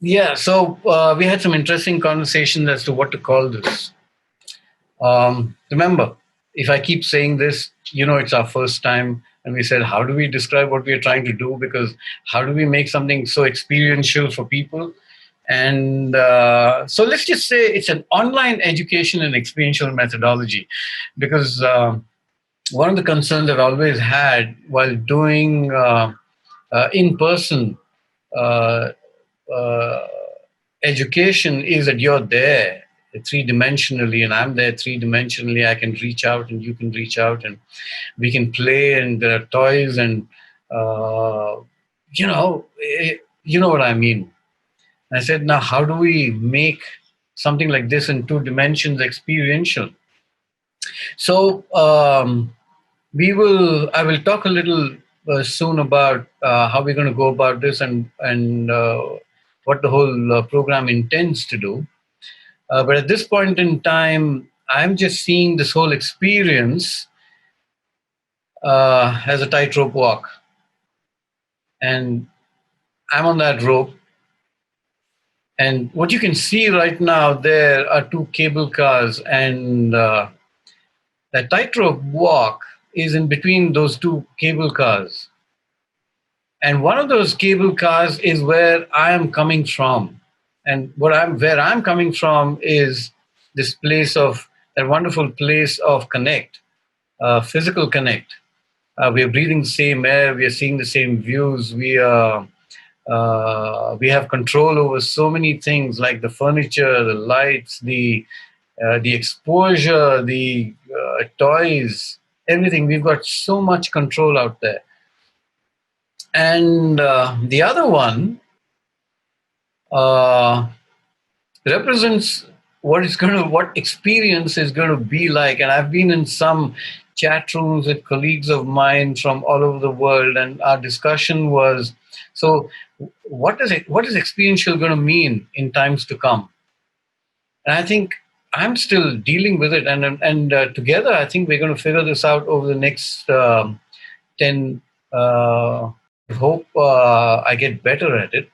Yeah, so we had some interesting conversations as to what to call this. Remember, if I keep saying this, it's our first time, and we said, how do we describe what we are trying to do? Because how do we make something so experiential for people? And so let's just say it's an online education and experiential methodology, because one of the concerns I've always had while doing in person uh, uh, education is that you're there three dimensionally and I'm there three dimensionally. I can reach out and you can reach out and we can play and there are toys and uh, you know what I mean. And I said, now how do we make something like this in two dimensions experiential? So I will talk a little soon about how we're going to go about this and what the whole program intends to do. But at this point in time, I'm just seeing this whole experience as a tightrope walk. And I'm on that rope. And what you can see right now, there are two cable cars, and that tightrope walk is in between those two cable cars. And one of those cable cars is where I am coming from. And where I'm coming from is this place of that wonderful place of connect, physical connect. We are breathing the same air. We are seeing the same views. We have control over so many things like the furniture, the lights, the exposure, the toys, everything. We've got so much control out there. And the other one uh, represents what experience is going to be like. And I've been in some chat rooms with colleagues of mine from all over the world, and our discussion was, so what is experiential going to mean in times to come? And I think I'm still dealing with it, and together I think we're going to figure this out over the next 10. I hope I get better at it,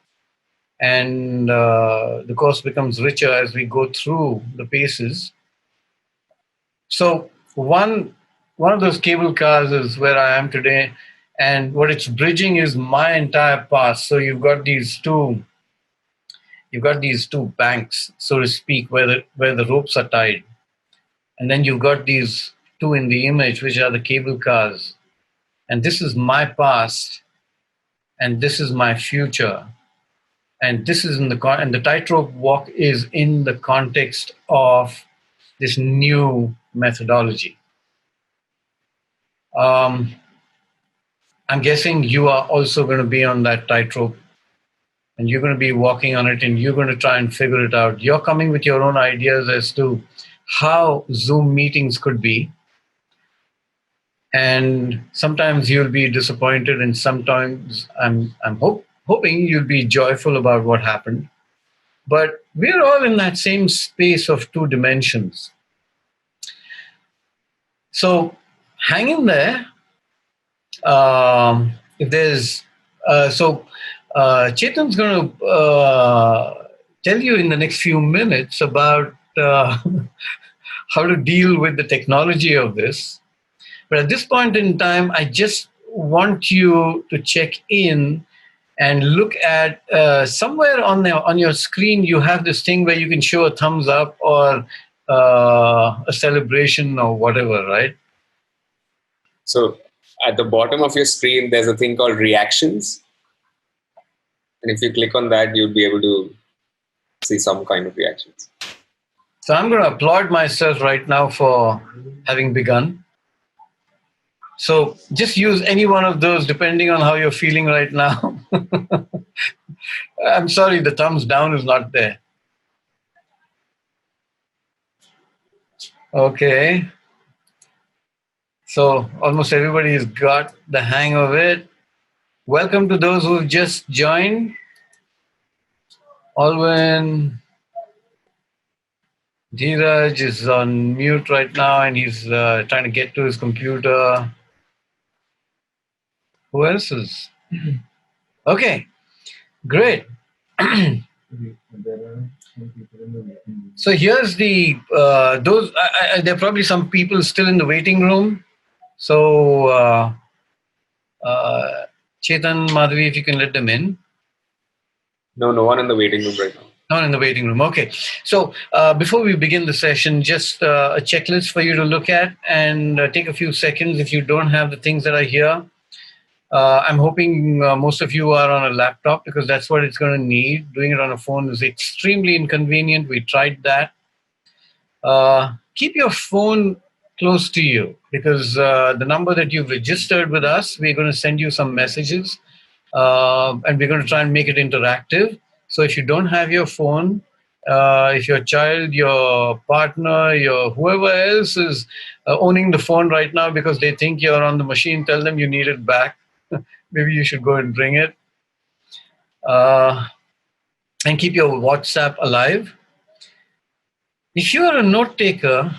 and the course becomes richer as we go through the paces. So one of those cable cars is where I am today, and what it's bridging is my entire past. So you've got these two banks, so to speak, where the ropes are tied, and then you've got these two in the image, which are the cable cars, and this is my past, and this is my future. And this is and the tightrope walk is in the context of this new methodology. Um, I'm guessing you are also going to be on that tightrope, and you're going to be walking on it, and you're going to try and figure it out. You're coming with your own ideas as to how Zoom meetings could be, and sometimes you'll be disappointed, and sometimes I'm hoping you'll be joyful about what happened. But we're all in that same space of two dimensions. So hang in there. If there's Chetan's going to tell you in the next few minutes about how to deal with the technology of this. But at this point in time, I just want you to check in and look at somewhere on your screen. You have this thing where you can show a thumbs up or a celebration or whatever, right? So at the bottom of your screen, there's a thing called reactions. And if you click on that, you'll be able to see some kind of reactions. So I'm going to applaud myself right now for having begun. So just use any one of those depending on how you're feeling right now. I'm sorry, the thumbs down is not there. Okay. So almost everybody has got the hang of it. Welcome to those who've just joined. Alwyn, Dheeraj is on mute right now and he's trying to get to his computer. Who else is? Okay, great. So here's the there are probably some people still in the waiting room. So uh, Chetan, Madhavi, if you can let them in. No, no one in the waiting room right now. Not in the waiting room. Okay. So before we begin the session, just a checklist for you to look at and take a few seconds if you don't have the things that are here. I'm hoping most of you are on a laptop because that's what it's going to need. Doing it on a phone is extremely inconvenient. We tried that. Keep your phone close to you because the number that you've registered with us, we're going to send you some messages and we're going to try and make it interactive. So if you don't have your phone, if your child, your partner, your whoever else is owning the phone right now because they think you're on the machine, tell them you need it back. Maybe you should go and bring it. Uh, and keep your WhatsApp alive. If you are a note taker,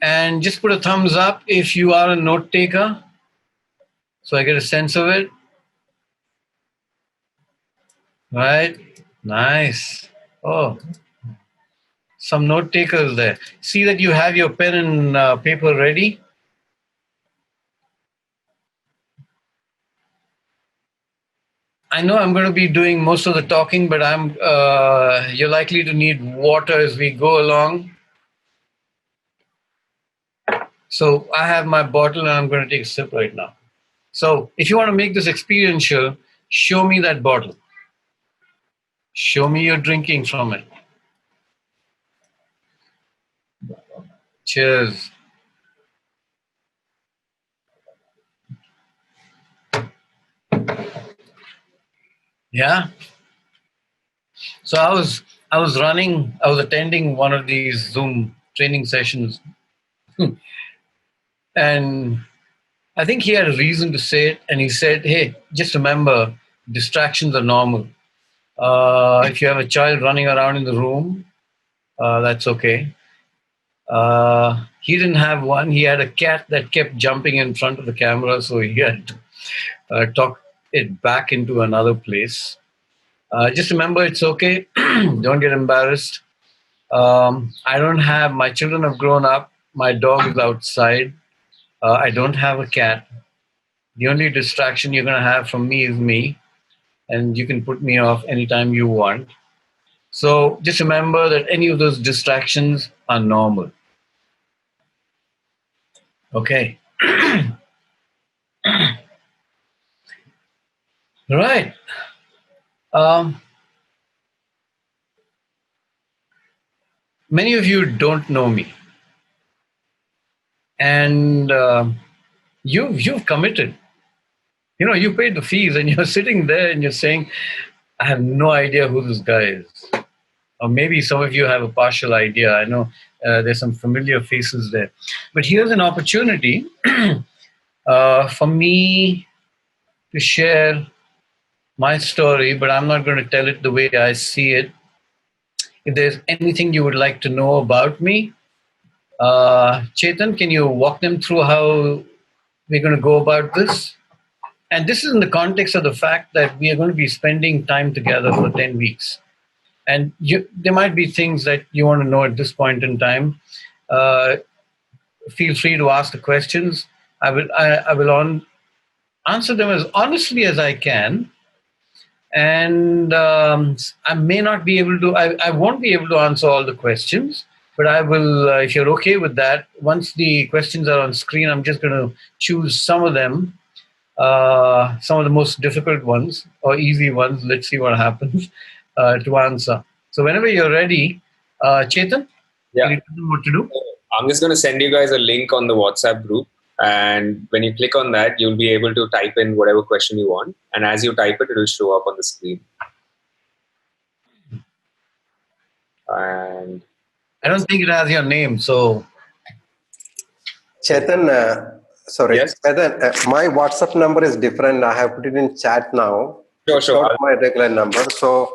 and just put a thumbs up if you are a note taker, so I get a sense of it. Right? Nice. Oh, some note takers there. See that you have your pen and paper ready. I know I'm going to be doing most of the talking, but you're likely to need water as we go along. So I have my bottle and I'm going to take a sip right now. So if you want to make this experiential, show me that bottle. Show me you're drinking from it. Cheers. Yeah. So I was attending one of these Zoom training sessions, and I think he had a reason to say it. And he said, "Hey, just remember, distractions are normal. If you have a child running around in the room, that's okay." He didn't have one. He had a cat that kept jumping in front of the camera, so he had to talk it back into another place. Just remember, it's okay. Don't get embarrassed. I don't have, my children have grown up. My dog is outside. I don't have a cat. The only distraction you're going to have from me is me, and you can put me off anytime you want. So just remember that any of those distractions are normal. Okay. Right. Um, Many of you don't know me, and you've committed. You know, you paid the fees, and you're sitting there and you're saying, "I have no idea who this guy is." Or maybe some of you have a partial idea. I know there's some familiar faces there. But here's an opportunity for me to share my story, but I'm not going to tell it the way I see it. If there's anything you would like to know about me, Chetan, can you walk them through how we're going to go about this? And this is in the context of the fact that we are going to be spending time together for 10 weeks. And there might be things that you want to know at this point in time. Uh, Feel free to ask the questions. I will answer them as honestly as I can. And I may not be able to, I won't be able to answer all the questions, but I will, if you're okay with that, once the questions are on screen, I'm just going to choose some of them, some of the most difficult ones or easy ones. Let's see what happens to answer. So whenever you're ready, Chetan, Yeah. can you tell them what to do? I'm just going to send you guys a link on the WhatsApp group. And when you click on that, you'll be able to type in whatever question you want. And as you type it, it will show up on the screen. And I don't think it has your name, so. Chetan, sorry. Yes? Chetan, my WhatsApp number is different. I have put it in chat now. Sure, It's sure. not my regular number. So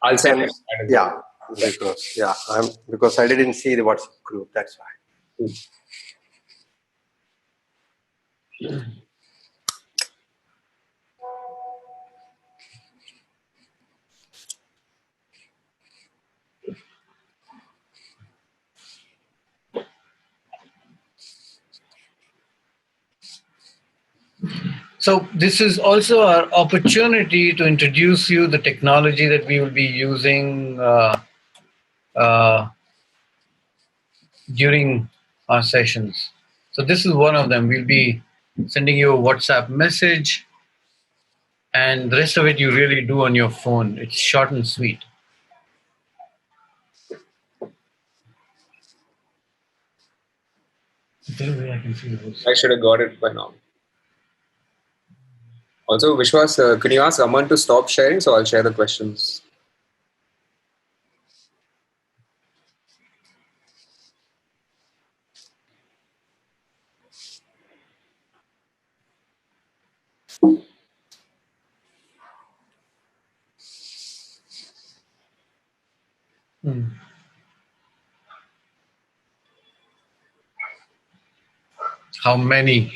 I'll send it. Yeah, because I didn't see the WhatsApp group. That's why. So this is also our opportunity to introduce you the technology that we will be using uh, during our sessions. So this is one of them. We'll be sending you a WhatsApp message, and the rest of it you really do on your phone. It's short and sweet. Is there a way I can see this? I should have got it by now. Also, Vishwas, can you ask Aman to stop sharing so I'll share the questions? How many?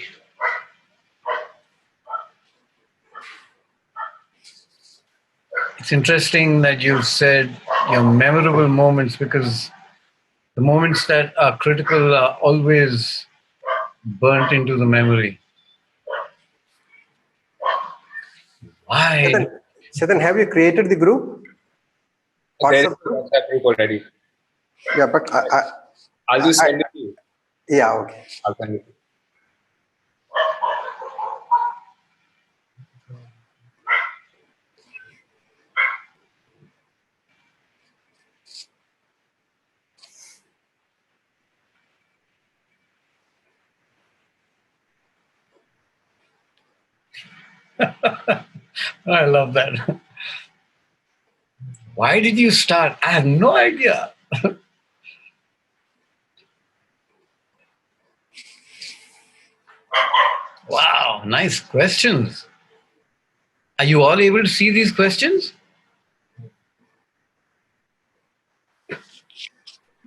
It's interesting that you said your memorable moments, because the moments that are critical are always burnt into the memory. Why? Chetan, have you created the group? There is WhatsApp a group? WhatsApp group already. Yeah, but I'll just send it to you. yeah, okay. I'll send it to you. I love that. Why did you start? I have no idea. Wow, nice questions. Are you all able to see these questions?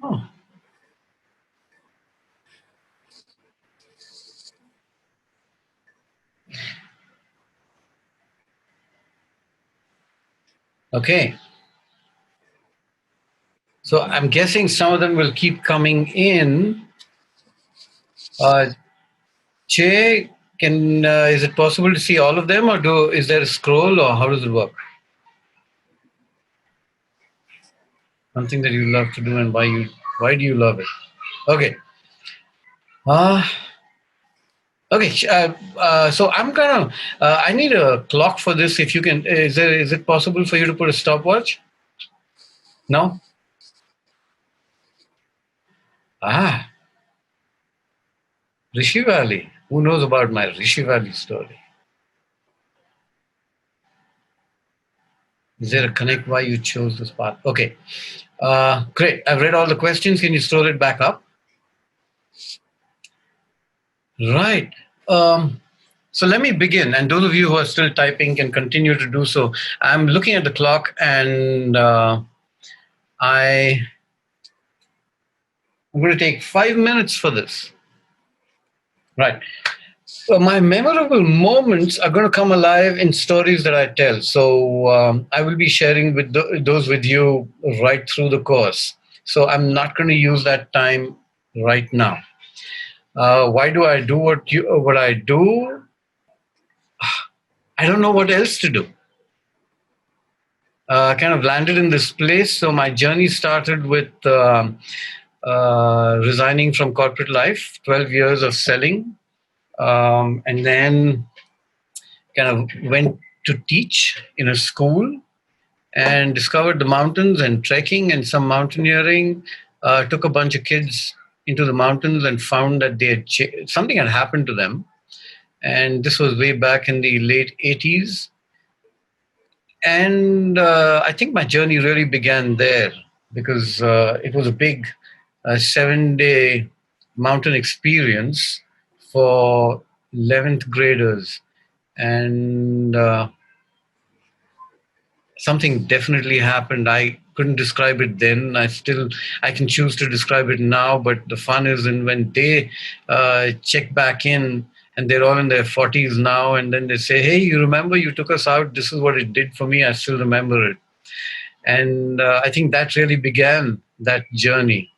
Oh. Okay. So I'm guessing some of them will keep coming in. Che, is it possible to see all of them, or is there a scroll, or how does it work? Something that you love to do, and why do you love it? Okay. Okay. So I'm gonna. I need a clock for this. If you can, is it possible for you to put a stopwatch? No. Ah, Rishi Valley. Who knows about my Rishi Valley story? Is there a connect why you chose this path? Okay. Great. I've read all the questions. Can you scroll it back up? Right. So let me begin, and those of you who are still typing can continue to do so. I'm looking at the clock, and I'm going to take 5 minutes for this. Right. My memorable moments are going to come alive in stories that I tell. So I will be sharing with those with you right through the course. So I'm not going to use that time right now. Why do I do what I do? I don't know what else to do. Kind of landed in this place. So my journey started with resigning from corporate life, 12 years of selling, and then kind of went to teach in a school and discovered the mountains and trekking and some mountaineering. Took a bunch of kids into the mountains and found that something had happened to them. And this was way back in the late 80s. And I think my journey really began there, because it was a big 7-day mountain experience for 11th graders. And something definitely happened. I couldn't describe it then. I can choose to describe it now, but the fun is in when they check back in, and they're all in their 40s now, and then they say, hey, you remember you took us out? This is what it did for me. I still remember it. And I think that really began that journey.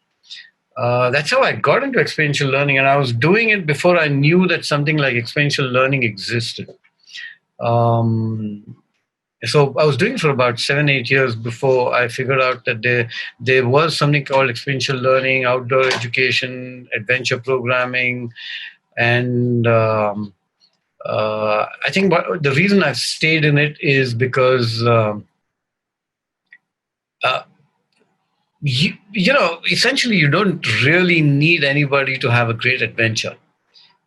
That's how I got into experiential learning, and I was doing it before I knew that something like experiential learning existed. So I was doing it for about 7, 8 years before I figured out that there was something called experiential learning, outdoor education, adventure programming, and I think the reason I've stayed in it is because uh, essentially you don't really need anybody to have a great adventure.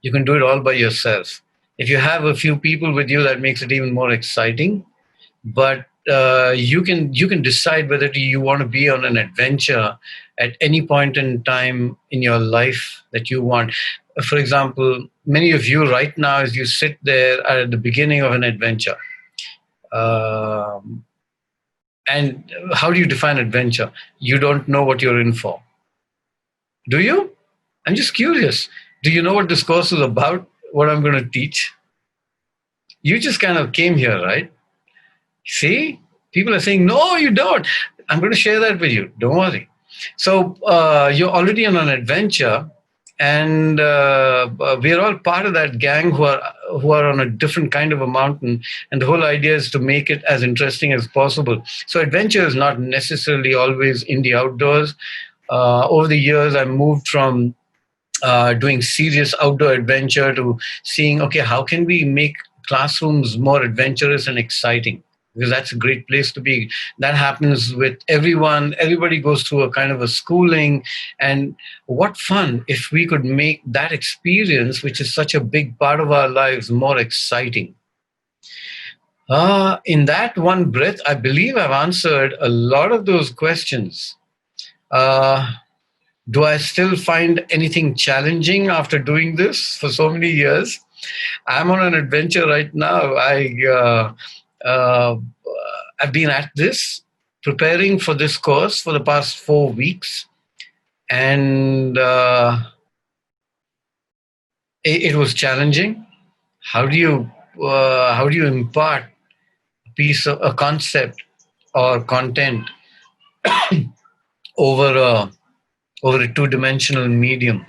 You can do it all by yourself. If you have a few people with you, that makes it even more exciting. But you can decide whether you want to be on an adventure at any point in time in your life that you want. For example, many of you right now, as you sit there at the beginning of an adventure, um, and how do you define adventure? You don't know what you're in for, do you? I'm just curious. Do you know what this course is about? What I'm going to teach? You just kind of came here, right? See, people are saying, no, you don't. I'm going to share that with you. Don't worry. So you're already on an adventure, and we're all part of that gang who are on a different kind of a mountain. And the whole idea is to make it as interesting as possible. So adventure is not necessarily always in the outdoors. Over the years, I moved from doing serious outdoor adventure to seeing, okay, how can we make classrooms more adventurous and exciting? Because that's a great place to be. That happens with everyone. Everybody goes through a kind of a schooling. And what fun if we could make that experience, which is such a big part of our lives, more exciting. In that one breath, I believe I've answered a lot of those questions. Uh, do I still find anything challenging after doing this for so many years? I'm on an adventure right now. Uh, I've been at this, preparing for this course for the past 4 weeks, and it was challenging. How do you impart a piece of a concept or content over a two-dimensional medium?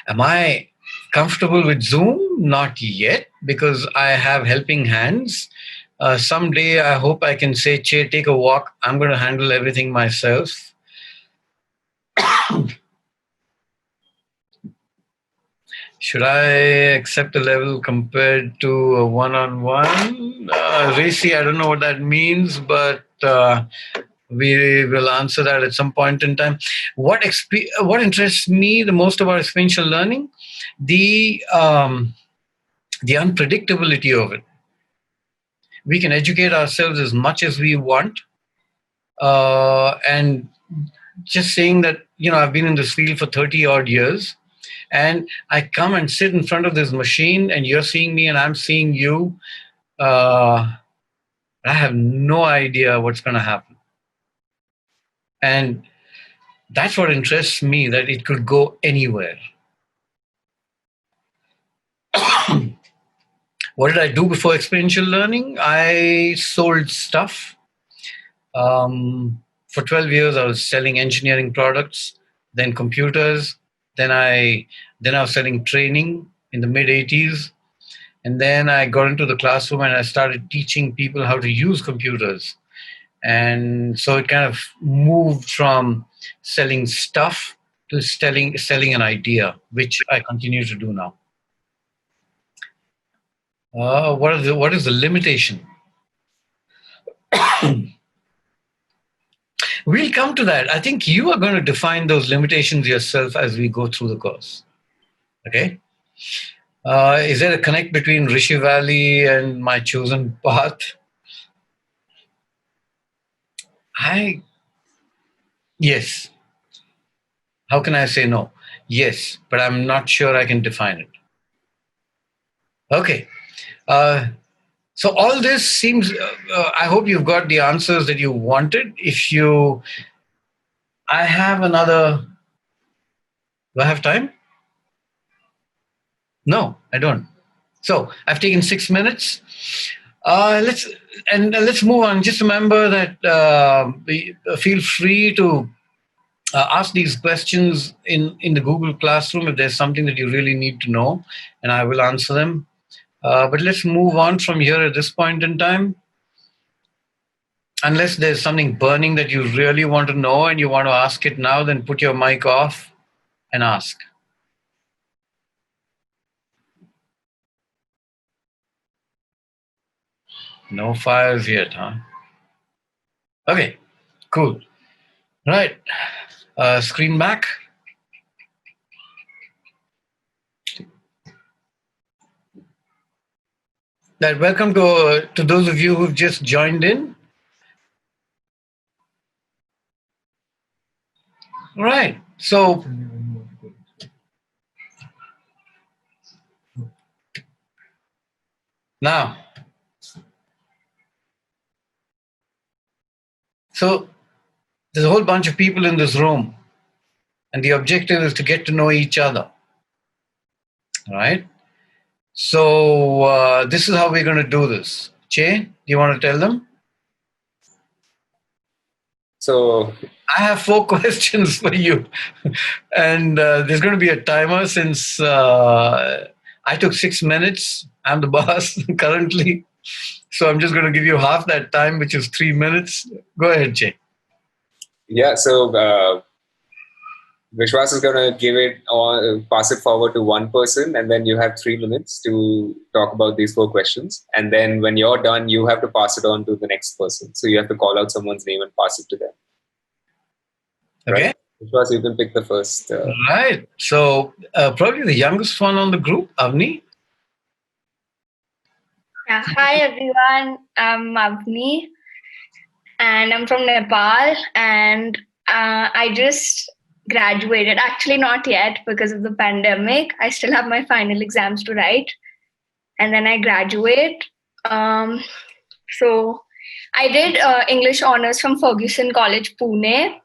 Am I comfortable with Zoom? Not yet, because I have helping hands. Someday, I hope I can say, Che, take a walk. I'm going to handle everything myself. Should I accept a level compared to a one-on-one? Racy, I don't know what that means, but we will answer that at some point in time. What interests me the most about experiential learning? The unpredictability of it. We can educate ourselves as much as we want, and just saying that, I've been in this field for 30 odd years, and I come and sit in front of this machine, and you're seeing me and I'm seeing you. I have no idea what's going to happen. And that's what interests me, that it could go anywhere. What did I do before experiential learning? I sold stuff. For 12 years, I was selling engineering products, then computers. Then I was selling training in the mid-'80s. And then I got into the classroom and I started teaching people how to use computers. And so it kind of moved from selling stuff to selling an idea, which I continue to do now. What is the limitation? We'll come to that. I think you are going to define those limitations yourself as we go through the course. Okay? Is there a connect between Rishi Valley and my chosen path? Yes. How can I say no? Yes, but I'm not sure I can define it. Okay. So all this seems, I hope you've got the answers that you wanted. I have another, do I have time? No, I don't. So I've taken 6 minutes. Let's move on. Just remember that feel free to ask these questions in the Google Classroom if there's something that you really need to know, and I will answer them. But let's move on from here at this point in time. Unless there's something burning that you really want to know and you want to ask it now, then put your mic off and ask. No fires yet, huh? Okay, cool. Right. Screen back. Welcome to those of you who've just joined in. Right. So now, so there's a whole bunch of people in this room, and the objective is to get to know each other. All right. So this is how we're going to do this. Che, do you want to tell them? So I have 4 questions for you, and there's going to be a timer since I took 6 minutes. I'm the boss currently, so I'm just going to give you half that time, which is 3 minutes. Go ahead, Che. yeah, so Vishwas is going to give it or pass it forward to one person, and then you have 3 minutes to talk about these 4 questions. And then when you're done, you have to pass it on to the next person. So you have to call out someone's name and pass it to them. Okay. Right? Vishwas, you can pick the first. Right. So probably the youngest one on the group, Avni. Yeah. Hi everyone, I'm Avni and I'm from Nepal, and I just graduated. Actually, not yet because of the pandemic. I still have my final exams to write, and then I graduate. So I did English honors from Ferguson College, Pune,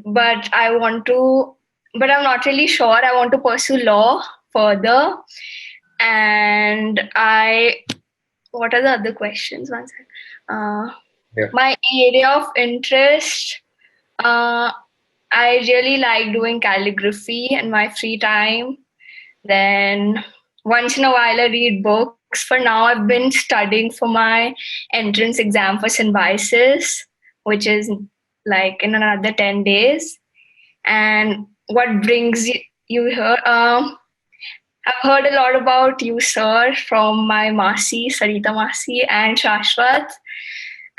but I'm not really sure. I want to pursue law further, and what are the other questions? One second. My area of interest, I really like doing calligraphy in my free time. Then once in a while I read books. For now, I've been studying for my entrance exam for symbiosis, which is like in another 10 days. And what brings you here? I've heard a lot about you, sir, from my Masi, Sarita Masi, and Shashwat.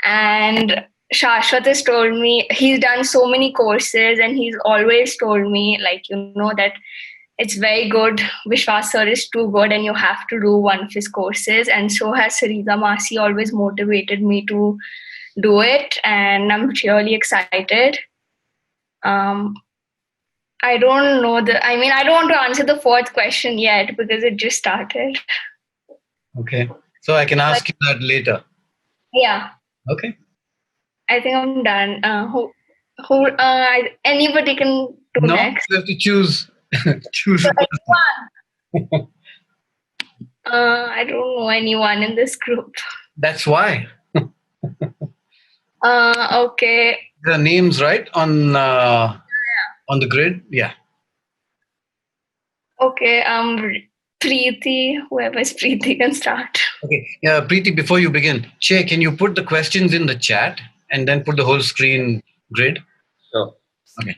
And Shashwat has told me, he's done so many courses, and he's always told me, that it's very good. Vishwas sir is too good, and you have to do one of his courses. And so has Sarita Masi always motivated me to do it. And I'm really excited. I don't know I don't want to answer the 4th question yet because it just started. Okay. So I can ask you that later. Yeah. Okay. I think I'm done. Anybody can do next. You have to choose. Choose a person. I don't know anyone in this group. That's why. Okay. The names, right, on the grid? Yeah. Okay. Preeti, whoever is Preeti can start. Okay. Yeah, Preeti, before you begin, Che, can you put the questions in the chat and then put the whole screen grid? Sure. Okay.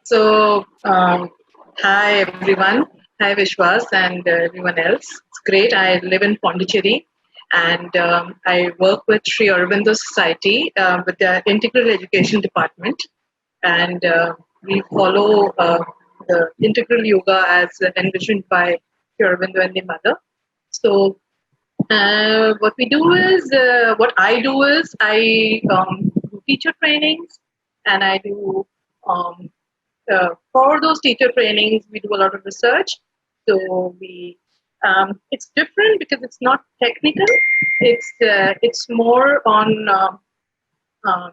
So, hi everyone. Hi Vishwas and everyone else. It's great. I live in Pondicherry and I work with Sri Aurobindo Society with the Integral Education Department. And we follow the integral yoga as envisioned by Sri Aurobindo and the mother. So, what I do is I do teacher trainings, and I do for those teacher trainings, we do a lot of research. So it's different because it's not technical. It's more on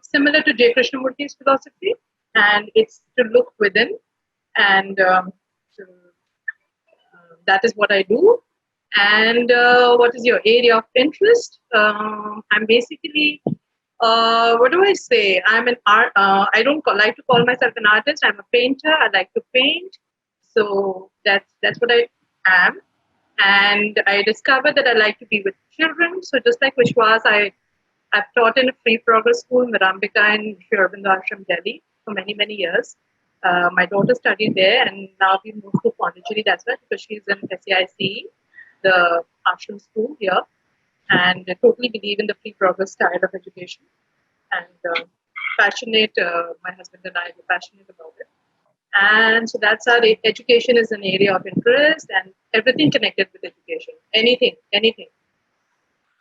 similar to J. Krishnamurti's philosophy, and it's to look within, and that is what I do. And what is your area of interest? I'm basically What do I say? I'm an art. I don't like to call myself an artist. I'm a painter. I like to paint. So that's what I am. And I discovered that I like to be with children. So just like Vishwas, I've taught in a free progress school, Mirambika in Sri Aurobindo Ashram, Delhi, for many years. My daughter studied there, and now we moved to Pondicherry. That's why, because she's in SEIC, the ashram school here, and I totally believe in the free progress style of education. And passionate, my husband and I were passionate about it. And so that's our education is an area of interest, and everything connected with education. Anything.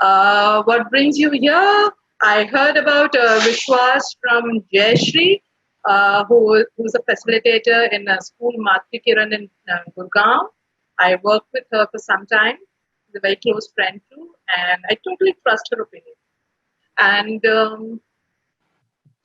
What brings you here? I heard about Vishwas from Jayashri, who's a facilitator in a school, Matri Kiran in Gurgaon. I worked with her for some time. She's a very close friend too, and I totally trust her opinion. And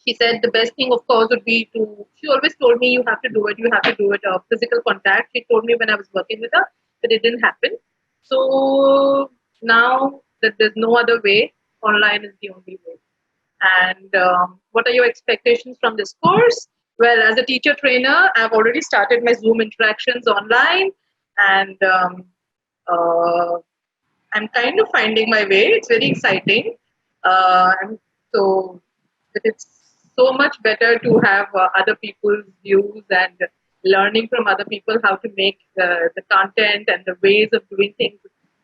she said the best thing, of course, would be to. She always told me, "You have to do it. You have to do it." Physical contact. She told me when I was working with her, but it didn't happen. So now that there's no other way, online is the only way. And what are your expectations from this course? Well, as a teacher trainer, I've already started my Zoom interactions online, and I'm kind of finding my way. It's very exciting. And so it's so much better to have other people's views and learning from other people how to make the content and the ways of doing things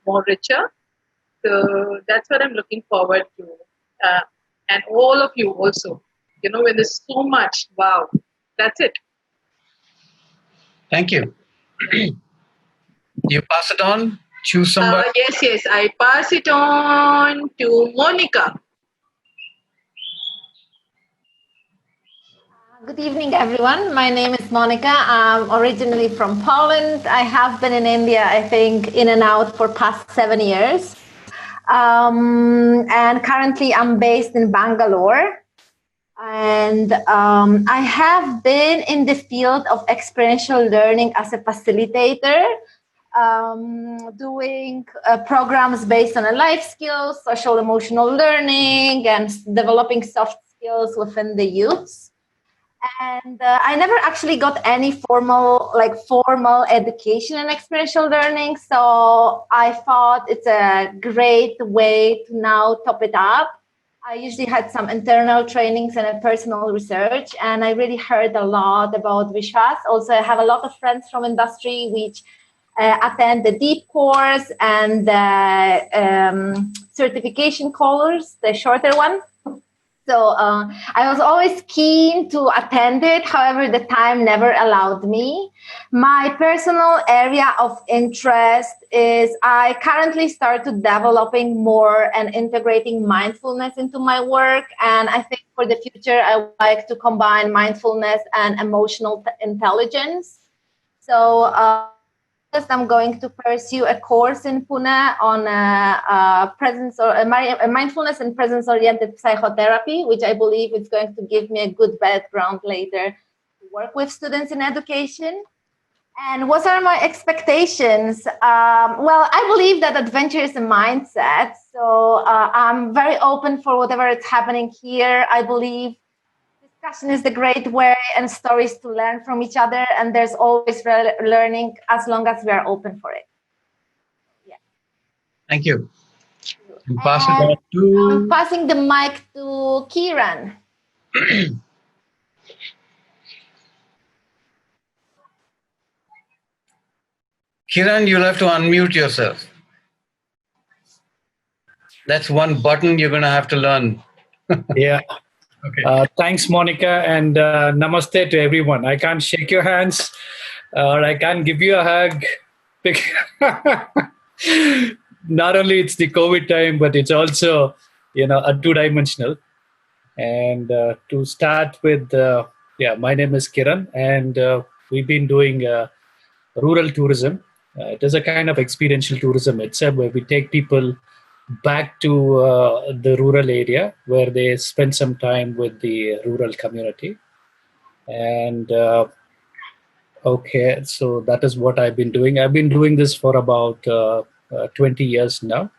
more richer. So that's what I'm looking forward to. And all of you also. When there's so much, wow, that's it. Thank you. You pass it on. Choose somebody. Yes. I pass it on to Monica. Good evening, everyone. My name is Monica. I'm originally from Poland. I have been in India, I think, in and out for past 7 years. And currently I'm based in Bangalore. And I have been in the field of experiential learning as a facilitator, doing programs based on life skills, social emotional learning, and developing soft skills within the youths. And I never actually got any formal education in experiential learning. So I thought it's a great way to now top it up. I usually had some internal trainings and a personal research, and I really heard a lot about Vishwas. Also, I have a lot of friends from industry which attend the deep course and the certification course, the shorter one. So I was always keen to attend it. However, the time never allowed me. My personal area of interest is I currently started developing more and integrating mindfulness into my work. And I think for the future, I would like to combine mindfulness and emotional intelligence. So I'm going to pursue a course in Pune on mindfulness and presence-oriented psychotherapy, which I believe is going to give me a good background later to work with students in education. And what are my expectations? Well, I believe that adventure is a mindset. So I'm very open for whatever is happening here. I believe discussion is the great way and stories to learn from each other. And there's always learning as long as we are open for it. Yeah. Thank you. And I'm passing the mic to Kiran. Kiran, you'll have to unmute yourself. That's one button you're going to have to learn. Yeah. Okay. Thanks, Monica, and namaste to everyone. I can't shake your hands, or I can't give you a hug. Not only it's the COVID time, but it's also, a two-dimensional. And to start with, my name is Kiran, and we've been doing rural tourism. It is a kind of experiential tourism itself, where we take people back to the rural area where they spend some time with the rural community. And okay, so that is what I've been doing. I've been doing this for about 20 years now.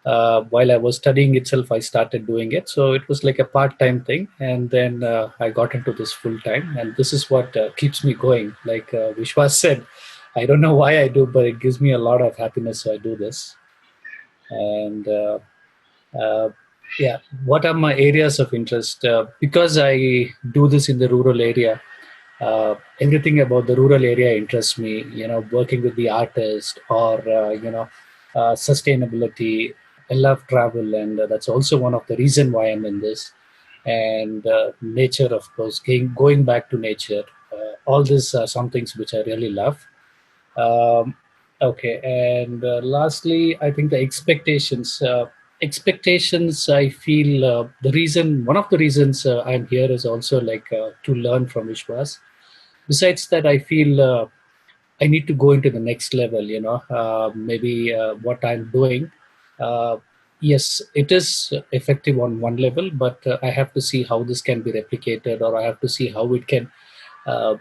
while I was studying itself, I started doing it. So it was like a part-time thing, and then I got into this full-time, and this is what keeps me going. Like Vishwas said, I don't know why I do, but it gives me a lot of happiness. So I do this, and uh, yeah, what are my areas of interest? Because I do this in the rural area, everything about the rural area interests me. Working with the artist or sustainability. I love travel, and that's also one of the reason why I'm in this. And nature, of course, going back to nature. All these are some things which I really love. Um, okay, and lastly, I think the expectations. Expectations. I feel one of the reasons I'm here is also like to learn from Vishwas. Besides that, I feel I need to go into the next level. Maybe what I'm doing. Uh, yes, it is effective on one level, but I have to see how this can be replicated, or I have to see how it can uh,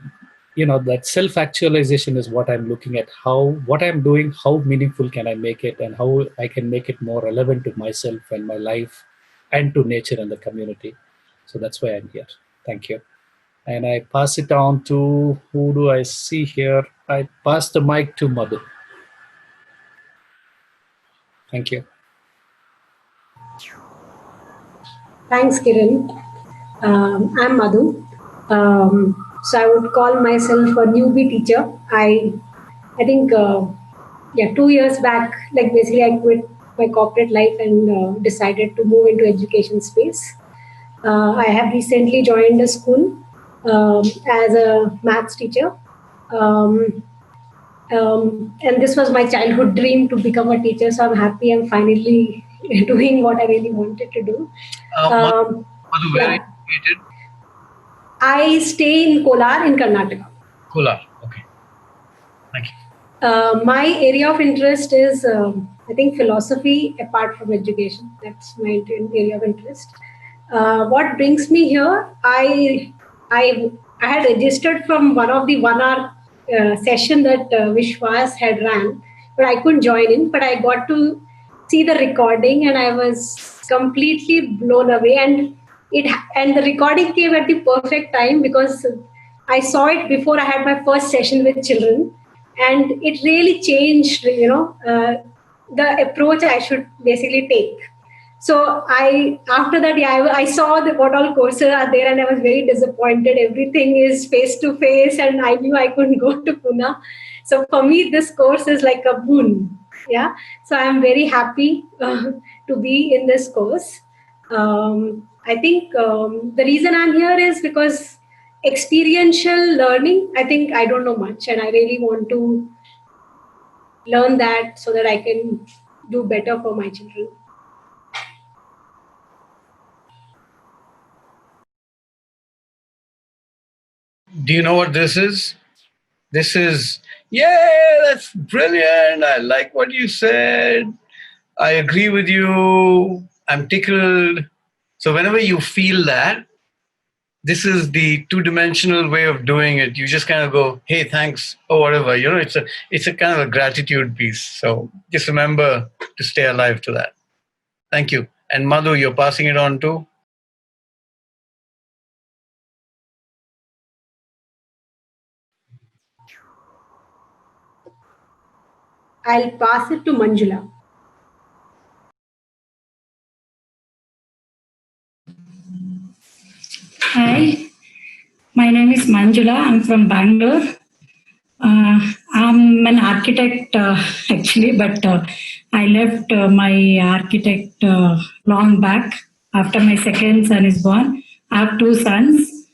that self actualization is what I'm looking at. How what I'm doing, how meaningful can I make it, and how I can make it more relevant to myself and my life and to nature and the community. So that's why I'm here. Thank you. And I pass it on to, who do I see here? I pass the mic to Madhu. Thank you. Thanks, Kiran. I'm Madhu. So I would call myself a newbie teacher. I think, 2 years back, like basically I quit my corporate life and decided to move into education space. I have recently joined a school as a maths teacher. Um, and this was my childhood dream to become a teacher. So I'm happy I'm finally doing what I really wanted to do. Madhu, where are you Yeah. located? I stay in Kolar in Karnataka. Kolar. Okay. Thank you. My area of interest is, I think, philosophy apart from education. That's my area of interest. What brings me here? I had registered from one of the 1 hour session that Vishwas had ran, but I couldn't join in. But I got to see the recording, and I was completely blown away. And the recording came at the perfect time because I saw it before I had my first session with children, and it really changed, the approach I should basically take. So after that, yeah, I saw what all courses are there, and I was very disappointed. Everything is face to face, and I knew I couldn't go to Pune. So for me, this course is like a boon. Yeah. So I'm very happy to be in this course. I think the reason I'm here is because experiential learning, I think I don't know much, and I really want to learn that so that I can do better for my children. Do you know what this is? This is, yeah, that's brilliant. I like what you said. I agree with you. I'm tickled. So whenever you feel that, this is the two-dimensional way of doing it. You just kind of go, "Hey, thanks," or whatever. It's a kind of a gratitude piece. So just remember to stay alive to that. Thank you. And Madhu, you're passing it on to. I'll pass it to Manjula. Hi, my name is Manjula. I'm from Bangalore. I'm an architect actually, but I left my architect long back after my second son is born. I have two sons.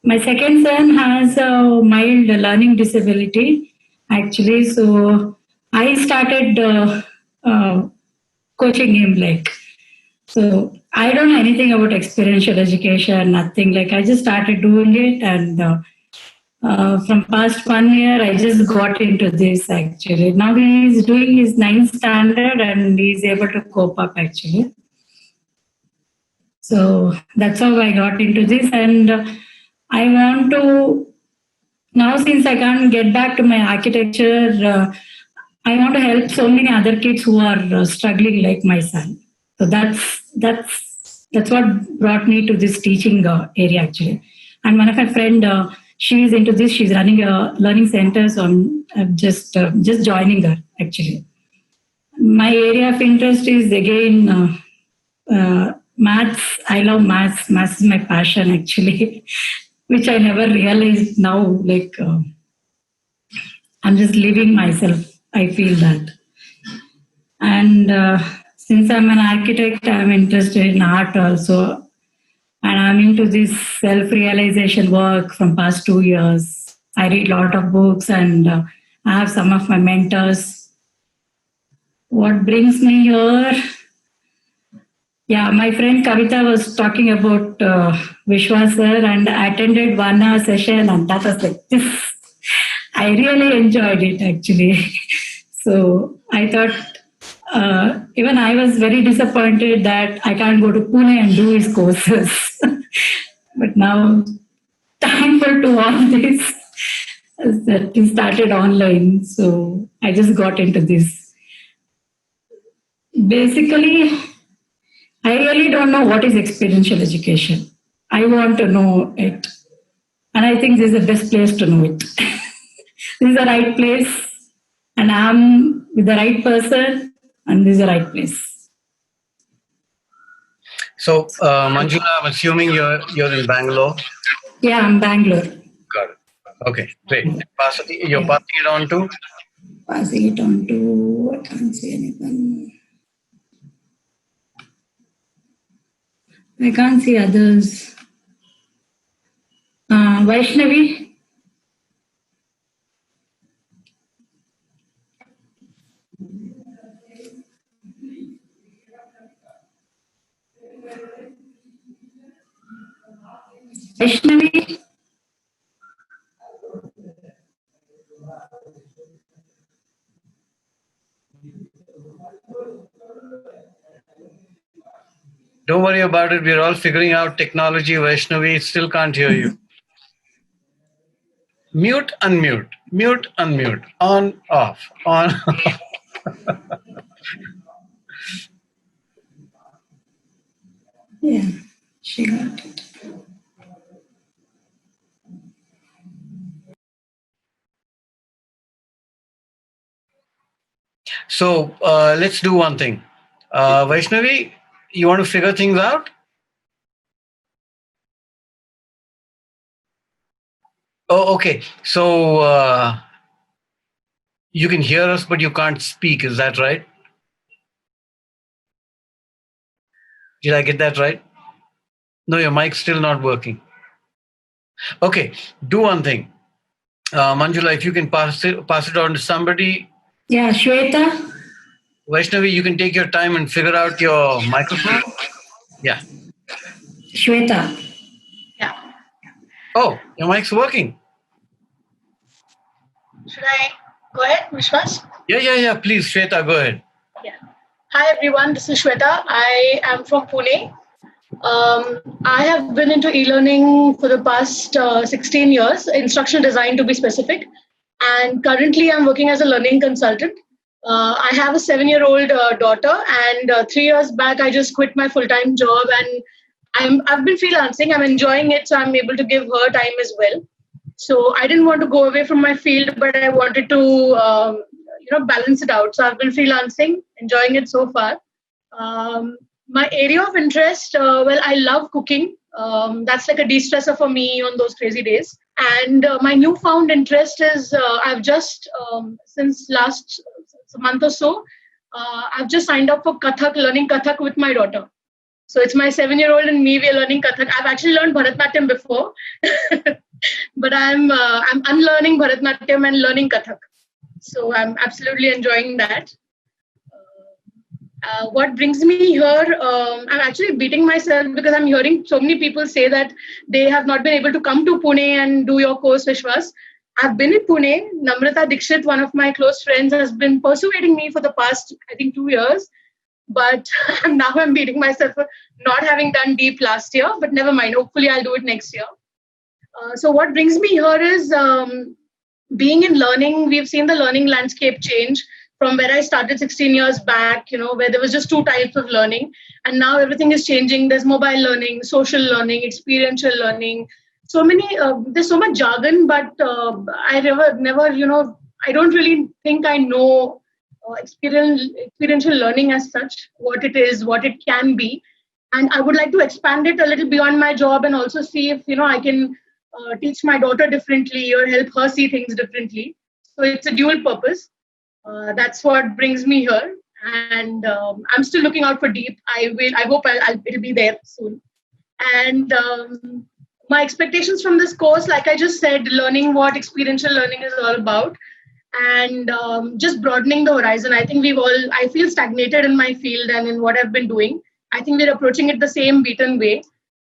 My second son has a mild learning disability actually, so I started coaching him like. So I don't know anything about experiential education, nothing. Like I just started doing it, and from past 1 year, I just got into this actually. Now he is doing his ninth standard, and he is able to cope up actually. So that's how I got into this, and I want to now, since I can't get back to my architecture. I want to help so many other kids who are struggling like my son. So that's what brought me to this teaching area actually. And one of my friend, she is into this. She's running a learning center, so I'm just joining her actually. My area of interest is again maths. I love maths. Maths is my passion actually, which I never realized now. Like I'm just living myself. I feel that. And since I'm an architect, I'm interested in art also. And I'm into this self-realization work from past 2 years. I read a lot of books and I have some of my mentors. What brings me here? Yeah, my friend Kavita was talking about Vishwas sir, and I attended 1 hour session, and that was like this. I really enjoyed it actually. So I thought, even I was very disappointed that I can't go to Pune and do his courses. But now, thankful to all this, that he started online. So I just got into this. Basically, I really don't know what is experiential education. I want to know it. And I think this is the best place to know it. This is the right place, and I'm with the right person, and this is the right place. So, Manjula, I'm assuming you're in Bangalore. Yeah, I'm Bangalore. Got it. Okay, great. You're passing it on to? Passing it on to, I can't see anything. I can't see others. Vaishnavi? Vaishnavi? Don't worry about it. We're all figuring out technology. Vaishnavi still can't hear you. Mute, unmute. Mute, unmute. On, off. On. Yeah, she got it. So let's do one thing. Vaishnavi, you want to figure things out? Oh, okay. So you can hear us, but you can't speak. Is that right? Did I get that right? No, your mic's still not working. Okay, do one thing. Manjula, if you can pass it on to somebody. Yeah, Shweta? Vaishnavi, you can take your time and figure out your microphone. Yeah. Shweta. Yeah. Oh, your mic's working. Should I go ahead, Vishwas? Yeah. Please, Shweta, go ahead. Yeah. Hi, everyone. This is Shweta. I am from Pune. I have been into e-learning for the past 16 years, instructional design to be specific. And currently, I'm working as a learning consultant. I have a 7-year-old daughter, and 3 years back, I just quit my full-time job, and I've been freelancing. I'm enjoying it, so I'm able to give her time as well. So I didn't want to go away from my field, but I wanted to, balance it out. So I've been freelancing, enjoying it so far. My area of interest, I love cooking. That's like a de-stressor for me on those crazy days. And my newfound interest is I've just, since last month or so, I've just signed up for Kathak, learning Kathak with my daughter. So it's my 7-year-old and me, we are learning Kathak. I've actually learned Bharatnatyam before, but I'm unlearning Bharatnatyam and learning Kathak. So I'm absolutely enjoying that. What brings me here, I'm actually beating myself because I'm hearing so many people say that they have not been able to come to Pune and do your course, Vishwas. I've been in Pune. Namrata Dikshit, one of my close friends, has been persuading me for the past, I think, 2 years. But now I'm beating myself for not having done deep last year. But never mind. Hopefully, I'll do it next year. So what brings me here is being in learning. We've seen the learning landscape change. from where I started 16 years back, where there was just two types of learning. And now everything is changing. There's mobile learning, social learning, experiential learning. There's so much jargon, but I never, I don't really think I know experiential learning as such, what it is, what it can be. And I would like to expand it a little beyond my job and also see if, I can teach my daughter differently or help her see things differently. So it's a dual purpose. That's what brings me here, and I'm still looking out for deep. I hope it'll be there soon. And my expectations from this course, like I just said, learning what experiential learning is all about, and just broadening the horizon. I think I feel stagnated in my field and in what I've been doing. I think we're approaching it the same beaten way.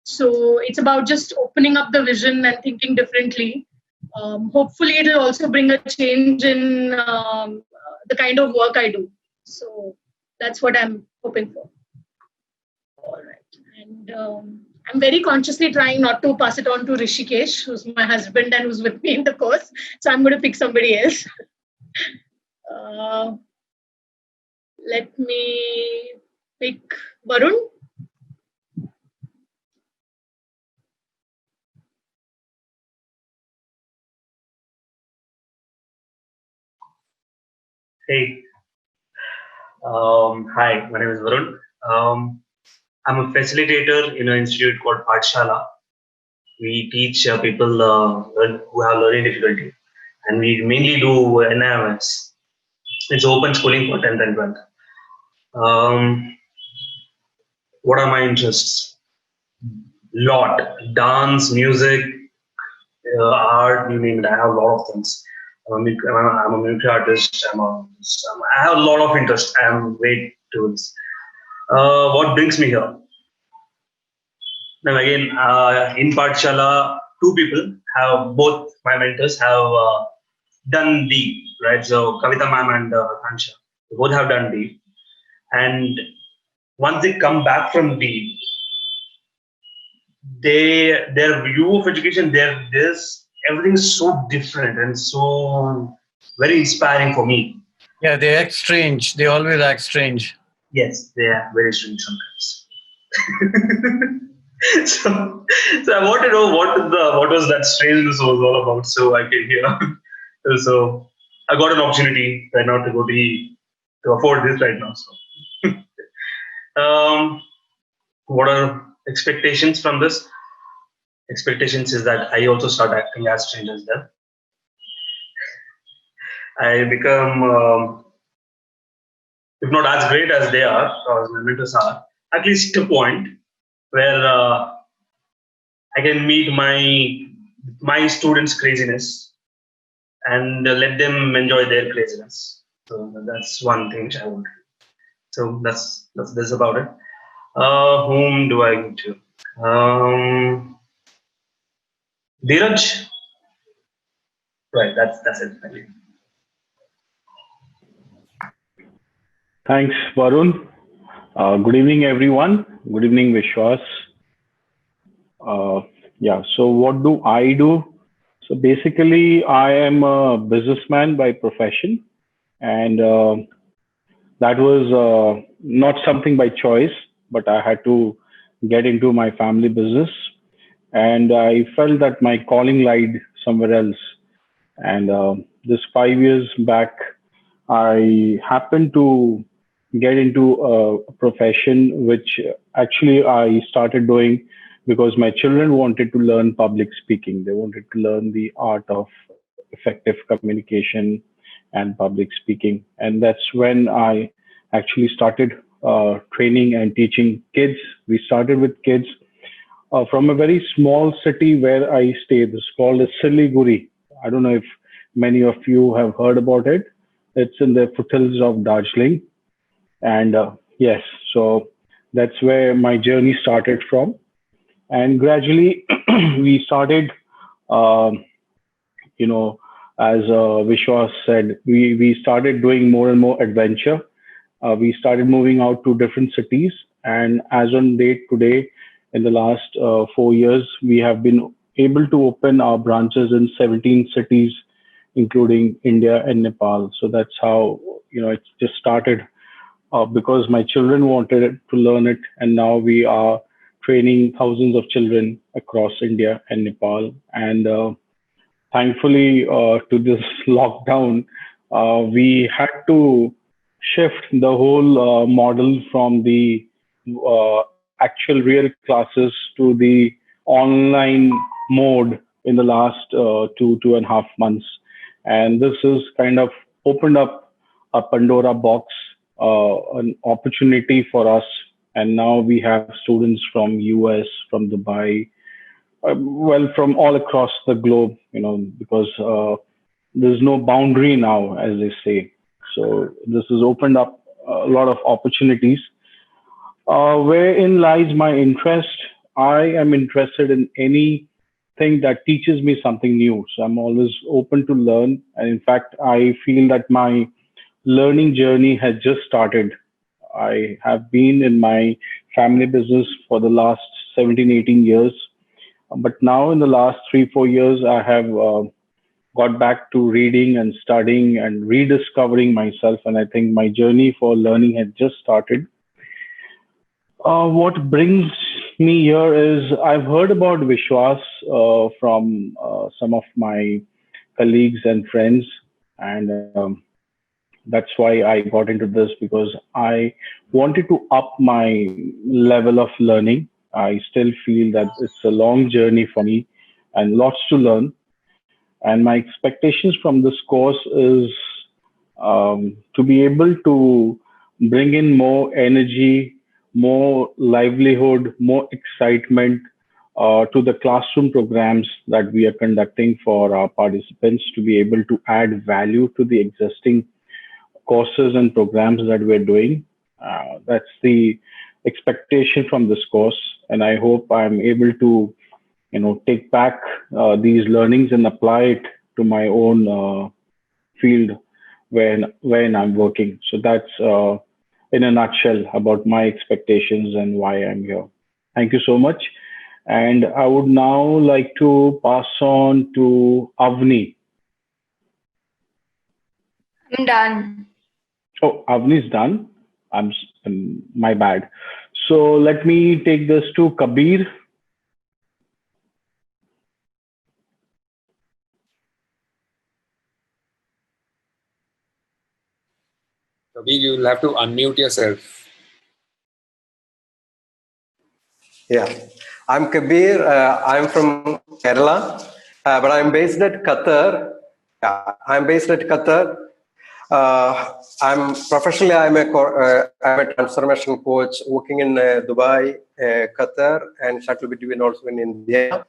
So it's about just opening up the vision and thinking differently. Hopefully, it'll also bring a change in the kind of work I do. So that's what I'm hoping for. All right. And I'm very consciously trying not to pass it on to Rishikesh, who's my husband and who's with me in the course. So I'm going to pick somebody else. Let me pick Varun. Hey, hi, my name is Varun. I'm a facilitator in an institute called Pathshala. We teach people who have learning difficulty, and we mainly do NIMS. It's open schooling for 10th and 12th. What are my interests? Lot, dance, music, art, you name it. I have a lot of things. I'm a military artist. I have a lot of interest. I am great towards. What brings me here? Then again, in Pathshala, two people have, both my mentors have done deep, right? So Kavita ma'am and Hansha, both have done deep. And once they come back from deep, their view of education, everything is so different and so very inspiring for me. Yeah, they act strange. They always act strange. Yes, they are very strange sometimes. so I want to know what was that strangeness was all about. So I came here. So I got an opportunity right now to go to afford this right now. So what are expectations from this? Expectations is that I also start acting as strange as them. I become, if not as great as they are, or as my mentors are, at least to a point where I can meet my students' craziness and let them enjoy their craziness. So that's one thing which I want. So that's about it. Whom do I go to? Dheeraj. Right. That's it. Thank you. Thanks, Varun. Good evening, everyone. Good evening, Vishwas. So what do I do? So basically, I am a businessman by profession, and that was not something by choice, but I had to get into my family business, and I felt that my calling lied somewhere else. And this 5 years back, I happened to get into a profession which actually I started doing because my children wanted to learn public speaking. They wanted to learn the art of effective communication and public speaking. And that's when I actually started training and teaching kids. We started with kids from a very small city where I stay. It's called Siliguri. I don't know if many of you have heard about it. It's in the foothills of Darjeeling. And yes, so that's where my journey started from. And gradually we started, um, as Vishwas said, we started doing more and more adventure. We started moving out to different cities. And as on date today, in the last 4 years, we have been able to open our branches in 17 cities including India and Nepal. So that's how, it just started because my children wanted to learn it. And now we are training thousands of children across India and Nepal. And thankfully, to this lockdown, we had to shift the whole model from the actual real classes to the online mode in the last 2.5 months. And this has kind of opened up a Pandora box, an opportunity for us. And now we have students from US, from Dubai, well, from all across the globe, because there's no boundary now, as they say. So this has opened up a lot of opportunities. Wherein lies my interest? I am interested in anything that teaches me something new. So I'm always open to learn. And in fact, I feel that my learning journey has just started. I have been in my family business for the last 17, 18 years. But now in the last 3, 4 years, I have got back to reading and studying and rediscovering myself. And I think my journey for learning has just started. What brings me here is I've heard about Vishwas from some of my colleagues and friends. And that's why I got into this, because I wanted to up my level of learning. I still feel that it's a long journey for me and lots to learn. And my expectations from this course is to be able to bring in more energy, more livelihood, more excitement to the classroom programs that we are conducting for our participants, to be able to add value to the existing courses and programs that we're doing. That's the expectation from this course, and I hope I'm able to, take back these learnings and apply it to my own field when I'm working. So that's in a nutshell about my expectations and why I'm here. Thank you so much, and I would now like to pass on to Avni. I'm done. Oh, Avni's done. My bad. So let me take this to Kabir. Kabir, you'll have to unmute yourself. Yeah, I'm Kabir. I'm from Kerala, but I'm based at Qatar. Yeah, I'm based at Qatar. I'm professionally I'm a transformation coach working in Dubai, Qatar, and shuttle between also in India.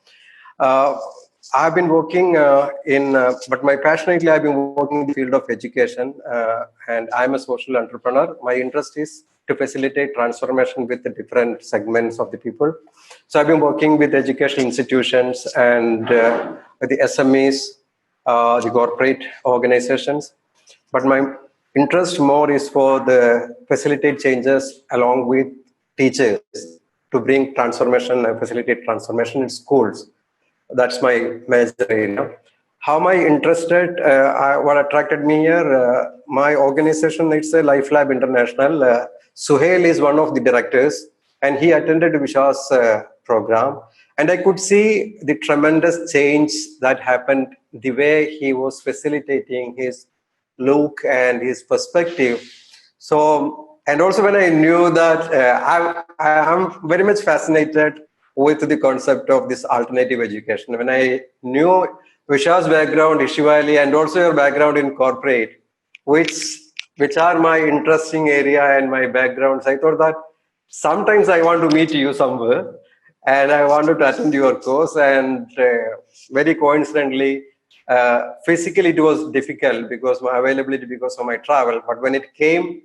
I've been working but my passionately I've been working in the field of education, and I'm a social entrepreneur. My interest is to facilitate transformation with the different segments of the people. So I've been working with educational institutions and with the SMEs, the corporate organizations. But my interest more is for the facilitate changes along with teachers to bring transformation and facilitate transformation in schools. That's my major area. How am I interested? What attracted me here? My organization, it's a Life Lab International. Suhail is one of the directors, and he attended Visha's program. And I could see the tremendous change that happened, the way he was facilitating his look and his perspective. So, and also when I knew that I'm very much fascinated with the concept of this alternative education. When I knew Visha's background, Ishivali, and also your background in corporate, which are my interesting area and my backgrounds, I thought that sometimes I want to meet you somewhere, and I wanted to attend your course. And very coincidentally, physically it was difficult because my availability because of my travel. But when it came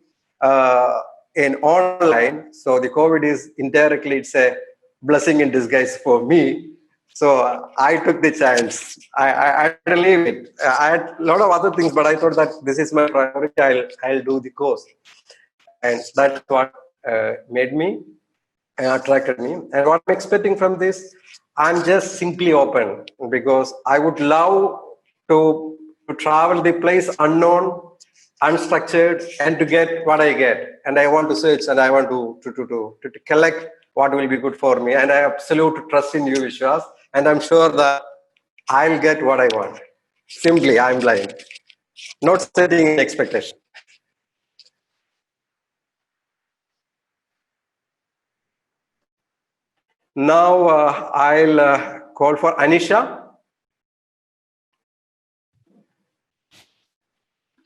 in online, so the COVID is indirectly, it's a blessing in disguise for me. So I took the chance. I didn't leave it. I had a lot of other things, but I thought that this is my priority. I'll do the course, and that's what made me attracted me. And what I'm expecting from this, I'm just simply open because I would love to to travel the place unknown, unstructured, and to get what I get. And I want to search and I want to collect what will be good for me. And I absolute trust in you, Vishwas. And I'm sure that I'll get what I want. Simply, I'm blind, not setting any expectation. Now I'll call for Anisha.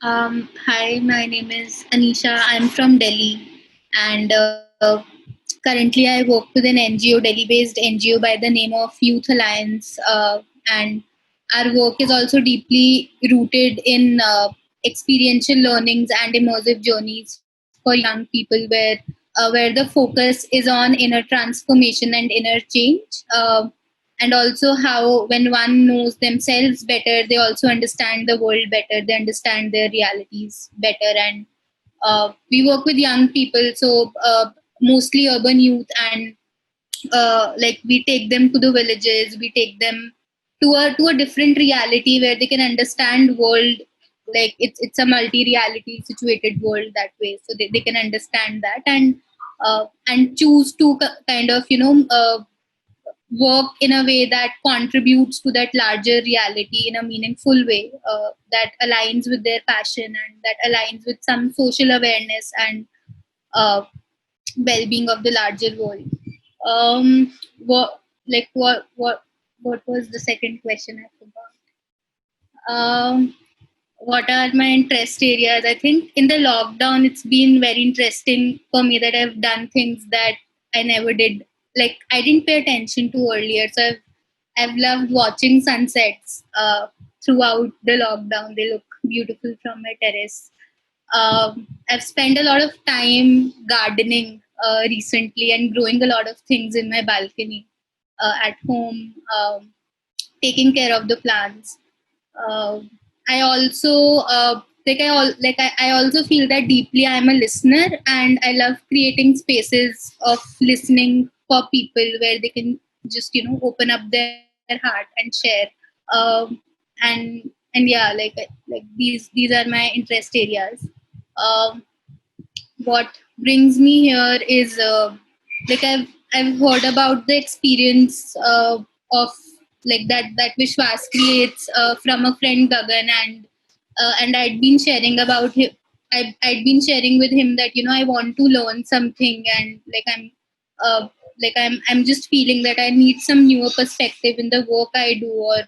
Hi, my name is Anisha. I'm from Delhi, and currently I work with an NGO, Delhi-based NGO by the name of Youth Alliance, and our work is also deeply rooted in experiential learnings and immersive journeys for young people, where the focus is on inner transformation and inner change. And also how when one knows themselves better, they also understand the world better, they understand their realities better. And we work with young people, so mostly urban youth, and like we take them to the villages, we take them to a different reality where they can understand world, like it's a multi-reality situated world that way, so they can understand that, and choose to kind of work in a way that contributes to that larger reality in a meaningful way, that aligns with their passion and that aligns with some social awareness and uh, well-being of the larger world. What like what was the second question? I forgot. What are my interest areas? I think in the lockdown, it's been very interesting for me that I've done things that I never did. Like I didn't pay attention to earlier. So I've loved watching sunsets throughout the lockdown. They look beautiful from my terrace. I've spent a lot of time gardening recently and growing a lot of things in my balcony at home, taking care of the plants. uh, I also I also feel that deeply I'm a listener, and I love creating spaces of listening for people where they can just open up their heart and share. And yeah, like these are my interest areas. Um, what brings me here is like I've heard about the experience of like that Vishwas creates from a friend Gagan, and I'd been sharing about him. I'd been sharing with him that I want to learn something, and uh, I'm just feeling that I need some newer perspective in the work I do, or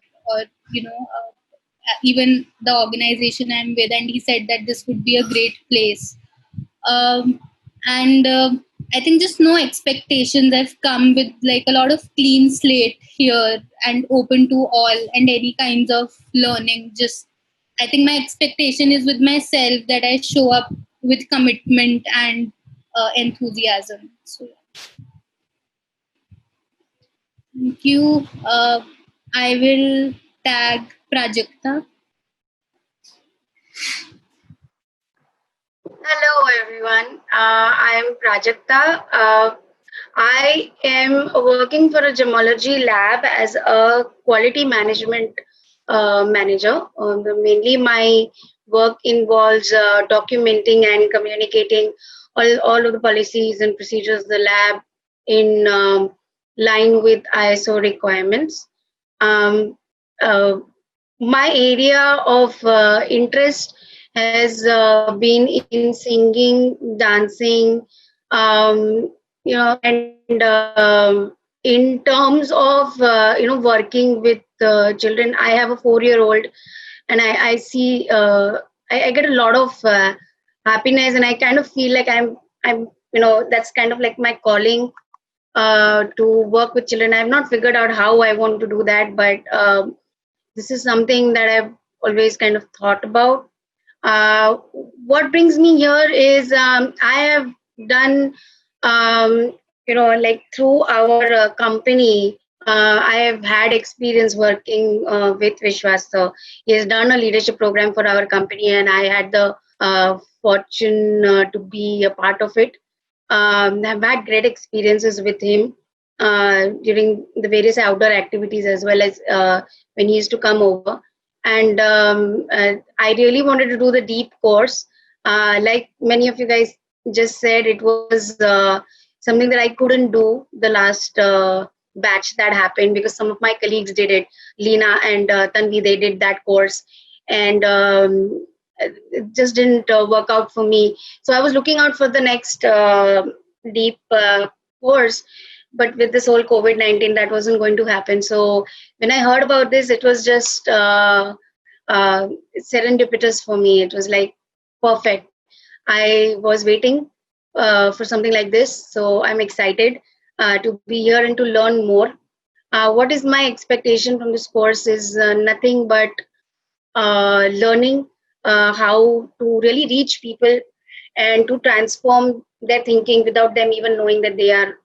even the organization I'm with. And he said that this would be a great place. And I think just no expectations. I've come with like a lot of clean slate here and open to all and any kinds of learning. Just I think my expectation is with myself that I show up with commitment and enthusiasm. So thank you. I will tag Prajakta. Hello, everyone. I am Prajakta. I am working for a gemology lab as a quality management manager. Mainly, my work involves documenting and communicating all of the policies and procedures of the lab in line with ISO requirements. Um, uh, my area of interest has been in singing, dancing, and in terms of working with children. I have a 4-year-old, and I see I get a lot of happiness, and I kind of feel like I'm that's kind of like my calling to work with children. I've not figured out how I want to do that, but this is something that I've always kind of thought about. What brings me here is I have done, like through our company, I have had experience working with Vishwas. So he has done a leadership program for our company, and I had the fortune to be a part of it. I've had great experiences with him during the various outdoor activities, as well as when he used to come over. And I really wanted to do the deep course. Like many of you guys just said, it was something that I couldn't do the last batch that happened, because some of my colleagues did it. Lena and Tanvi, they did that course, and it just didn't work out for me. So I was looking out for the next deep course, but with this whole COVID-19, that wasn't going to happen. So when I heard about this, it was just serendipitous for me. It was like perfect. I was waiting for something like this, so I'm excited to be here and to learn more. What is my expectation from this course is nothing but learning how to really reach people and to transform their thinking without them even knowing that they are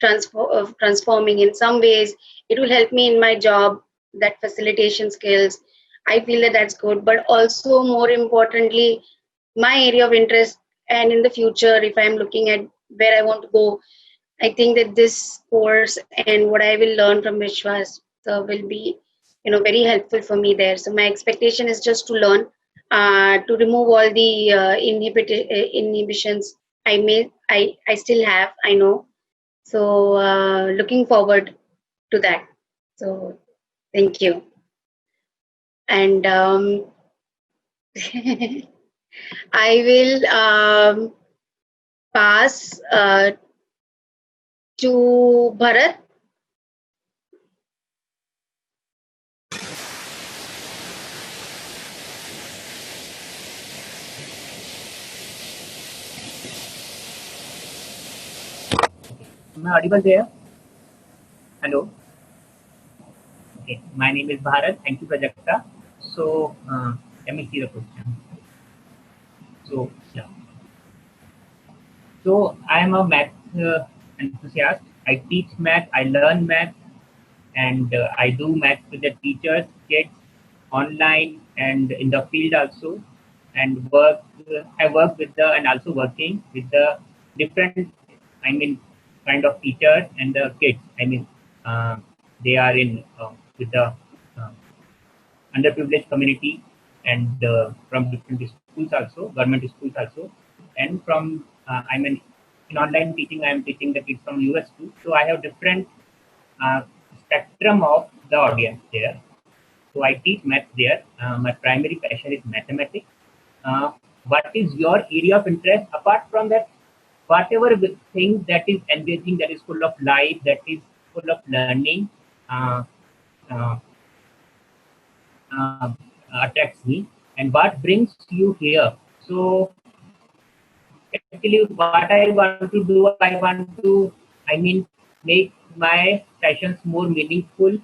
transforming. In some ways it will help me in my job, that facilitation skills. I feel that that's good, but also more importantly, my area of interest, and in the future if I'm looking at where I want to go, I think that this course and what I will learn from Vishwas will be, very helpful for me there. So my expectation is just to learn, to remove all the inhibitions I still have, I know. So looking forward to that. So thank you. And I will pass to Bharat. Am I audible there? Hello. Okay. My name is Bharat. Thank you, Prajakta. So let me see the question. So yeah. So I am a math enthusiast. I teach math. I learn math, and I do math with the teachers, kids, online, and in the field also. And work. I work with the and also working with the different. I mean, kind of teachers and the kids. I mean, they are in with the uh, underprivileged community, and from different schools also, government schools also, and from I mean, in online teaching, I am teaching the kids from US too. So I have different spectrum of the audience there. So I teach math there. My primary passion is mathematics. What is your area of interest? Apart from that, whatever thing that is engaging, that is full of life, that is full of learning, uh, uh, uh, attracts me. And what brings you here? So actually, what I want to do, I mean, make my sessions more meaningful,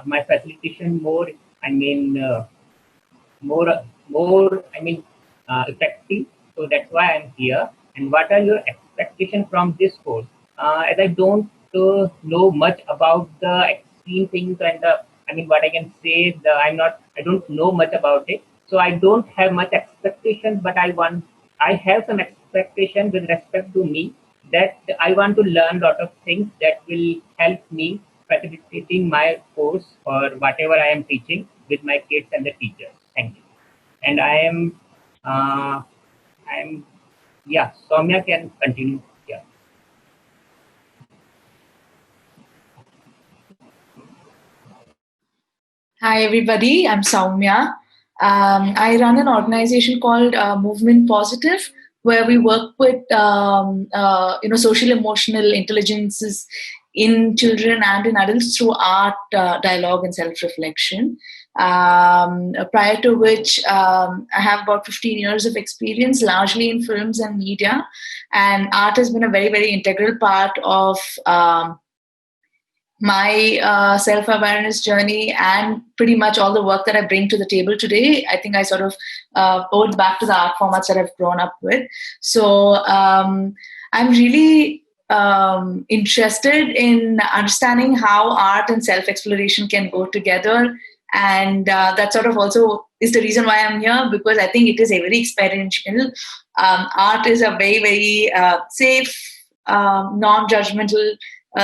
my facilitation more, I mean, more, effective. So that's why I'm here. And what are your expectations from this course? As I don't know much about the extreme things, and what I can say, I don't know much about it. So I don't have much expectation, but I have some expectation with respect to me, that I want to learn a lot of things that will help me facilitating my course or whatever I am teaching with my kids and the teachers. Thank you. And uh, yeah, Soumya can continue. Yeah. Hi, everybody. I'm Soumya. I run an organization called Movement Positive, where we work with social emotional intelligences in children and in adults through art, dialogue, and self-reflection. Prior to which, I have about 15 years of experience, largely in films and media, and art has been a very, very integral part of my self-awareness journey, and pretty much all the work that I bring to the table today. I think I sort of owed back to the art formats that I've grown up with. So I'm really interested in understanding how art and self-exploration can go together. And that sort of also is the reason why I'm here, because I think it is a very experiential. Art is a very, very safe, non-judgmental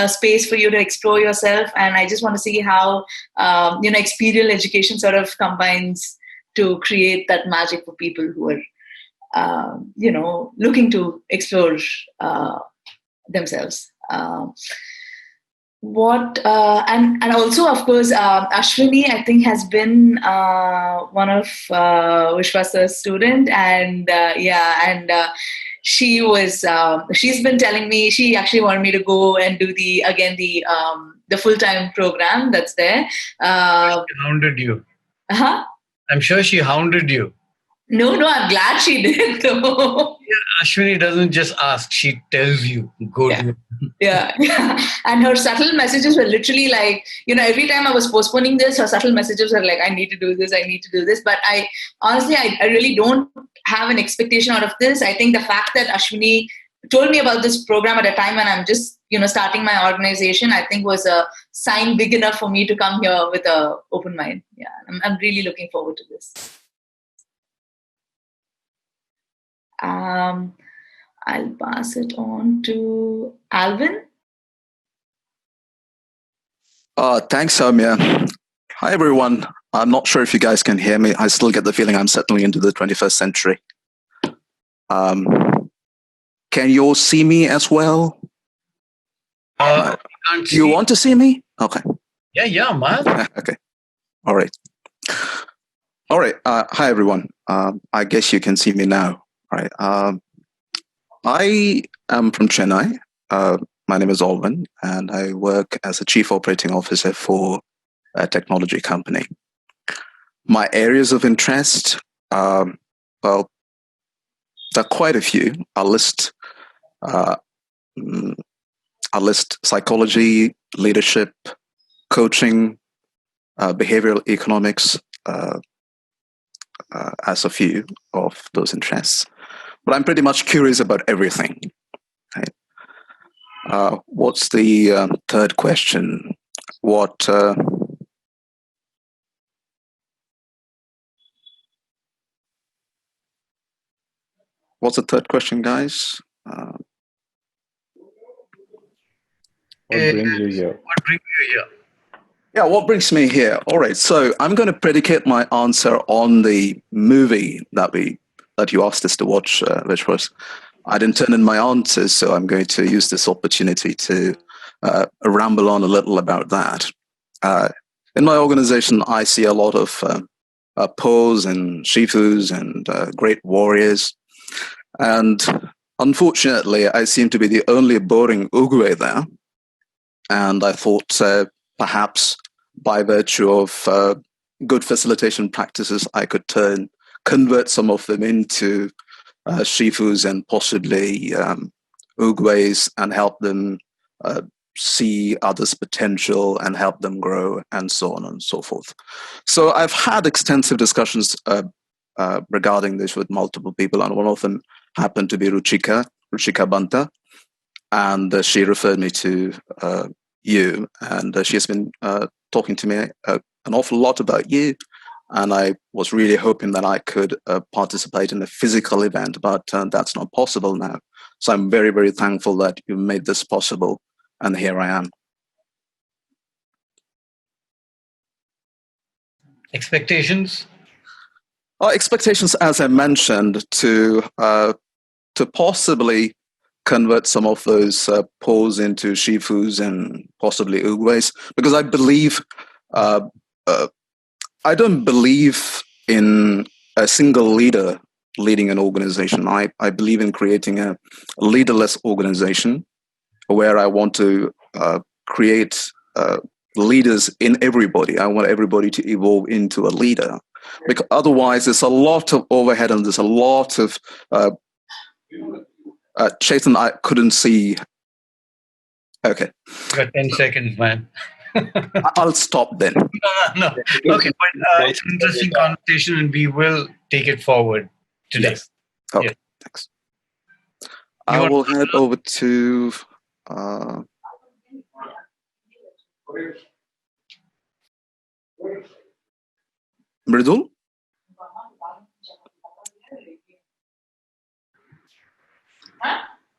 space for you to explore yourself. And I just want to see how, experiential education sort of combines to create that magic for people who are, looking to explore themselves. And also, of course, Ashwini, I think, has been one of Vishwasa's student, and she was she's been telling me she actually wanted me to go and do the full-time program that's there. She hounded you. Huh? I'm sure she hounded you. No, I'm glad she did though. Yeah, Ashwini doesn't just ask, she tells you, go do it. Yeah. And her subtle messages were literally like, every time I was postponing this, her subtle messages were like, I need to do this. But I honestly, I really don't have an expectation out of this. I think the fact that Ashwini told me about this program at a time when I'm just, starting my organization, I think was a sign big enough for me to come here with an open mind. Yeah, I'm really looking forward to this. I'll pass it on to Alvin. Thanks, Soumya. Hi, everyone. I'm not sure if you guys can hear me. I still get the feeling I'm settling into the 21st century. Can you all see me as well? Do you want to see me? Okay. Yeah, man. Okay. All right. Hi, everyone. I guess you can see me now. All right. I am from Chennai. My name is Alvin, and I work as a chief operating officer for a technology company. My areas of interest, well, there are quite a few. I'll list psychology, leadership, coaching, behavioral economics as a few of those interests. But I'm pretty much curious about everything. Right? What's the third question? What's the third question, guys? What brings you here? Yeah, what brings me here? All right, so I'm going to predicate my answer on the movie that you asked us to watch, which was I didn't turn in my answers, so I'm going to use this opportunity to ramble on a little about that. In my organization, I see a lot of Pos and Shifus and great warriors, and unfortunately, I seem to be the only boring Uguay there. And I thought perhaps by virtue of good facilitation practices, I could convert some of them into Shifus and possibly Uguays and help them see others' potential and help them grow and so on and so forth. So I've had extensive discussions regarding this with multiple people, and one of them happened to be Ruchika Banta. And she referred me to you, and she has been talking to me an awful lot about you. And I was really hoping that I could participate in a physical event, but that's not possible now. So I'm very, very thankful that you made this possible, and here I am. Expectations? Expectations, as I mentioned, to possibly convert some of those Pos into Shifus and possibly Uguays, because I believe, I don't believe in a single leader leading an organization. I believe in creating a leaderless organization where I want to create leaders in everybody. I want everybody to evolve into a leader, because otherwise there's a lot of overhead and there's a lot of Chetan, I couldn't see. Okay. You got 10 seconds, man. I'll stop then. No. Okay, but it's an interesting conversation, and we will take it forward today. Yes. Okay, yeah. Thanks. I will head over to Mridul.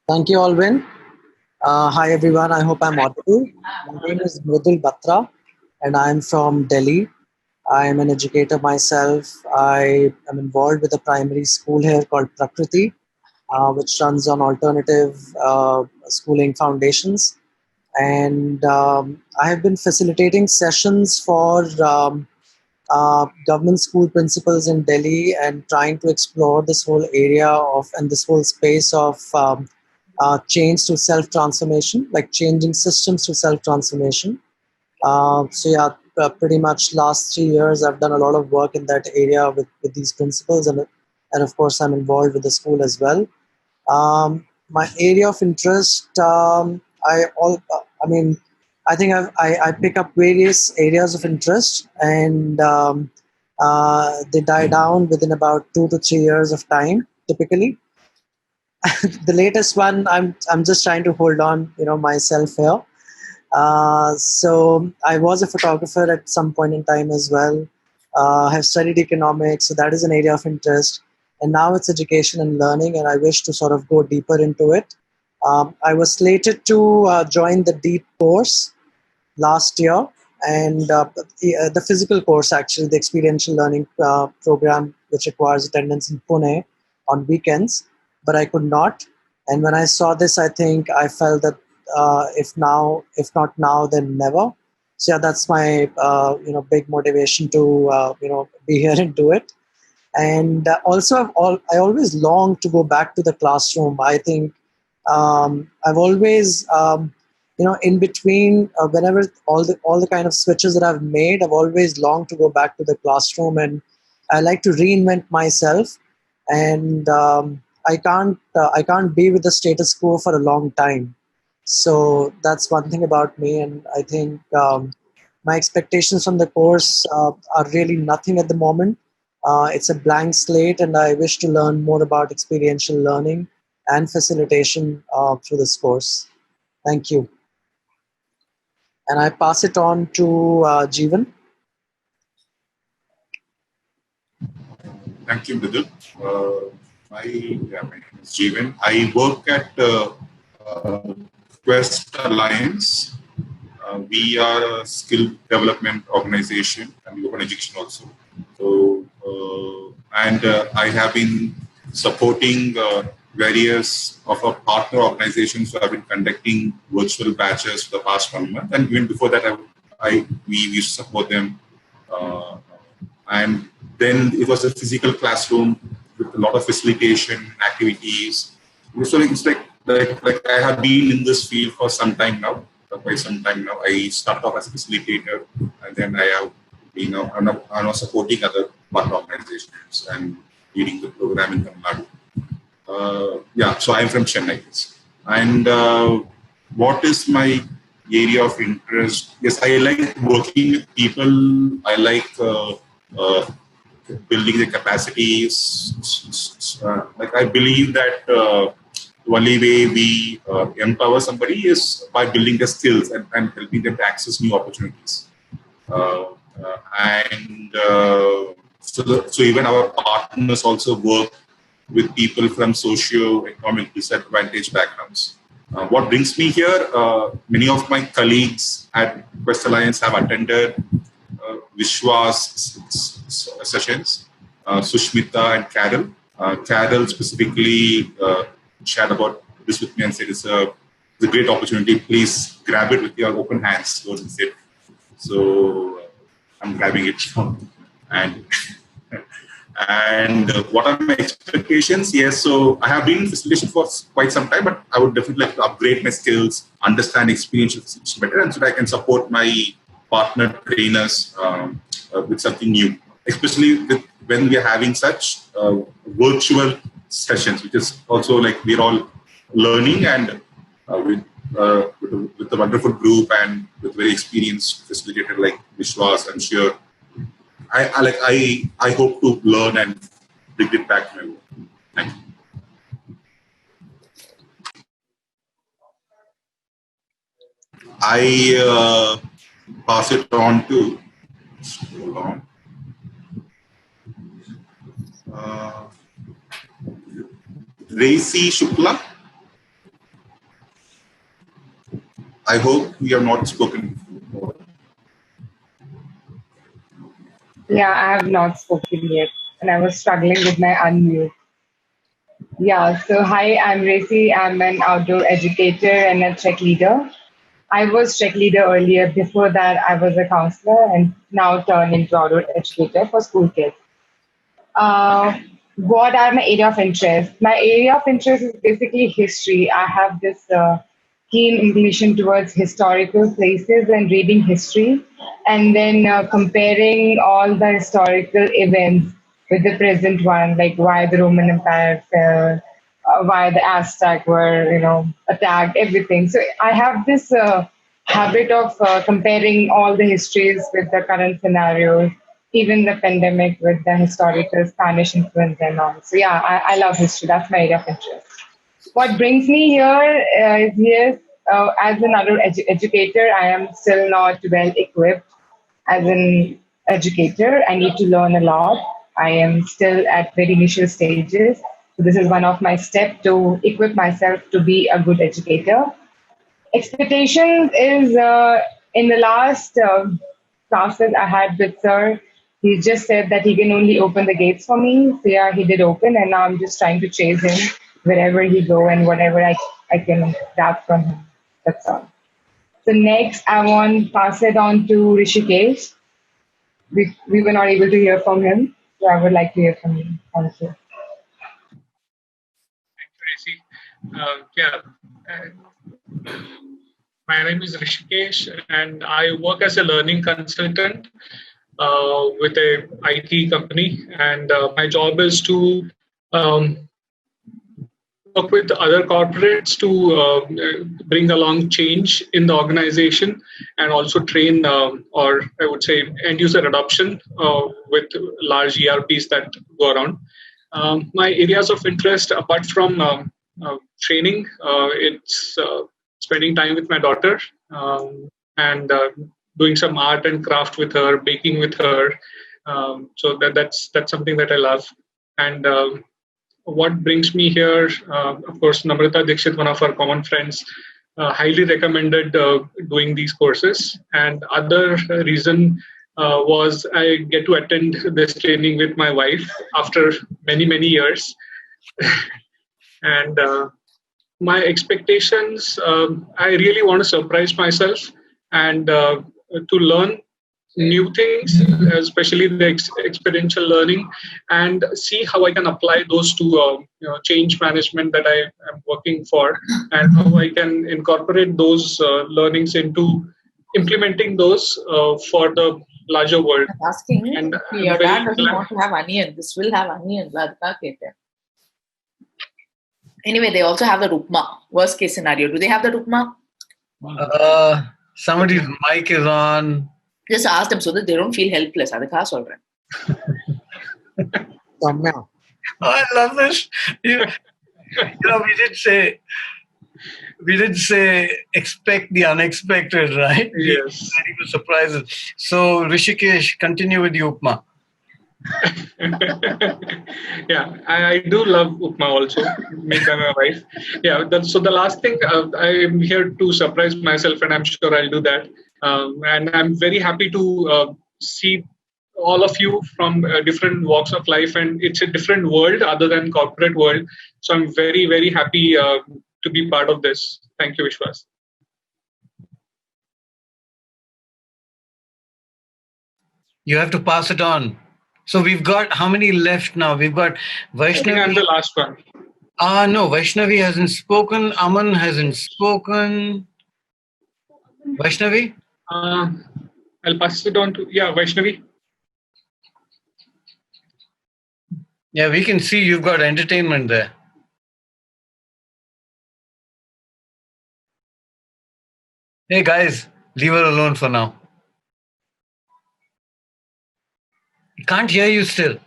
Thank you, Alvin. Hi everyone, I hope I'm audible. My name is Mridul Batra and I'm from Delhi. I am an educator myself. I am involved with a primary school here called Prakriti, which runs on alternative schooling foundations. And I have been facilitating sessions for government school principals in Delhi and trying to explore this whole area of and this whole space of change to self transformation, like changing systems to self transformation. So yeah, pretty much last 3 years I've done a lot of work in that area with these principals, and of course I'm involved with the school as well. My area of interest, I mean, I think I pick up various areas of interest, and they die down within about 2 to 3 years of time, typically. The latest one, I'm just trying to hold on, myself here. So I was a photographer at some point in time as well. Have studied economics, so that is an area of interest. And now it's education and learning, and I wish to sort of go deeper into it. I was slated to join the DEEP course last year, and the physical course, actually, the experiential learning program, which requires attendance in Pune on weekends, but I could not. And when I saw this, I think I felt that if not now, then never. So yeah, that's my big motivation to be here and do it. And also, I always long to go back to the classroom. I think I've always, in between, whenever all the kind of switches that I've made, I've always longed to go back to the classroom, and I like to reinvent myself. And I can't be with the status quo for a long time. So that's one thing about me, and I think my expectations from the course are really nothing at the moment. It's a blank slate, and I wish to learn more about experiential learning and facilitation through this course. Thank you. And I pass it on to Jeevan. Thank you, Mridul. My name is Jeevan. I work at Quest Alliance. We are a skill development organization and we open education also. So, I have been supporting various of our partner organizations who have been conducting virtual batches for the past 1 month. And even before that, we used to support them. And then it was a physical classroom with a lot of facilitation activities. So it's like I have been in this field for some time now, for quite some time now. I started off as a facilitator, and then I have been I'm now supporting other partner organizations and leading the program in Tamil Nadu. So I'm from Chennai, and what is my area of interest? Yes, I like working with people. I like building the capacities. Like I believe that the only way we empower somebody is by building the skills and helping them to access new opportunities. So even our partners also work with people from socio-economic disadvantaged backgrounds. What brings me here, many of my colleagues at Quest Alliance have attended Vishwa's sessions, Sushmita and Carol. Carol specifically shared about this with me and said it's a great opportunity. Please grab it with your open hands. So I'm grabbing it. And what are my expectations? Yes, so I have been in facilitation for quite some time, but I would definitely like to upgrade my skills, understand experiential facilitation better, and so that I can support my partner trainers with something new, especially when we are having such virtual sessions, which is also like we're all learning and with a wonderful group and with very experienced facilitator like Vishwas, I'm sure I hope to learn and bring it back to my work. Thank you. I pass it on to hold on. Raisi Shukla. I hope we have not spoken before. Yeah, I have not spoken yet, and I was struggling with my unmute. Yeah, so hi, I'm Racy. I'm an outdoor educator and a check leader. I was check leader earlier. Before that, I was a counselor and now turned into outdoor educator for school kids. What are my area of interest? My area of interest is basically history. I have this keen inclination towards historical places and reading history, and then comparing all the historical events with the present one, like why the Roman Empire fell, why the Aztec were, attacked, everything. So I have this habit of comparing all the histories with the current scenarios, even the pandemic with the historical Spanish influence and all. So yeah, I love history. That's my area of interest. What brings me here is yes, as an adult educator, I am still not well equipped as an educator. I need to learn a lot. I am still at very initial stages. So this is one of my steps to equip myself to be a good educator. Expectations is in the last classes I had with sir, he just said that he can only open the gates for me. So yeah, he did open, and now I'm just trying to chase him wherever he go and whatever I can grab from him. That's all. So next, I want to pass it on to Rishikesh. We were not able to hear from him, so I would like to hear from him. Thank you. Tracy. Yeah, my name is Rishikesh, and I work as a learning consultant with a IT company, and my job is to work with other corporates to bring along change in the organization and also train or I would say end user adoption with large ERPs that go around. My areas of interest apart from training, it's spending time with my daughter and doing some art and craft with her, baking with her. So that's something that I love. And what brings me here, of course, Namrata Dixit, one of our common friends, highly recommended doing these courses. And other reason was I get to attend this training with my wife after many, many years. And my expectations, I really want to surprise myself and to learn new things, especially the experiential learning, and see how I can apply those to change management that I am working for, and how I can incorporate those learnings into implementing those for the larger world. I'm asking, And your dad doesn't want to have onion. This will have onion. Anyway, they also have the upma. Worst case scenario. Do they have the upma? Somebody's mic is on. Just ask them so that they don't feel helpless. Oh, I love this. We did say expect the unexpected, right? Yes. Ready for surprises. So Rishikesh, continue with the upma. Yeah, I do love upma also, made by my wife. Yeah, so the last thing, I'm here to surprise myself, and I'm sure I'll do that. And I'm very happy to see all of you from different walks of life, and it's a different world other than corporate world. So I'm very, very happy to be part of this. Thank you, Vishwas. You have to pass it on. So we've got how many left now? We've got Vaishnavi. I think I'm the last one. No, Vaishnavi hasn't spoken. Aman hasn't spoken. Vaishnavi? I'll pass it on to, Vaishnavi. Yeah, we can see you've got entertainment there. Hey guys, leave her alone for now. Can't hear you still.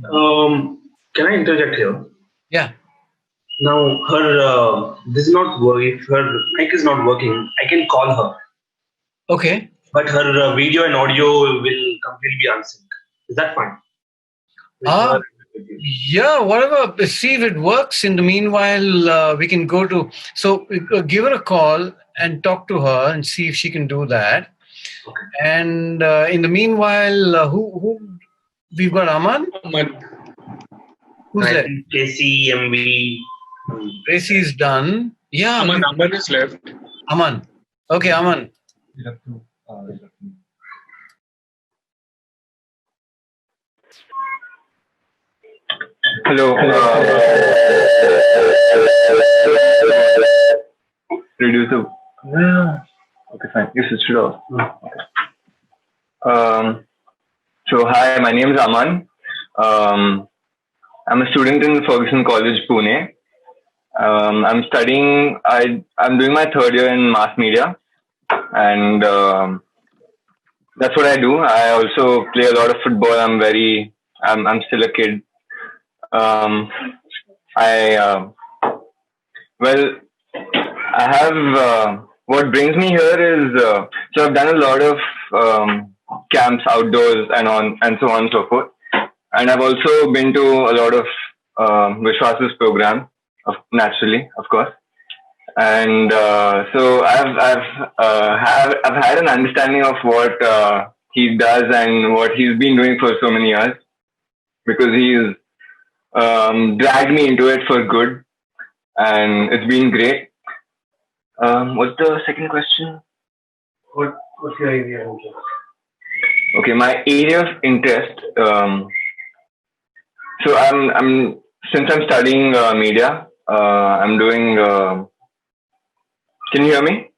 Can I interject here? Yeah. Now, her this is not working. If her mic is not working, I can call her. Okay. But her video and audio will completely be unsynced. Is that fine? Yeah, whatever. See if it works. In the meanwhile, we can go to. So give her a call and talk to her and see if she can do that. And in the meanwhile, who we've got Aman. Who's I left? think JC, MV. Tracy is done. Yeah, Aman is left. Aman. Okay, Aman. Hello. Reduce the. Yeah. Okay, fine. You switched it off. So hi, my name is Aman. I'm a student in Ferguson College, Pune. I'm studying. I'm doing my third year in mass media, and that's what I do. I also play a lot of football. I'm still a kid. I well, I have what brings me here is so I've done a lot of camps outdoors and so on and so forth, and I've also been to a lot of Vishwas's program, naturally, of course, and so I've had an understanding of what he does and what he's been doing for so many years, because he's dragged me into it for good, and it's been great. What's the second question? What's your area of interest? Okay, my area of interest. So since I'm studying media, I'm doing. Can you hear me?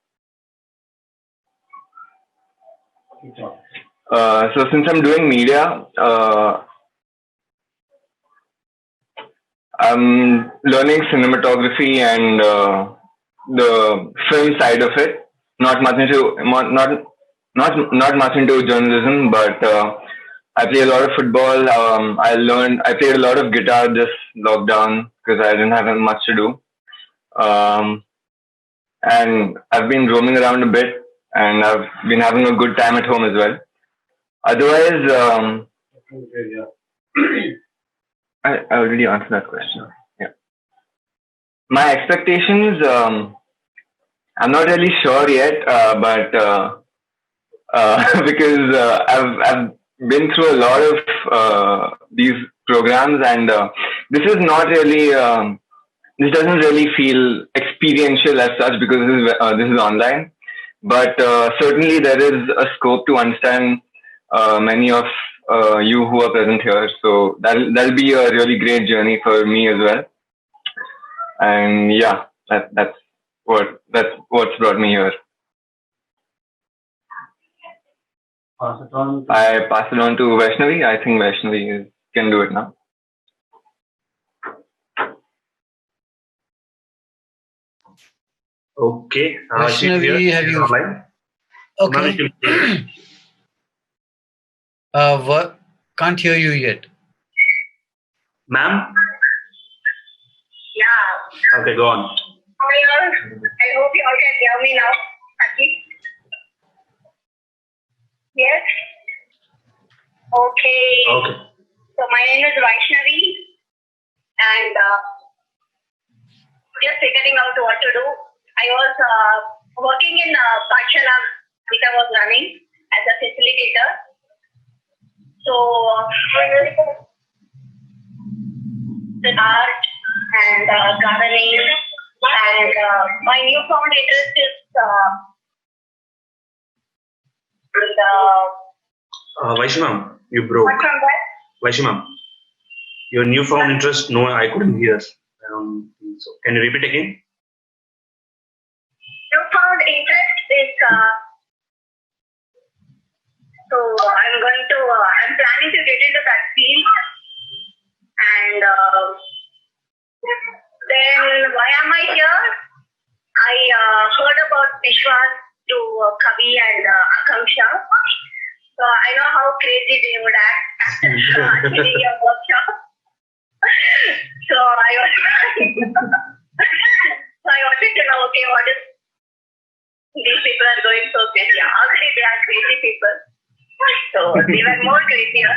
So since I'm doing media, I'm learning cinematography and the film side of it. Not much into not much into journalism, but I play a lot of football. I played a lot of guitar this lockdown because I didn't have much to do. And I've been roaming around a bit, and I've been having a good time at home as well. Otherwise, I already answered that question. Yeah. My expectations, I'm not really sure yet, but because I've been through a lot of these programs, and this is not really this doesn't really feel experiential as such, because this is online. But certainly there is a scope to understand many of you who are present here. So that'll be a really great journey for me as well. And yeah, that's what's brought me here. I pass it on to Vaishnavi. I think Vaishnavi can do it now. Okay. Vaishnavi, have you? Online. Okay. What? Can't hear you yet. Ma'am? Yeah. Okay, go on. Hi all. I hope you all can hear me now. Happy? Yes? Okay. Okay. So my name is Vaishnavi, and just figuring out what to do. I was working in Pathshala, which I was running as a facilitator. So the art and gardening, and my newfound interest is Vaishnav, you broke. what from that? Vaishnav, your newfound interest, no, I couldn't hear. So can you repeat again? Newfound interest is so I'm planning to get into that field, and then why am I here? I heard about Vishwas to Kavi and Akanksha, so I know how crazy they would act after attending your workshop. So I wanted to know, okay, what is these people are going so crazy? Already they are crazy people. So they were more crazier.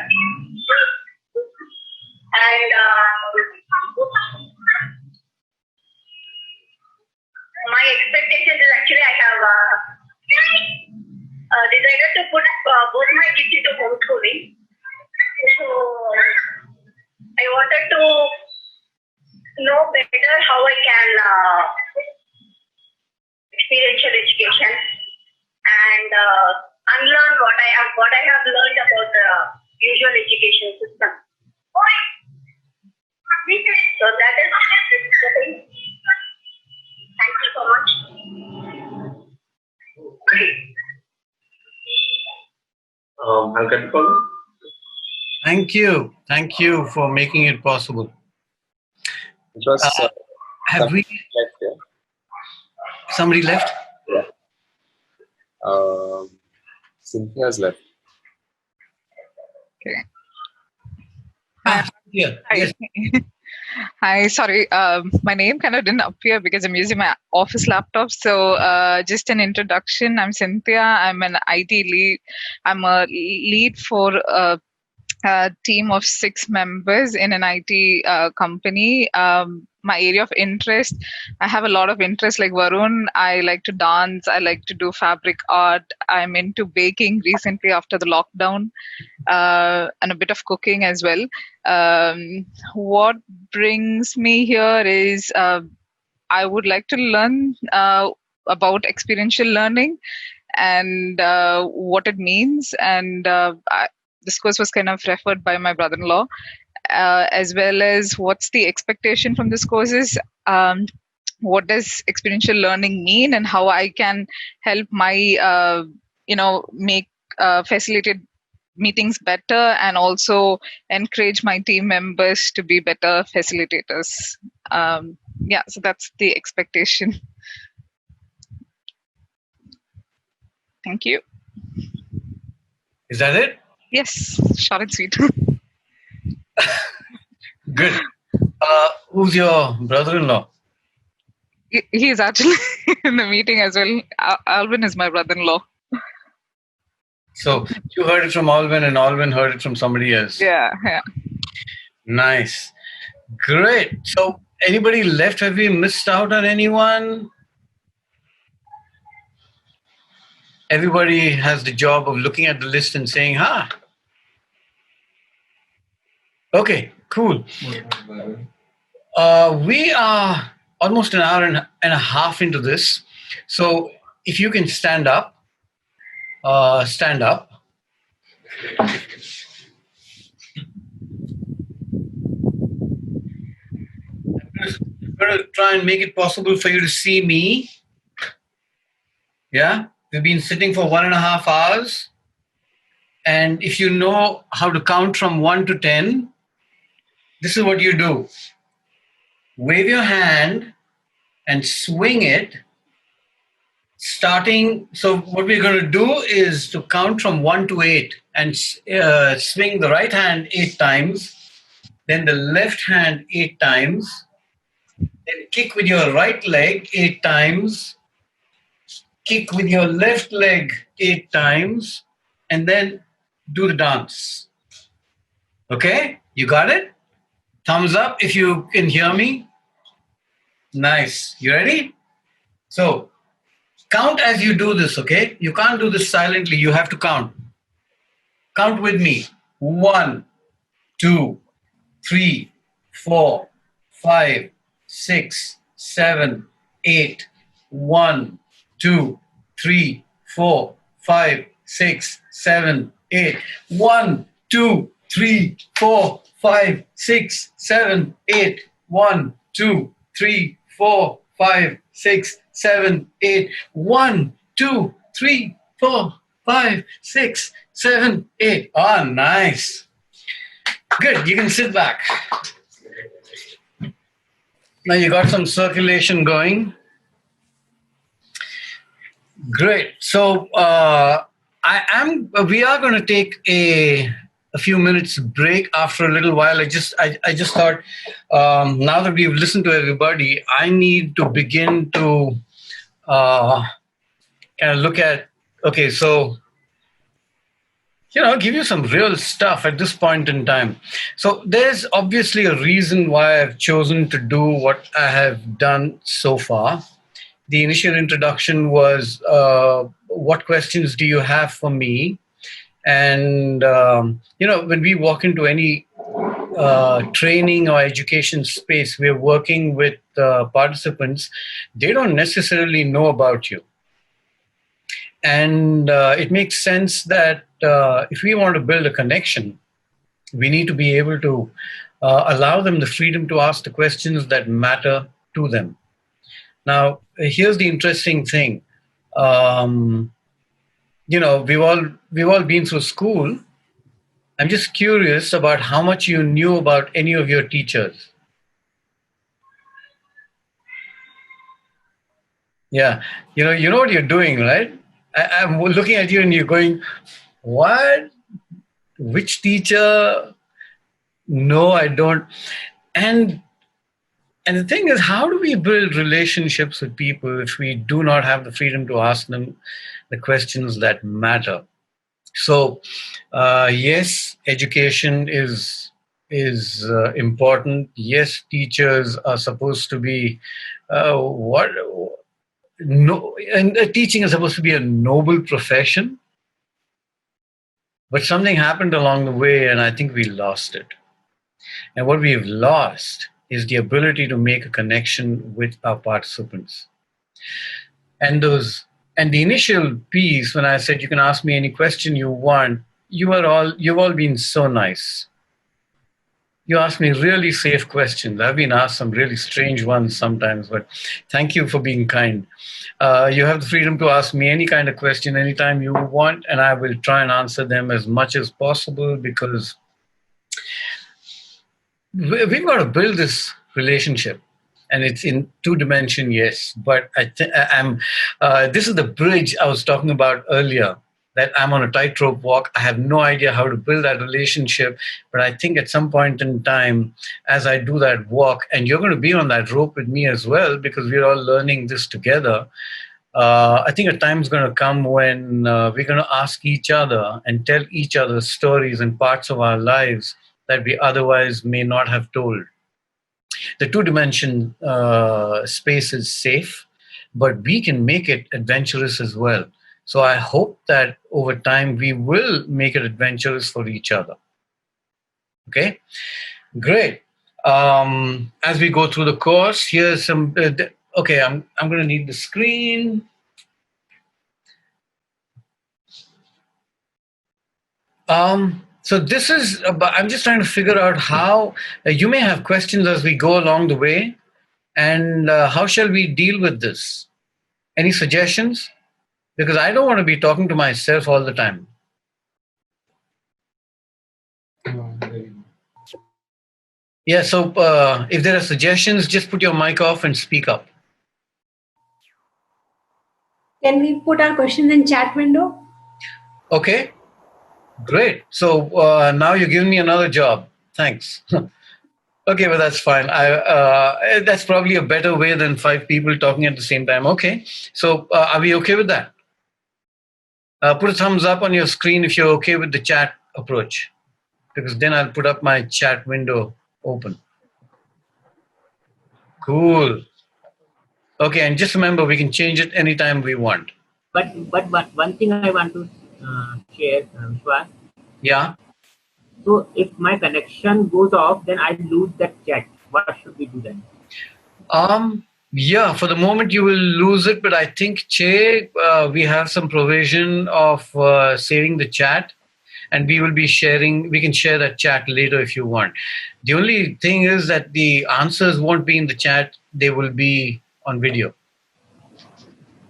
And my expectations is actually I have decided to put both my kids into homeschooling. So I wanted to know better how I can experiential education and unlearn what I have learned about the usual education system. So that is the thing. Thank you so much. I'll get the call. Thank you. Thank you for making it possible. It was, have we? Left, yeah. Somebody left? Yeah. Cynthia's left. Okay. Yeah. Hi. Yes. Hi, sorry. My name kind of didn't appear because I'm using my office laptop. So just an introduction. I'm Cynthia. I'm an IT lead. I'm a lead for a team of 6 members in an IT company. My area of interest, I have a lot of interest like Varun. I like to dance. I like to do fabric art. I'm into baking recently after the lockdown. And a bit of cooking as well. What brings me here is I would like to learn about experiential learning and what it means. And this course was kind of referred by my brother-in-law, as well as what's the expectation from this courses. What does experiential learning mean, and how I can help my make facilitate meetings better, and also encourage my team members to be better facilitators. So that's the expectation. Thank you. Is that it? Yes, short and sweet. Good. Who's your brother-in-law? He is actually in the meeting as well. Alvin is my brother-in-law. So you heard it from Alvin, and Alvin heard it from somebody else. Yeah. Nice. Great. So anybody left? Have we missed out on anyone? Everybody has the job of looking at the list and saying, Okay, cool. We are almost an hour and a half into this. So if you can stand up, stand up. I'm going to try and make it possible for you to see me. Yeah? We've been sitting for 1.5 hours. And if you know how to count from 1 to 10, this is what you do. Wave your hand and swing it. So what we're going to do is to count from 1 to 8 and swing the right hand 8 times, then the left hand 8 times, then kick with your right leg 8 times, kick with your left leg 8 times, and then do the dance. Okay? You got it? Thumbs up if you can hear me. Nice. You ready? So, count as you do this, okay? You can't do this silently. You have to count. Count with me. 1, 2, 3, 4, 5, 6, 7, 8. 1, 2, 3, 4, 5, 6, 7, 8. 1, 2, 3, 4, 5, 6, 7, 8. 1, 2, 3, 4, 5, 6, 7, 8. 1, 2, 3, 4, 5, 6, 7, 8. Oh, nice. Good. You can sit back. Now you got some circulation going. Great. So we are going to take a few minutes break after a little while. I just thought now that we've listened to everybody, I need to begin to kind of look at, okay, so give you some real stuff at this point in time. So there's obviously a reason why I've chosen to do what I have done so far. The initial introduction was, what questions do you have for me? And, when we walk into any training or education space, we're working with participants. They don't necessarily know about you. And it makes sense that if we want to build a connection, we need to be able to allow them the freedom to ask the questions that matter to them. Now, here's the interesting thing. We've all been through school. I'm just curious about how much you knew about any of your teachers. Yeah, you know what you're doing, right? I'm looking at you and you're going, what? Which teacher? No, I don't. And and the thing is, how do we build relationships with people if we do not have the freedom to ask them the questions that matter? So, yes, education is important. Yes, teachers are supposed to be what no, and teaching is supposed to be a noble profession. But something happened along the way, and I think we lost it. And what we've lost is the ability to make a connection with our participants. And the initial piece, when I said you can ask me any question you want, you've all been so nice. You ask me really safe questions. I've been asked some really strange ones sometimes, but thank you for being kind. You have the freedom to ask me any kind of question anytime you want, and I will try and answer them as much as possible, because we've got to build this relationship, and it's in two dimension, yes. But I'm. This is the bridge I was talking about earlier. That I'm on a tightrope walk. I have no idea how to build that relationship, but I think at some point in time, as I do that walk, and you're going to be on that rope with me as well, because we're all learning this together. I think a time is going to come when we're going to ask each other and tell each other stories and parts of our lives that we otherwise may not have told. The two-dimension space is safe, but we can make it adventurous as well. So I hope that over time we will make it adventurous for each other. Okay, great. As we go through the course, here's some. Okay, I'm going to need the screen. So this is about, I'm just trying to figure out how you may have questions as we go along the way, and how shall we deal with this? Any suggestions? Because I don't want to be talking to myself all the time. Yeah, so if there are suggestions, just put your mic off and speak up. Can we put our questions in chat window? Okay, great. So now you're giving me another job. Thanks. Okay, well, that's fine. That's probably a better way than 5 people talking at the same time. Okay, so are we okay with that? Put a thumbs up on your screen if you're okay with the chat approach, because then I'll put up my chat window open. Cool. Okay, and just remember, we can change it anytime we want. But one thing I want to share, Vishwas. Yeah. So if my connection goes off, then I lose that chat. What should we do then? Yeah, for the moment you will lose it, but I think, Che, we have some provision of saving the chat, and we will be sharing. We can share that chat later if you want. The only thing is that the answers won't be in the chat; they will be on video.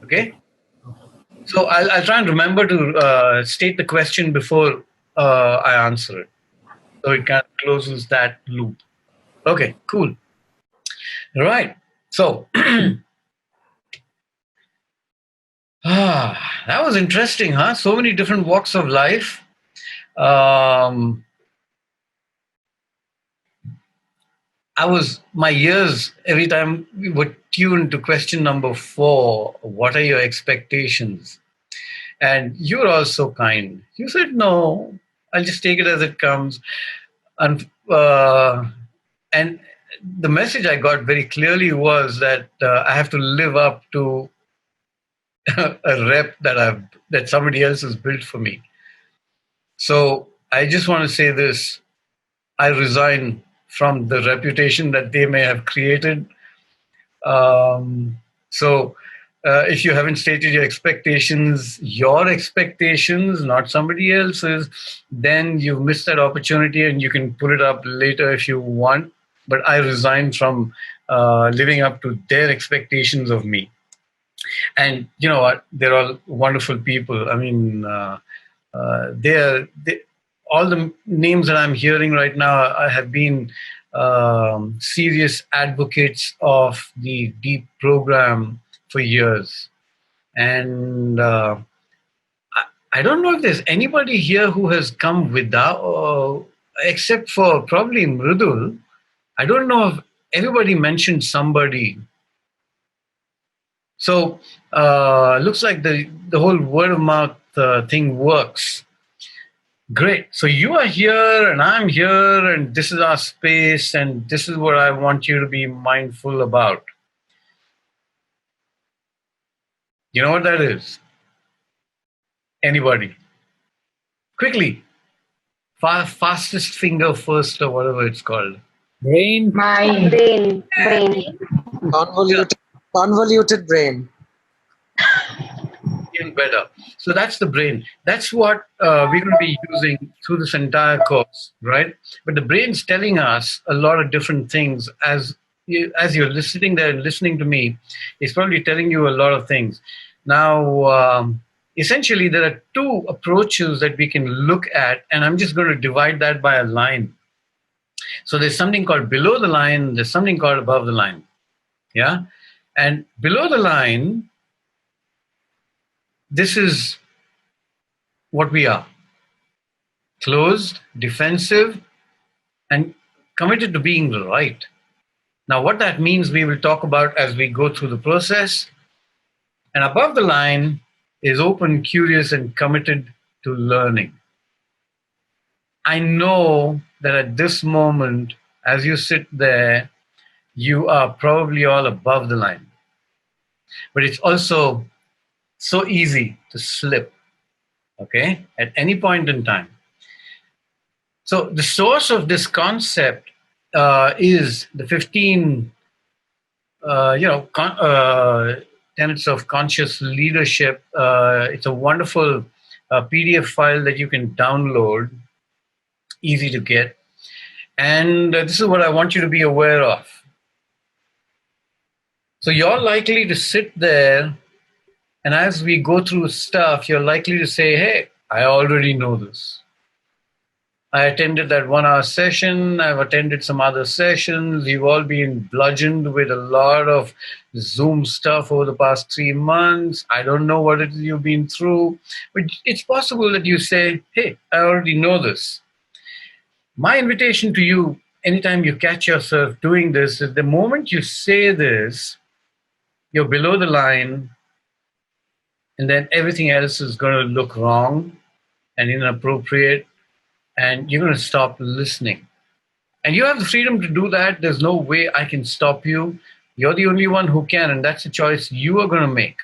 Okay. So I'll try and remember to state the question before I answer it, so it kind of closes that loop. Okay, cool. All right. So that was interesting, huh? So many different walks of life. My ears, every time we were tuned to question number 4, what are your expectations? And you're also kind. You said, no, I'll just take it as it comes. And the message I got very clearly was that I have to live up to a rep that somebody else has built for me. So I just want to say this: I resign from the reputation that they may have created. So if you haven't stated your expectations, not somebody else's, then you've missed that opportunity, and you can pull it up later if you want. But I resign from living up to their expectations of me. And you know what? They're all wonderful people. I mean, all the names that I'm hearing right now I have been serious advocates of the deep program for years. And I don't know if there's anybody here who has come without, except for probably Mridul. I don't know if everybody mentioned somebody. So looks like the whole word of mouth thing works. Great. So you are here and I'm here and this is our space and this is what I want you to be mindful about. You know what that is? Anybody? Quickly. Fastest finger first or whatever it's called. Brain. Mind. Brain. Convoluted brain. Even better. So that's the brain. That's what we're going to be using through this entire course, right? But the brain's telling us a lot of different things as you're sitting there and listening to me. It's probably telling you a lot of things. Now, essentially, there are two approaches that we can look at, and I'm just going to divide that by a line. So there's something called below the line. There's something called above the line. Yeah, and below the line, this is what we are: closed, defensive, and committed to being right. Now, what that means, we will talk about as we go through the process. And above the line is open, curious, and committed to learning. I know that at this moment, as you sit there, you are probably all above the line. But it's also so easy to slip, okay, at any point in time. So the source of this concept is the 15, tenets of conscious leadership. It's a wonderful PDF file that you can download, easy to get. And this is what I want you to be aware of. So you're likely to sit there, and as we go through stuff, you're likely to say, hey, I already know this. I attended that 1 hour session. I've attended some other sessions. You've all been bludgeoned with a lot of Zoom stuff over the past 3 months. I don't know what it is you've been through, but it's possible that you say, hey, I already know this. My invitation to you, anytime you catch yourself doing this, is the moment you say this, you're below the line, and then everything else is going to look wrong and inappropriate, and you're going to stop listening. And you have the freedom to do that. There's no way I can stop you. You're the only one who can, and that's a choice you are going to make.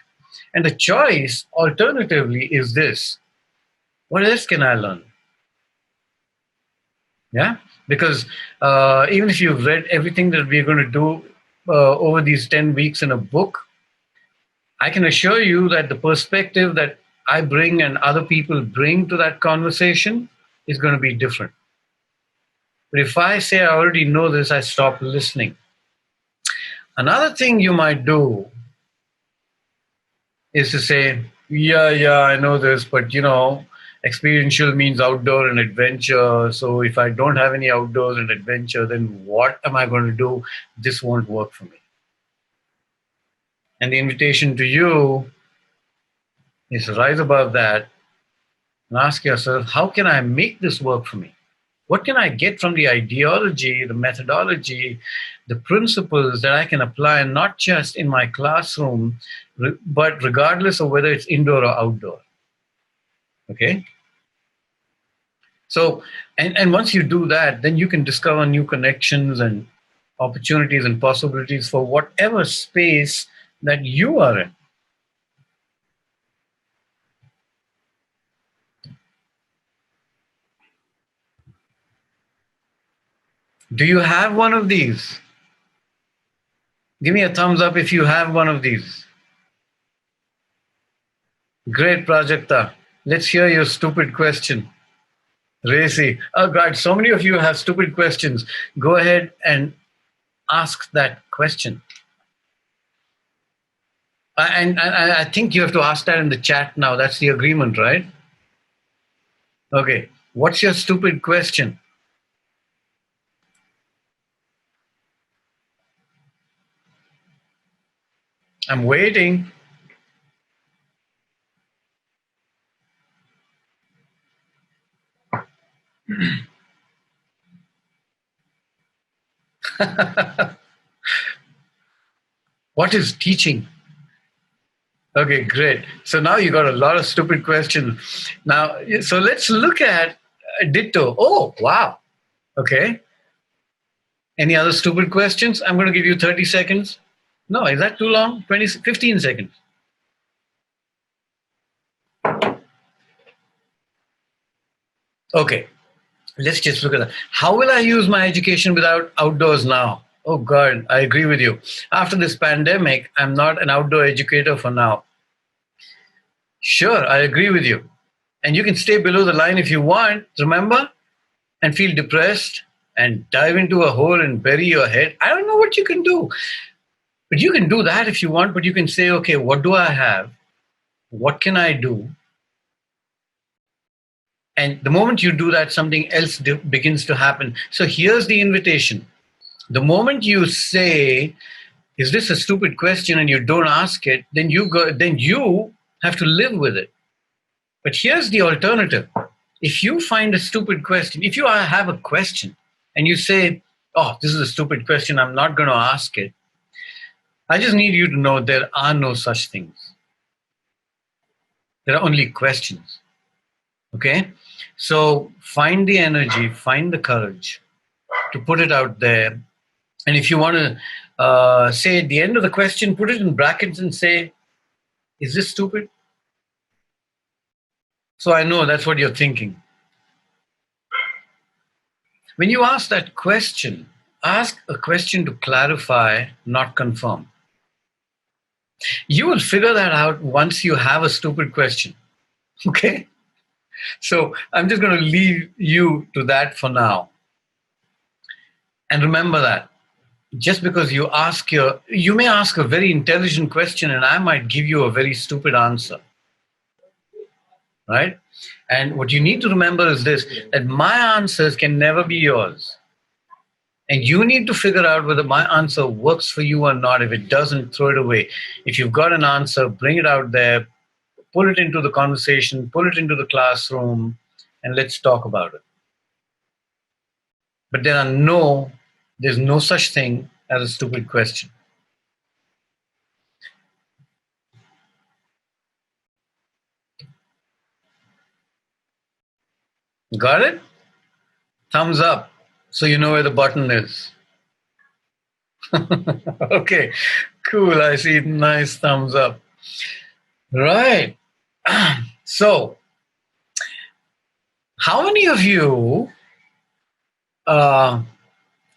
And the choice, alternatively, is this: what else can I learn? Yeah? Because even if you've read everything that we're going to do over these 10 weeks in a book, I can assure you that the perspective that I bring and other people bring to that conversation is going to be different. But if I say I already know this, I stop listening. Another thing you might do is to say, yeah, I know this, but experiential means outdoor and adventure. So if I don't have any outdoors and adventure, then what am I going to do? This won't work for me. And the invitation to you is to rise above that and ask yourself, how can I make this work for me? What can I get from the ideology, the methodology, the principles that I can apply, not just in my classroom, but regardless of whether it's indoor or outdoor? Okay. So, and once you do that, then you can discover new connections and opportunities and possibilities for whatever space that you are in. Do you have one of these? Give me a thumbs up if you have one of these. Great, Prajakta. Let's hear your stupid question. Racy. Oh, God, so many of you have stupid questions. Go ahead and ask that question. And I think you have to ask that in the chat now. That's the agreement, right? Okay. What's your stupid question? I'm waiting. What is teaching? Okay, great. So now you got a lot of stupid questions. Now, so let's look at ditto. Oh, wow. Okay. Any other stupid questions? I'm going to give you 30 seconds. No, is that too long? 15 seconds. Okay. Let's just look at that. How will I use my education without outdoors now? Oh, God, I agree with you. After this pandemic, I'm not an outdoor educator for now. Sure, I agree with you. And you can stay below the line if you want, remember? And feel depressed and dive into a hole and bury your head. I don't know what you can do. But you can do that if you want, but you can say, okay, what do I have? What can I do? And the moment you do that, something else begins to happen. So here's the invitation. The moment you say, is this a stupid question, and you don't ask it, then you have to live with it. But here's the alternative. If you find a stupid question, if you have a question and you say, oh, this is a stupid question, I'm not going to ask it, I just need you to know there are no such things. There are only questions. Okay? So find the energy, find the courage to put it out there. And if you want to say at the end of the question, put it in brackets and say, is this stupid? So I know that's what you're thinking. When you ask that question, ask a question to clarify, not confirm. You will figure that out once you have a stupid question. Okay? So I'm just going to leave you to that for now. And remember that just because you may ask a very intelligent question and I might give you a very stupid answer. Right? And what you need to remember is this, that my answers can never be yours. And you need to figure out whether my answer works for you or not. If it doesn't, throw it away. If you've got an answer, bring it out there, pull it into the conversation, pull it into the classroom, and let's talk about it. But there's no such thing as a stupid question. Got it? Thumbs up, so you know where the button is. Okay, cool. I see nice thumbs up. Right. So, how many of you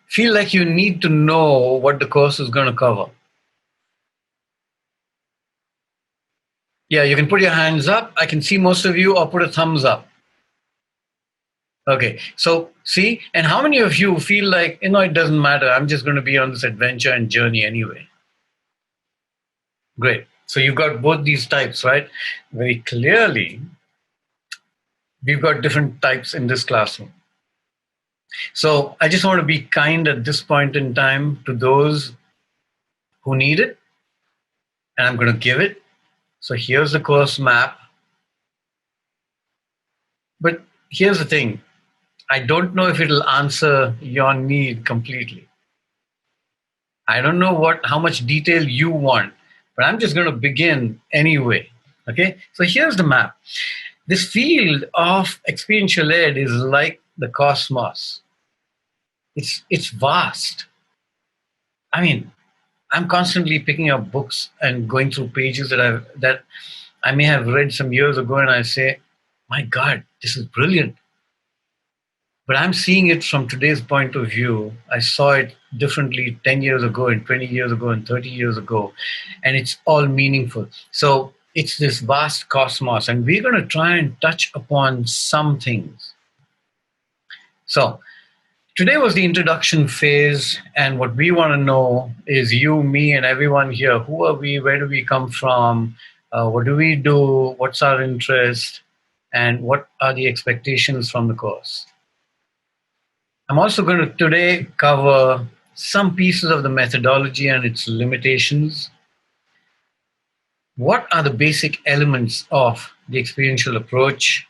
feel like you need to know what the course is going to cover? Yeah, you can put your hands up. I can see most of you, or put a thumbs up. Okay, so see, and how many of you feel like, it doesn't matter. I'm just going to be on this adventure and journey anyway. Great. So you've got both these types, right? Very clearly, we've got different types in this classroom. So I just want to be kind at this point in time to those who need it, and I'm going to give it. So here's the course map. But here's the thing. I don't know if it'll answer your need completely. I don't know how much detail you want, but I'm just going to begin anyway. Okay, so here's the map. This field of experiential ed is like the cosmos. It's vast. I mean, I'm constantly picking up books and going through pages that I may have read some years ago, and I say, "My God, this is brilliant." But I'm seeing it from today's point of view. I saw it differently 10 years ago, and 20 years ago, and 30 years ago, and it's all meaningful. So it's this vast cosmos, and we're going to try and touch upon some things. So today was the introduction phase, and what we want to know is you, me, and everyone here. Who are we? Where do we come from? What do we do? What's our interest? And what are the expectations from the course? I'm also going to today cover some pieces of the methodology and its limitations. What are the basic elements of the experiential approach?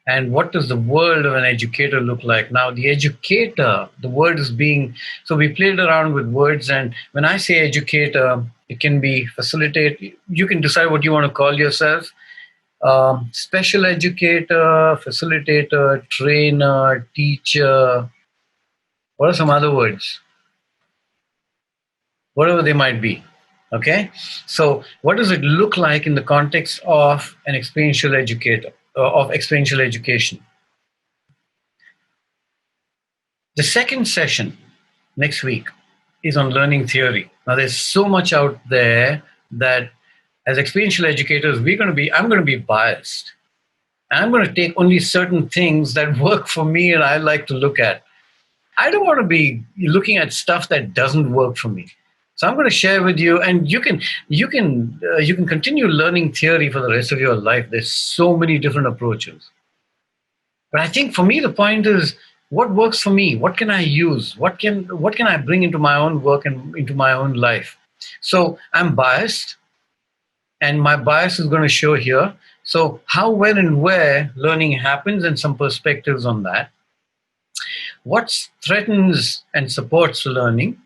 And what does the world of an educator look like? Now, the educator, the word is being, so we played around with words, and when I say educator, it can be facilitate. You can decide what you want to call yourself. Special educator, facilitator, trainer, teacher. What are some other words? Whatever they might be. Okay? So, what does it look like in the context of an experiential educator, of experiential education? The second session next week is on learning theory. Now, there's so much out there that as experiential educators, I'm going to be biased. And I'm going to take only certain things that work for me and I like to look at. I don't want to be looking at stuff that doesn't work for me. So I'm going to share with you, and you can continue learning theory for the rest of your life. There's so many different approaches. But I think for me, the point is what works for me. What can I use? What can I bring into my own work and into my own life? So I'm biased, and my bias is going to show here. So how, when, and where learning happens, and some perspectives on that. What threatens and supports learning?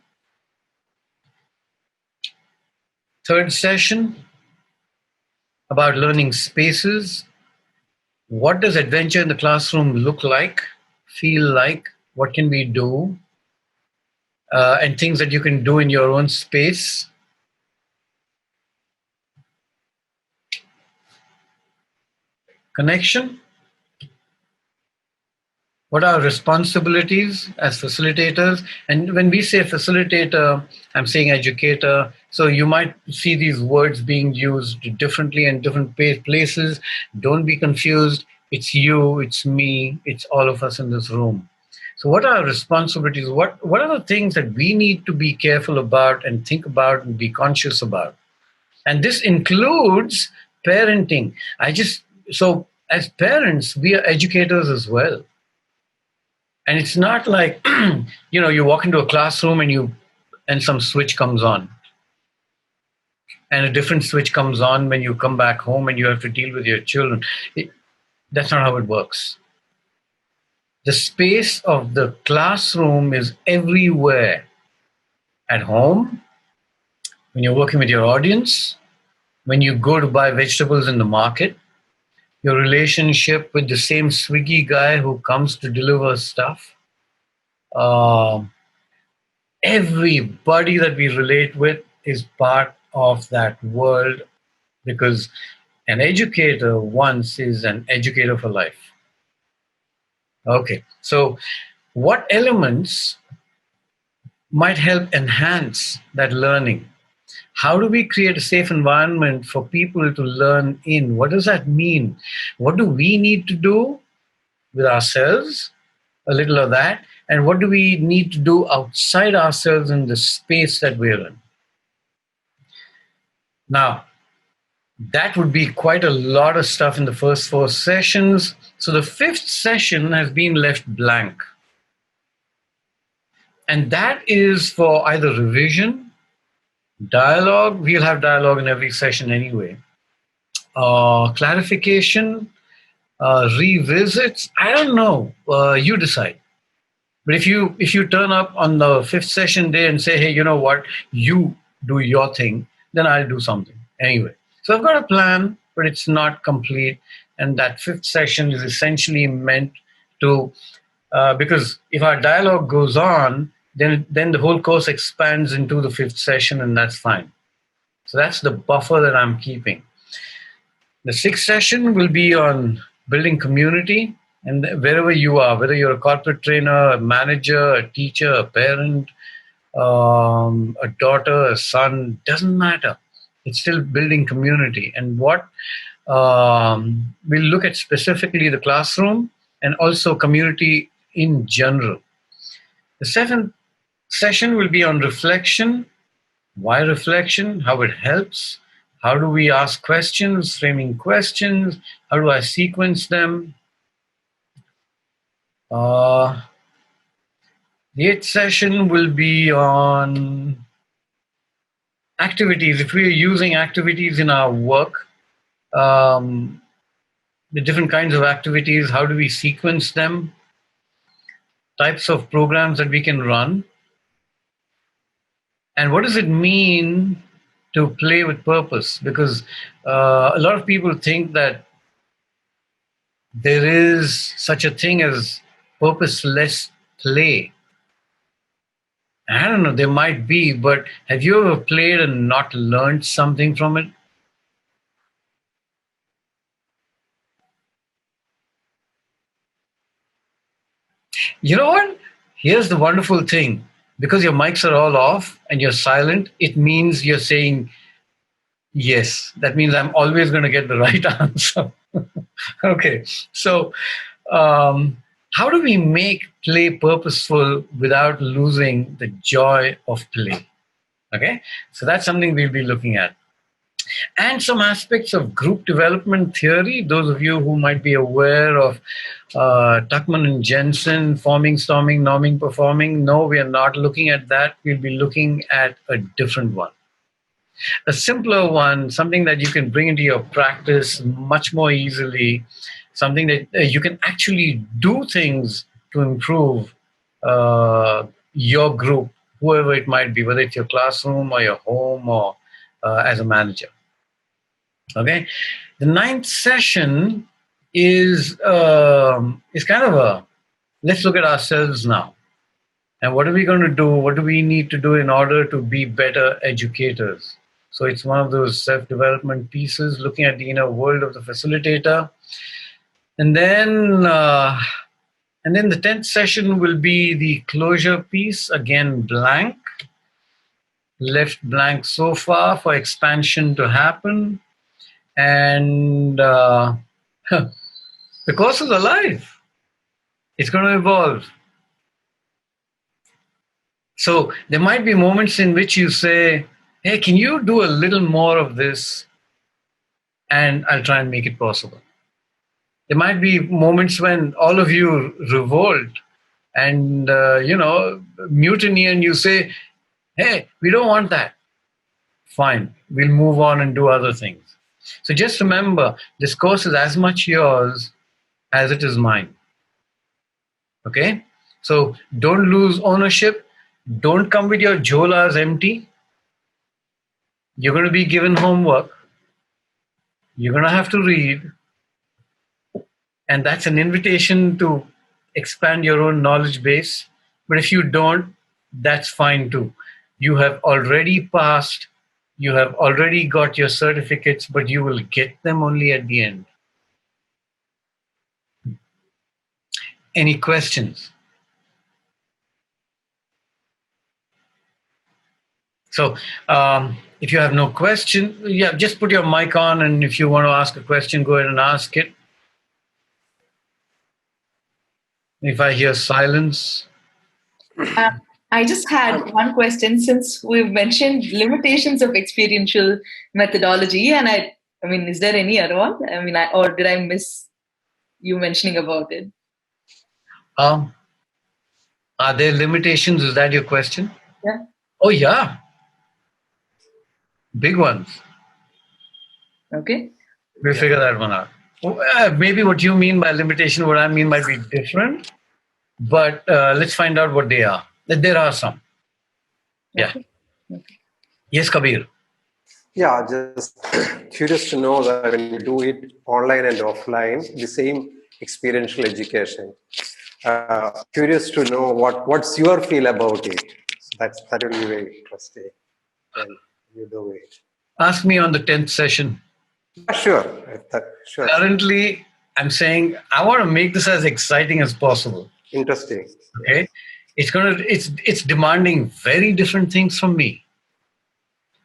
Third session about learning spaces. What does adventure in the classroom look like, feel like? What can we do? And things that you can do in your own space. Connection. What are our responsibilities as facilitators? And when we say facilitator, I'm saying educator. So you might see these words being used differently in different places. Don't be confused. It's you, it's me, it's all of us in this room. So what are our responsibilities? What are the things that we need to be careful about and think about and be conscious about? And this includes parenting. So as parents, we are educators as well. And it's not like, you walk into a classroom and some switch comes on. And a different switch comes on when you come back home and you have to deal with your children. That's not how it works. The space of the classroom is everywhere. At home, when you're working with your audience, when you go to buy vegetables in the market, your relationship with the same Swiggy guy who comes to deliver stuff. Everybody that we relate with is part of that world, because an educator once is an educator for life. Okay, so what elements might help enhance that learning? How do we create a safe environment for people to learn in? What does that mean? What do we need to do with ourselves? A little of that. And what do we need to do outside ourselves in the space that we're in? Now, that would be quite a lot of stuff in the first 4 sessions. So the 5th session has been left blank. And that is for either revision, dialogue. We'll have dialogue in every session anyway. Clarification, revisits. I don't know. You decide. But if you turn up on the 5th session day and say, hey, you know what, you do your thing, then I'll do something. Anyway, so I've got a plan, but it's not complete. and that fifth session is essentially meant to, because if our dialogue goes on, then the whole course expands into the fifth session, and that's fine. So that's the buffer that I'm keeping. The sixth session will be on building community, and wherever you are, whether you're a corporate trainer, a manager, a teacher, a parent, a daughter, a son, doesn't matter. It's still building community. And what we'll look at specifically the classroom and also community in general. The seventh session will be on reflection. Why reflection? How it helps. How do we ask questions, framing questions? How do I sequence them? The eighth session will be on activities. If we're using activities in our work, the different kinds of activities, how do we sequence them? Types of programs that we can run. And what does it mean to play with purpose? Because a lot of people think that there is such a thing as purposeless play. I don't know, there might be, but have you ever played and not learned something from it? You know what? Here's the wonderful thing. Because your mics are all off and you're silent, it means you're saying yes. That means I'm always going to get the right answer. Okay. So, how do we make play purposeful without losing the joy of play? Okay. So that's something we'll be looking at. And some aspects of group development theory. Those of you who might be aware of Tuckman and Jensen, forming, storming, norming, performing. No, we are not looking at that. We'll be looking at a different one. A simpler one, something that you can bring into your practice much more easily, something that you can actually do things to improve your group, whoever it might be, whether it's your classroom or your home or as a manager. Okay, the ninth session is kind of a let's look at ourselves now, and what are we going to do? What do we need to do in order to be better educators? So it's one of those self-development pieces, looking at the inner world of the facilitator, and then the 10th session will be the closure piece. Again, blank, left blank so far for expansion to happen. And the course is alive. It's going to evolve. So there might be moments in which you say, hey, can you do a little more of this? And I'll try and make it possible. There might be moments when all of you revolt and, mutiny, and you say, hey, we don't want that. Fine, we'll move on and do other things. So just remember, this course is as much yours as it is mine. Okay? So don't lose ownership. Don't come with your jolas empty. You're going to be given homework. You're going to have to read. And that's an invitation to expand your own knowledge base. But if you don't, that's fine too. You have already passed. You have already got your certificates, but you will get them only at the end. Any questions? So if you have no question, just put your mic on, and if you want to ask a question, go ahead and ask it. If I hear silence. I just had one question, since we've mentioned limitations of experiential methodology, and I mean, is there any other one? I mean, or did I miss you mentioning about it? Are there limitations? Is that your question? Yeah. Oh, yeah. Big ones. Okay. We'll figure that one out. Maybe what you mean by limitation, what I mean might be different, but let's find out what they are. There are some. Yeah. Okay. Yes, Kabir. Yeah, just curious to know that when you do it online and offline, the same experiential education. Curious to know what's your feel about it. So that will be very interesting when you do it. Ask me on the 10th session. Sure, sure. Currently, I'm saying I want to make this as exciting as possible. Interesting. Okay, it's demanding very different things from me.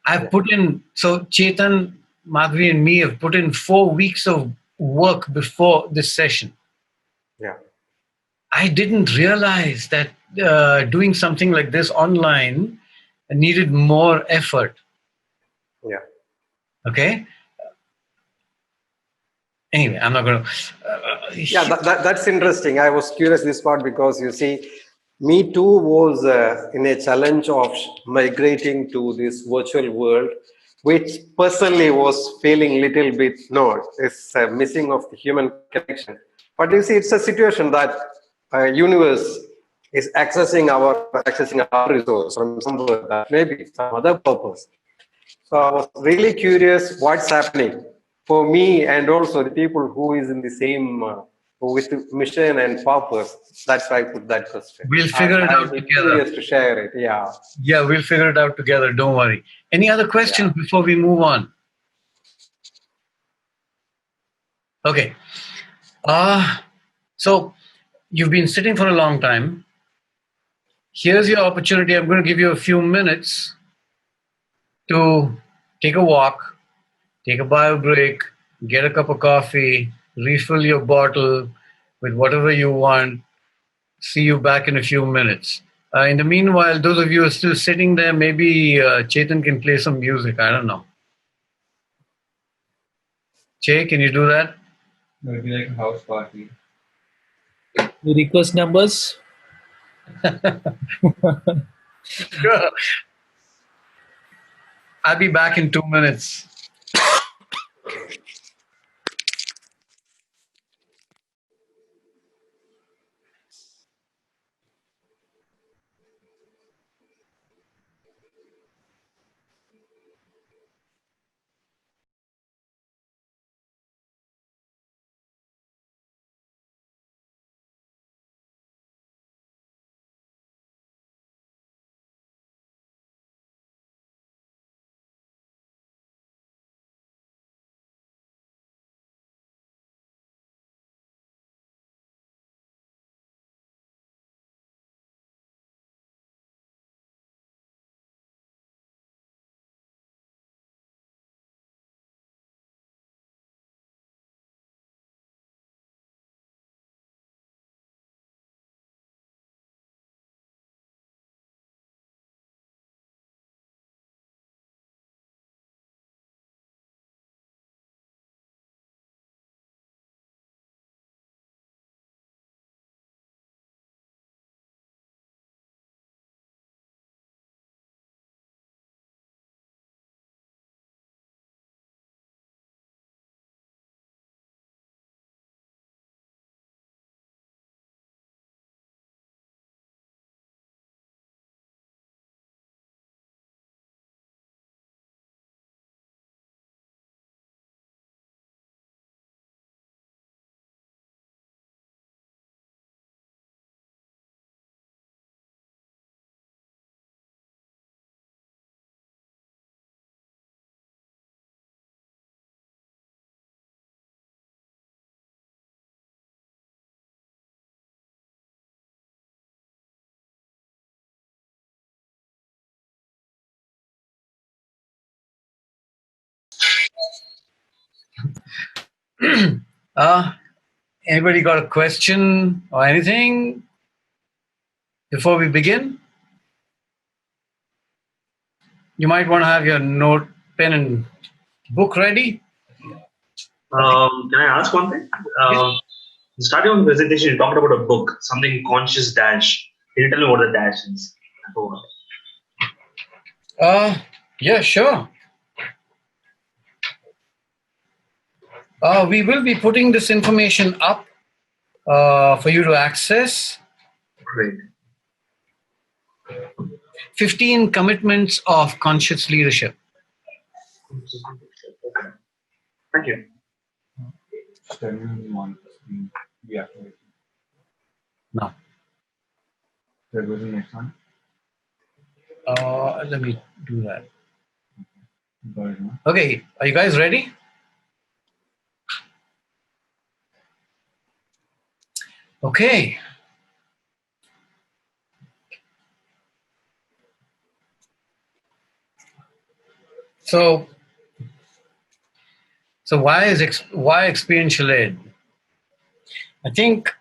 I've put in, so Chetan, Madhvi, and me have put in 4 weeks of work before this session. Yeah. I didn't realize that doing something like this online needed more effort. Yeah. Okay. Anyway, I'm not going to. Yeah, that's interesting. I was curious this part because you see, me too was in a challenge of migrating to this virtual world, which personally was feeling little bit, no, it's missing of the human connection. But you see, it's a situation that universe is accessing our resource from somewhere that maybe some other purpose. So I was really curious what's happening for me and also the people who is in the same with mission and purpose. That's why I put that question. We'll figure it out I'll be together. curious to share it. Yeah. Yeah, we'll figure it out together. Don't worry. Any other questions before we move on? Okay. So you've been sitting for a long time. Here's your opportunity. I'm going to give you a few minutes to take a walk, take a bio break, get a cup of coffee, refill your bottle with whatever you want. See you back in a few minutes. In the meanwhile, those of you who are still sitting there, maybe Chetan can play some music. I don't know. Che, can you do that? Maybe like a house party. You request numbers? Sure. I'll be back in 2 minutes. Anybody got a question or anything before we begin? You might want to have your note, pen, and book ready. Can I ask one thing? Starting on the presentation, you talked about a book, something conscious dash. Can you tell me what the dash is? Yeah, sure. We will be putting this information up for you to access. Great. 15 commitments of conscious leadership. Thank you. No. Next one. Let me do that. Okay, are you guys ready? Okay. So why experiential ed? I think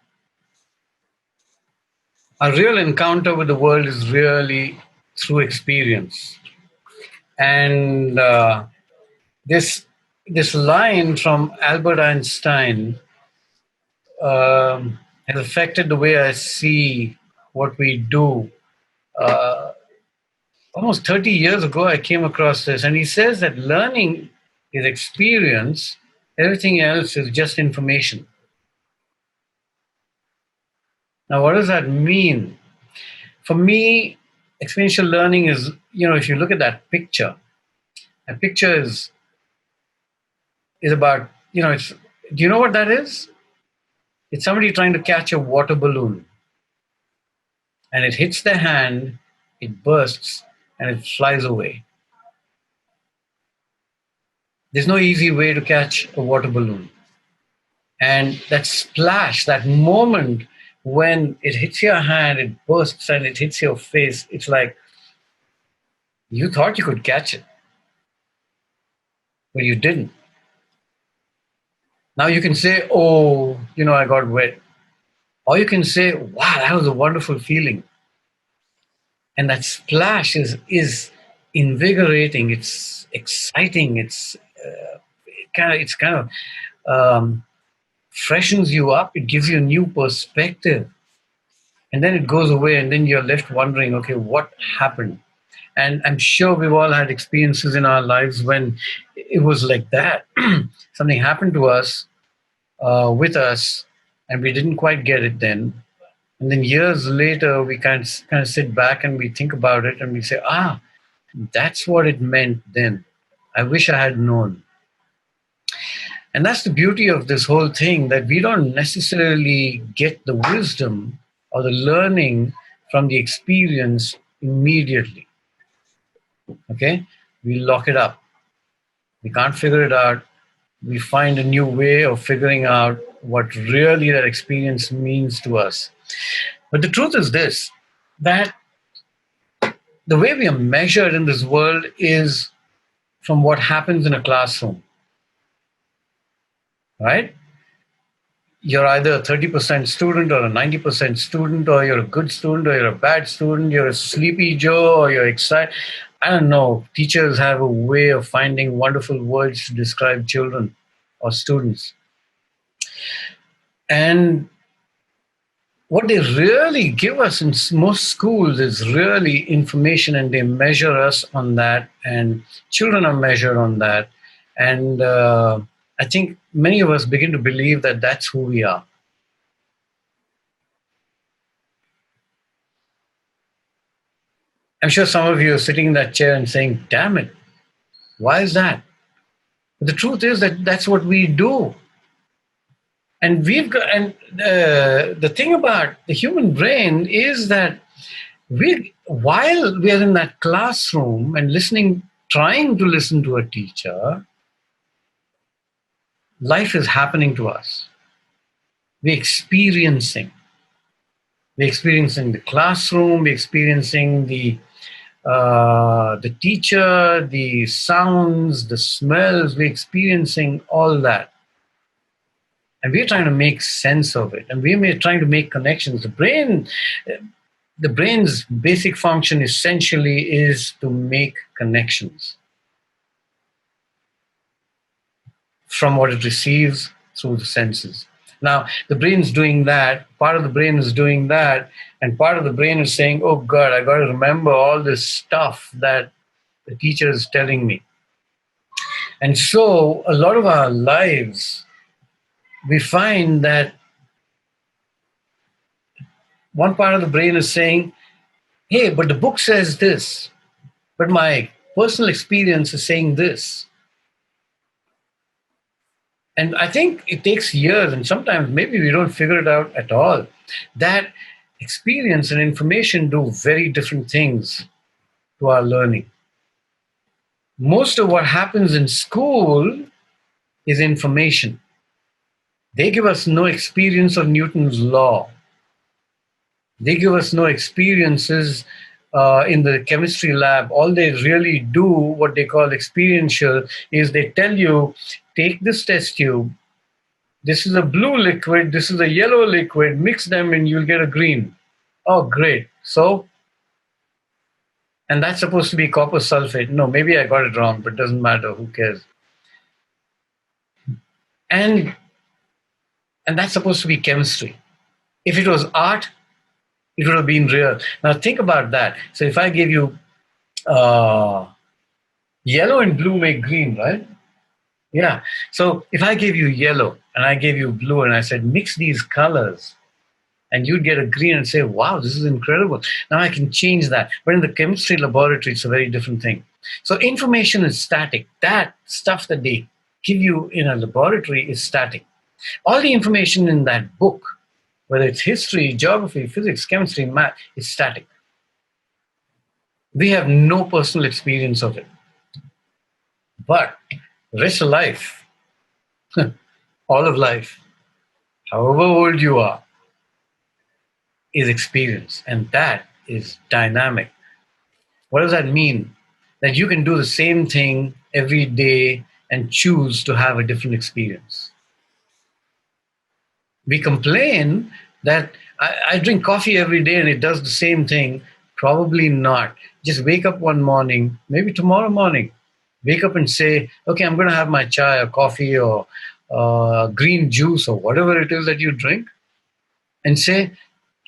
a real encounter with the world is really through experience, and this line from Albert Einstein has affected the way I see what we do. Uh, Almost 30 years ago, I came across this, and he says that learning is experience, everything else is just information. Now, what does that mean? For me, experiential learning is, if you look at that picture is about, it's, do you know what that is? It's somebody trying to catch a water balloon, and it hits their hand, it bursts, and it flies away. There's no easy way to catch a water balloon. And that splash, that moment when it hits your hand, it bursts and it hits your face, it's like you thought you could catch it, but you didn't. Now you can say, oh, I got wet. Or you can say, wow, that was a wonderful feeling. And that splash is invigorating, it's exciting, it's kind of freshens you up, it gives you a new perspective. And then it goes away, and then you're left wondering, okay, what happened? And I'm sure we've all had experiences in our lives when it was like that. Something happened to us, with us, and we didn't quite get it then. And then years later, we kind of sit back and we think about it and we say, that's what it meant then. I wish I had known. And that's the beauty of this whole thing, that we don't necessarily get the wisdom or the learning from the experience immediately. Okay? We lock it up. We can't figure it out. We find a new way of figuring out what really that experience means to us. But the truth is this, that the way we are measured in this world is from what happens in a classroom. Right? You're either a 30% student or a 90% student, or you're a good student or you're a bad student, you're a sleepy Joe or you're excited. I don't know. Teachers have a way of finding wonderful words to describe children or students. And what they really give us in most schools is really information, and they measure us on that, and children are measured on that. And I think many of us begin to believe that that's who we are. I'm sure some of you are sitting in that chair and saying, damn it, why is that? But the truth is that that's what we do. And the thing about the human brain is that while we are in that classroom and trying to listen to a teacher, life is happening to us. We're experiencing. We're experiencing the classroom, we're experiencing the teacher, the sounds, the smells, we're experiencing all that. And we're trying to make sense of it. And we're trying to make connections. The brain's basic function essentially is to make connections from what it receives through the senses. Now, the brain's doing that, part of the brain is doing that, and part of the brain is saying, oh God, I got to remember all this stuff that the teacher is telling me. And so a lot of our lives, we find that one part of the brain is saying, hey, but the book says this, but my personal experience is saying this. And I think it takes years, and sometimes maybe we don't figure it out at all. That experience and information do very different things to our learning. Most of what happens in school is information. They give us no experience of Newton's law. They give us no experiences in the chemistry lab. All they really do, what they call experiential, is they tell you, take this test tube. This is a blue liquid. This is a yellow liquid. Mix them and you'll get a green. Oh, great. So, and that's supposed to be copper sulfate. No, maybe I got it wrong, but it doesn't matter. Who cares? And that's supposed to be chemistry. If it was art, it would have been real. Now think about that. So if I give you yellow and blue make green, right? Yeah. So if I gave you yellow and I gave you blue and I said mix these colors, and you'd get a green and say, wow, this is incredible. Now I can change that. But in the chemistry laboratory, it's a very different thing. So information is static. That stuff that they give you in a laboratory is static. All the information in that book, whether it's history, geography, physics, chemistry, math, is static. We have no personal experience of it. But the rest of life, all of life, however old you are, is experience, and that is dynamic. What does that mean? That you can do the same thing every day and choose to have a different experience. We complain that I drink coffee every day and it does the same thing. Probably not. Just wake up one morning, maybe tomorrow morning, wake up and say, okay, I'm going to have my chai or coffee or green juice or whatever it is that you drink, and say,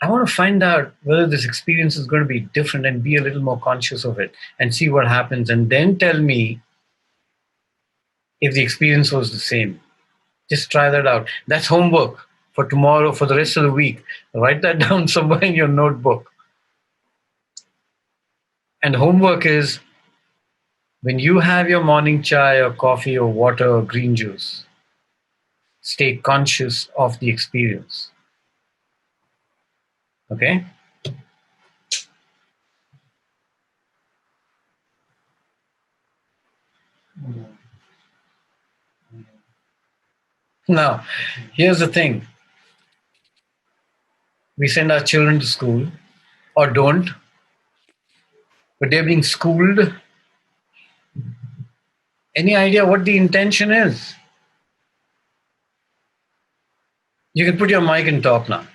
I want to find out whether this experience is going to be different and be a little more conscious of it and see what happens. And then tell me if the experience was the same. Just try that out. That's homework for tomorrow, for the rest of the week. Write that down somewhere in your notebook. And homework is when you have your morning chai or coffee or water or green juice, stay conscious of the experience. Okay? Now, here's the thing. We send our children to school, or don't, but they're being schooled. Any idea what the intention is? You can put your mic and talk now.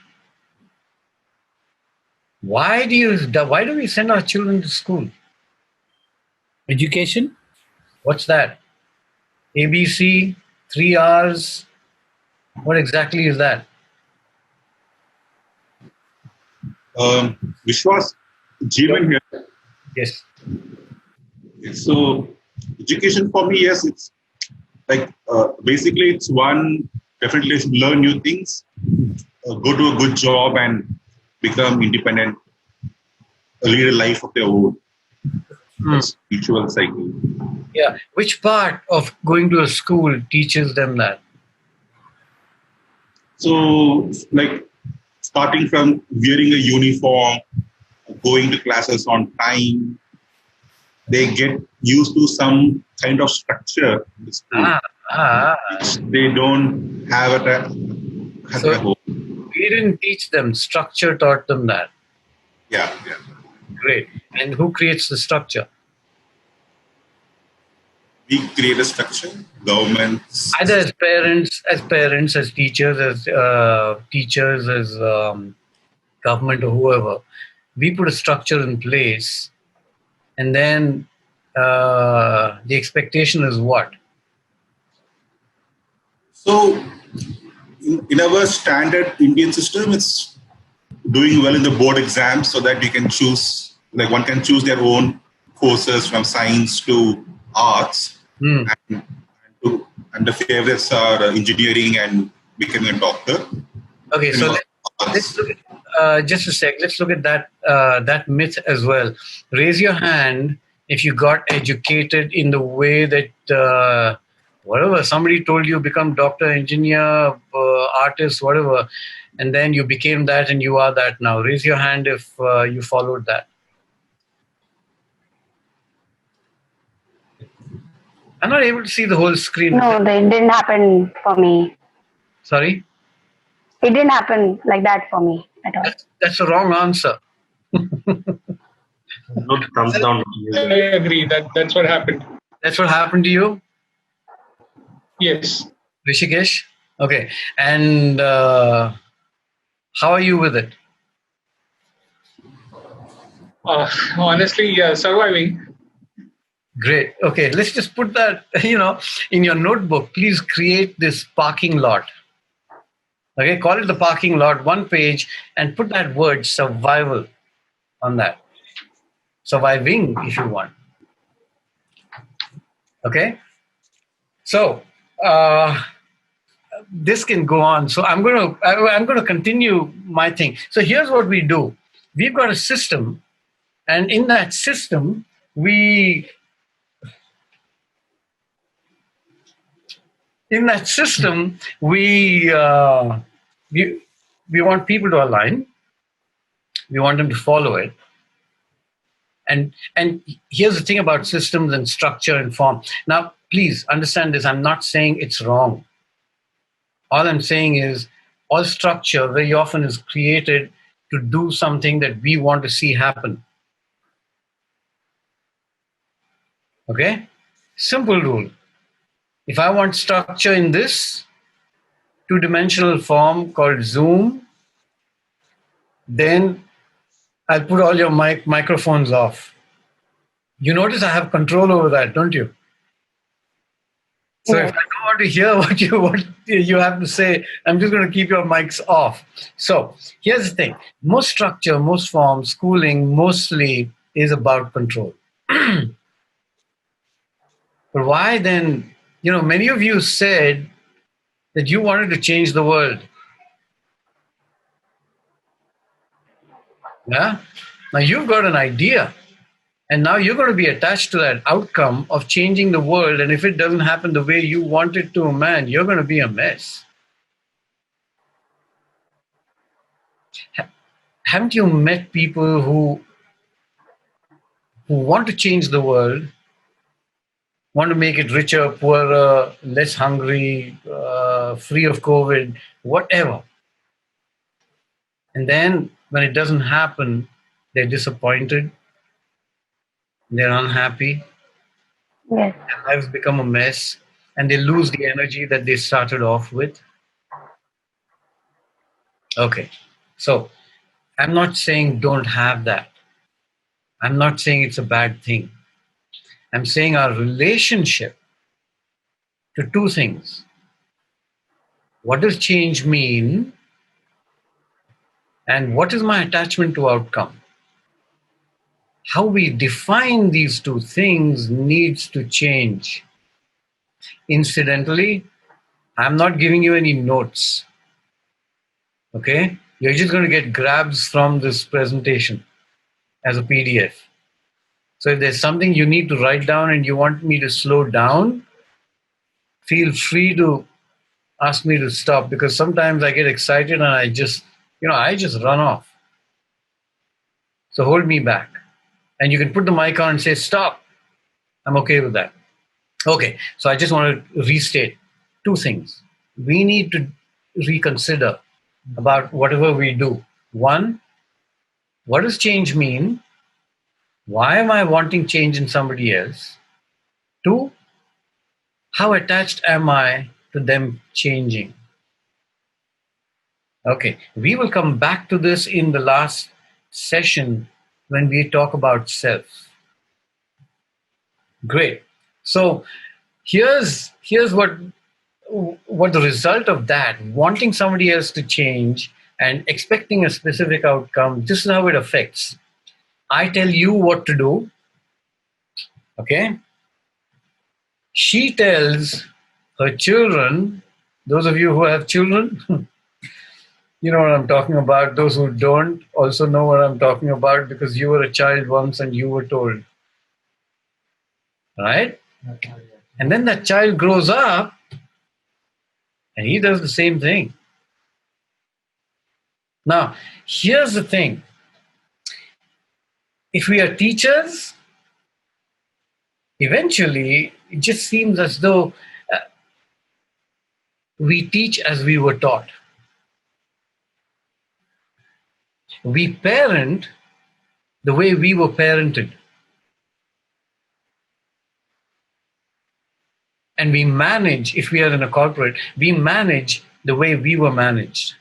Why do we send our children to school? Education. What's that? ABC, 3 R's. What exactly is that? Vishwas, Jeevan here. Yes. So, education for me, yes, it's like basically it's one, definitely learn new things, go to a good job and become independent, lead a life of their own. That's spiritual cycle. Yeah. Which part of going to a school teaches them that? So, like starting from wearing a uniform, going to classes on time, they get used to some kind of structure in the school, which they don't have at home. We didn't teach them. Structure taught them that. Yeah. Great. And who creates the structure? We create a structure, governments. Either as parents, as teachers, as government or whoever. We put a structure in place, and then the expectation is what? So, in our standard Indian system, it's doing well in the board exams so that you can choose, like one can choose their own courses from science to arts. And the favorites are engineering and becoming a doctor. Okay, so let's look at, just a sec. Let's look at that myth as well. Raise your hand if you got educated in the way that whatever. Somebody told you become doctor, engineer, artist, whatever, and then you became that and you are that now. Raise your hand if you followed that. I'm not able to see the whole screen. No, that didn't happen for me. Sorry? It didn't happen like that for me at all. That's the wrong answer. No thumbs down. I agree. That's what happened. That's what happened to you? Yes. Rishikesh? Okay. And how are you with it? Honestly, yeah, surviving. Great. Okay, let's just put that, in your notebook. Please create this parking lot. Okay, call it the parking lot, one page, and put that word survival on that. Surviving, if you want. Okay? So, this can go on. So I'm going to continue my thing. So here's what we do. We've got a system, and in that system, we want people to align. We want them to follow it. And here's the thing about systems and structure and form. Now, please understand this. I'm not saying it's wrong. All I'm saying is all structure very often is created to do something that we want to see happen. Okay? Simple rule. If I want structure in this two-dimensional form called Zoom, then I'll put all your microphones off. You notice I have control over that, don't you? So if I don't want to hear what you have to say, I'm just going to keep your mics off. So here's the thing. Most structure, most form, schooling mostly is about control. But why then, many of you said that you wanted to change the world. Yeah? Now you've got an idea. And now you're going to be attached to that outcome of changing the world. And if it doesn't happen the way you want it to, man, you're going to be a mess. Haven't you met people who want to change the world, want to make it richer, poorer, less hungry, free of COVID, whatever? And then when it doesn't happen, they're disappointed, they're unhappy, Yes. their lives become a mess, and they lose the energy that they started off with. Okay, so I'm not saying don't have that. I'm not saying it's a bad thing. I'm saying our relationship to two things. What does change mean? And what is my attachment to outcome? How we define these two things needs to change. Incidentally, I'm not giving you any notes. Okay? You're just going to get grabs from this presentation as a PDF. So if there's something you need to write down and you want me to slow down, feel free to ask me to stop, because sometimes I get excited and I just run off. So hold me back. And you can put the mic on and say, stop. I'm okay with that. Okay, so I just want to restate two things. We need to reconsider about whatever we do. One, what does change mean? Why am I wanting change in somebody else? Two, how attached am I to them changing? Okay, we will come back to this in the last session when we talk about self. Great. So here's what the result of that, wanting somebody else to change and expecting a specific outcome, this is how it affects. I tell you what to do, okay? She tells her children, those of you who have children, you know what I'm talking about. Those who don't also know what I'm talking about, because you were a child once and you were told. Right? And then that child grows up and he does the same thing. Now, here's the thing. If we are teachers, eventually it just seems as though we teach as we were taught. We parent the way we were parented. And we manage, if we are in a corporate, we manage the way we were managed.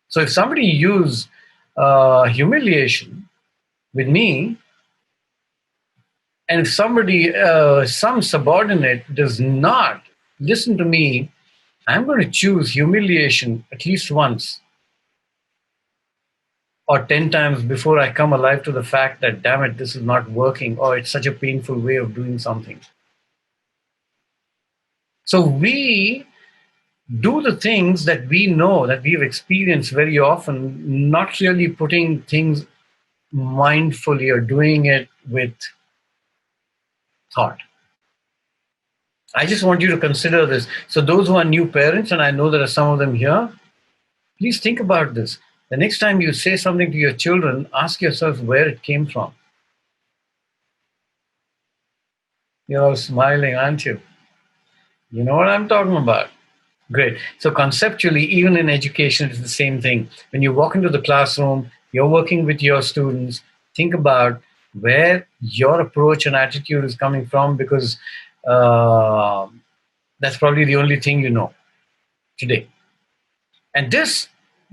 So if somebody used humiliation with me, and if somebody, some subordinate does not listen to me, I'm going to choose humiliation at least once or 10 times before I come alive to the fact that, damn it, this is not working, or it's such a painful way of doing something. So we do the things that we know, that we've experienced very often, not really putting things mindfully or doing it with thought. I just want you to consider this. So those who are new parents, and I know there are some of them here, please think about this. The next time you say something to your children, ask yourself where it came from. You're all smiling, aren't you? You know what I'm talking about. Great. So conceptually, even in education, it's the same thing. When you walk into the classroom, you're working with your students, think about where your approach and attitude is coming from, because that's probably the only thing you know today. And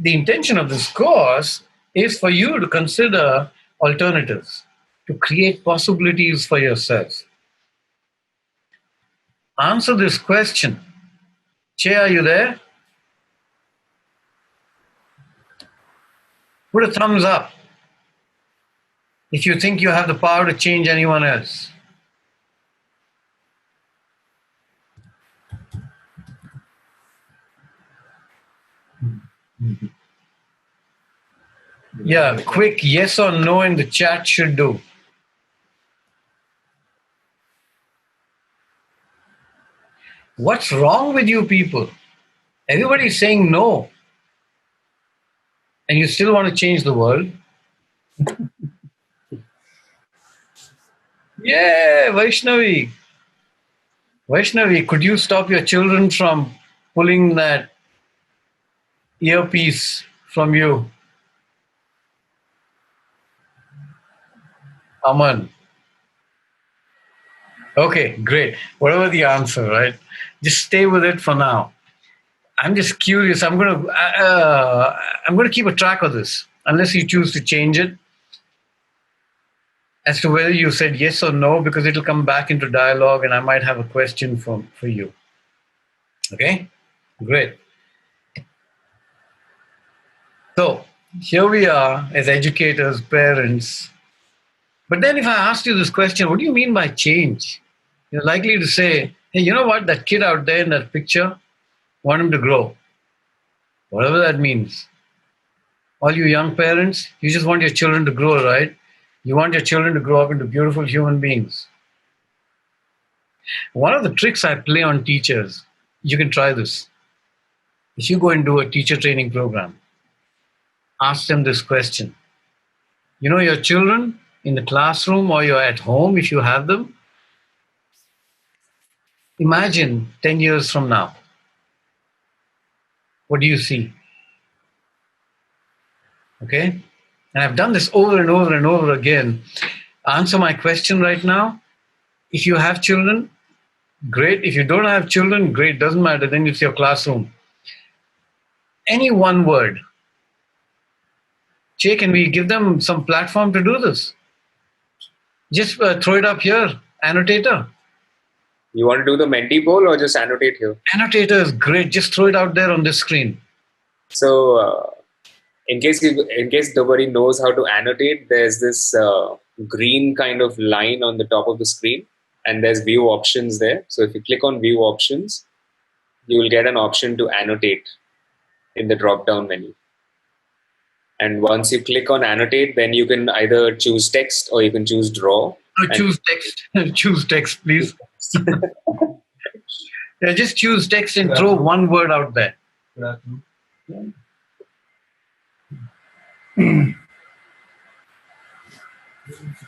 the intention of this course is for you to consider alternatives, to create possibilities for yourself. Answer this question. Che, are you there? Put a thumbs up if you think you have the power to change anyone else. Yeah, quick yes or no in the chat should do. What's wrong with you people? Everybody's saying no. And you still want to change the world? Yeah, Vaishnavi. Vaishnavi, could you stop your children from pulling that earpiece from you? Aman. Okay, great. Whatever the answer, right? Just stay with it for now. I'm just curious. I'm going to keep a track of this, unless you choose to change it, as to whether you said yes or no, because it'll come back into dialogue, and I might have a question for you. Okay, great. So here we are as educators, parents. But then if I asked you this question, what do you mean by change? You're likely to say, hey, you know what? That kid out there in that picture, want him to grow. Whatever that means. All you young parents, you just want your children to grow, right? You want your children to grow up into beautiful human beings. One of the tricks I play on teachers, you can try this. If you go and do a teacher training program, ask them this question. You know, your children in the classroom, or you're at home if you have them, imagine 10 years from now. What do you see? Okay? And I've done this over and over and over again. Answer my question right now. If you have children, great. If you don't have children, great. Doesn't matter. Then it's your classroom. Any one word. Jay, can we give them some platform to do this? Just throw it up here. Annotator. You want to do the Menti poll or just annotate here? Annotator is great. Just throw it out there on this screen. So, in case nobody knows how to annotate, there's this green kind of line on the top of the screen, and there's view options there. So if you click on view options, you will get an option to annotate in the drop-down menu. And once you click on annotate, then you can either choose text or you can choose draw. No, choose text. Choose text, please. Yeah, just choose text and throw one word out there.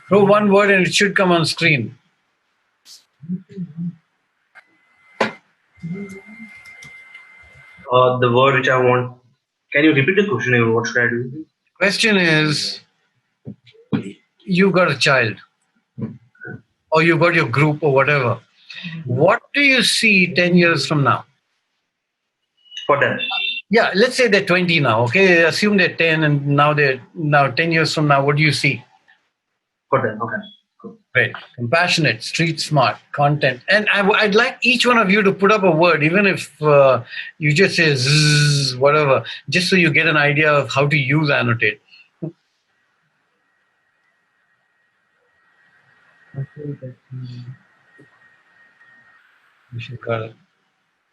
Throw one word and it should come on screen. The word which I want. Can you repeat the question? What should I do? Question is, you got a child, or you got your group, or whatever. What do you see 10 years from now? For them. Yeah, let's say they're 20 now. Okay, assume they're 10, and now 10 years from now. What do you see? For them. Okay. Great. Compassionate, street smart, content. And I'd like each one of you to put up a word, even if you just say zzz, whatever, just so you get an idea of how to use annotate.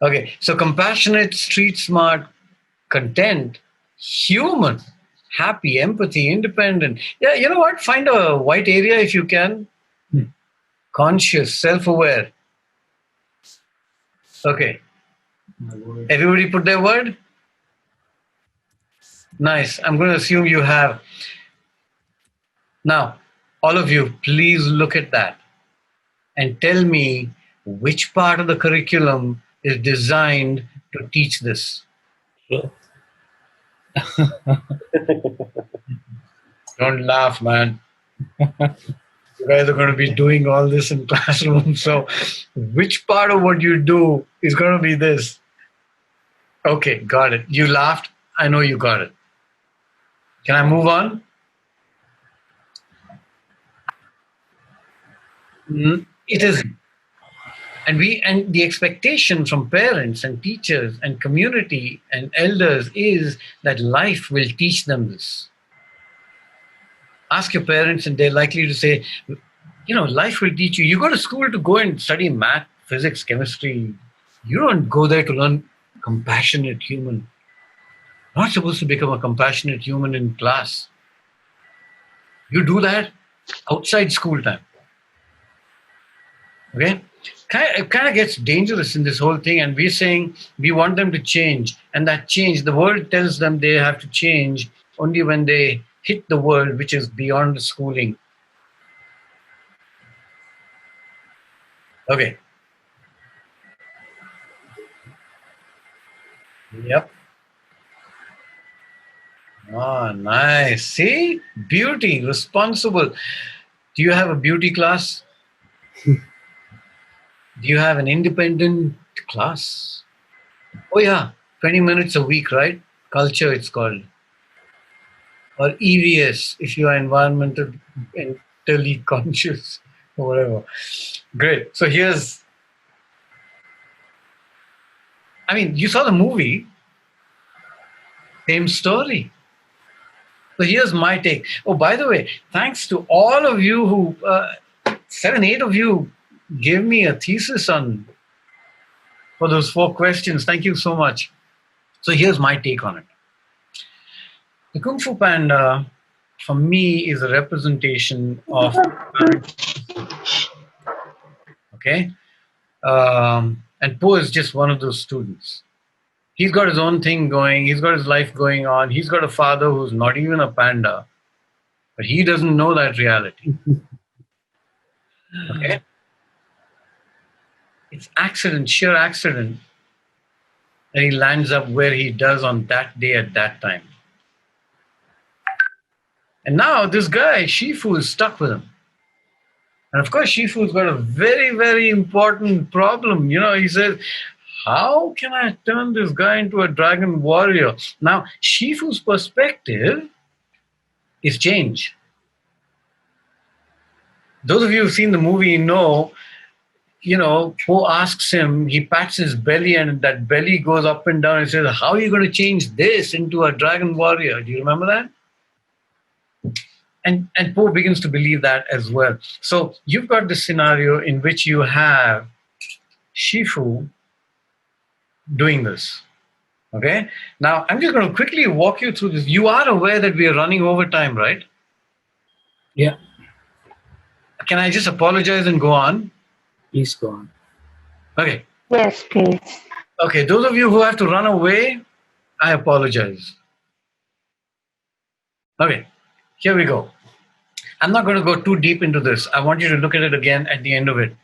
Okay, so compassionate, street smart, content, human, happy, empathy, independent. Yeah, you know what? Find a white area if you can. Conscious, self-aware. Okay. Everybody put their word? Nice. I'm going to assume you have. Now, all of you, please look at that and tell me which part of the curriculum is designed to teach this. Sure. Don't laugh, man. You guys are going to be doing all this in classroom. So which part of what you do is going to be this? Okay, got it. You laughed. I know you got it. Can I move on? It is. And the expectation from parents and teachers and community and elders is that life will teach them this. Ask your parents and they're likely to say, life will teach you. You go to school to go and study math, physics, chemistry. You don't go there to learn compassionate human. You're not supposed to become a compassionate human in class. You do that outside school time. Okay? It kind of gets dangerous in this whole thing, and we're saying we want them to change. And that change, the world tells them they have to change only when they hit the world, which is beyond the schooling. Okay. Yep. Oh, nice. See? Beauty, responsible. Do you have a beauty class? Do you have an independent class? Oh, yeah. 20 minutes a week, right? Culture, it's called. Or EVS, if you are environmentally conscious or whatever. Great. So you saw the movie. Same story. So here's my take. Oh, by the way, thanks to all of you who, 7, 8 of you gave me a thesis for those 4 questions. Thank you so much. So here's my take on it. The Kung Fu Panda, for me, is a representation of... Okay? And Po is just one of those students. He's got his own thing going. He's got his life going on. He's got a father who's not even a panda. But he doesn't know that reality. Okay? It's accident, sheer accident. And he lands up where he does on that day at that time. And now this guy, Shifu, is stuck with him. And of course, Shifu's got a very, very important problem. He says, how can I turn this guy into a dragon warrior? Now, Shifu's perspective is change. Those of you who've seen the movie know, Po asks him, he pats his belly and that belly goes up and down and says, how are you going to change this into a dragon warrior? Do you remember that? And Po begins to believe that as well. So you've got this scenario in which you have Shifu doing this. Okay? Now, I'm just going to quickly walk you through this. You are aware that we are running over time, right? Yeah. Can I just apologize and go on? Please go on. Okay. Yes, please. Okay, those of you who have to run away, I apologize. Okay, here we go. I'm not going to go too deep into this. I want you to look at it again at the end of it.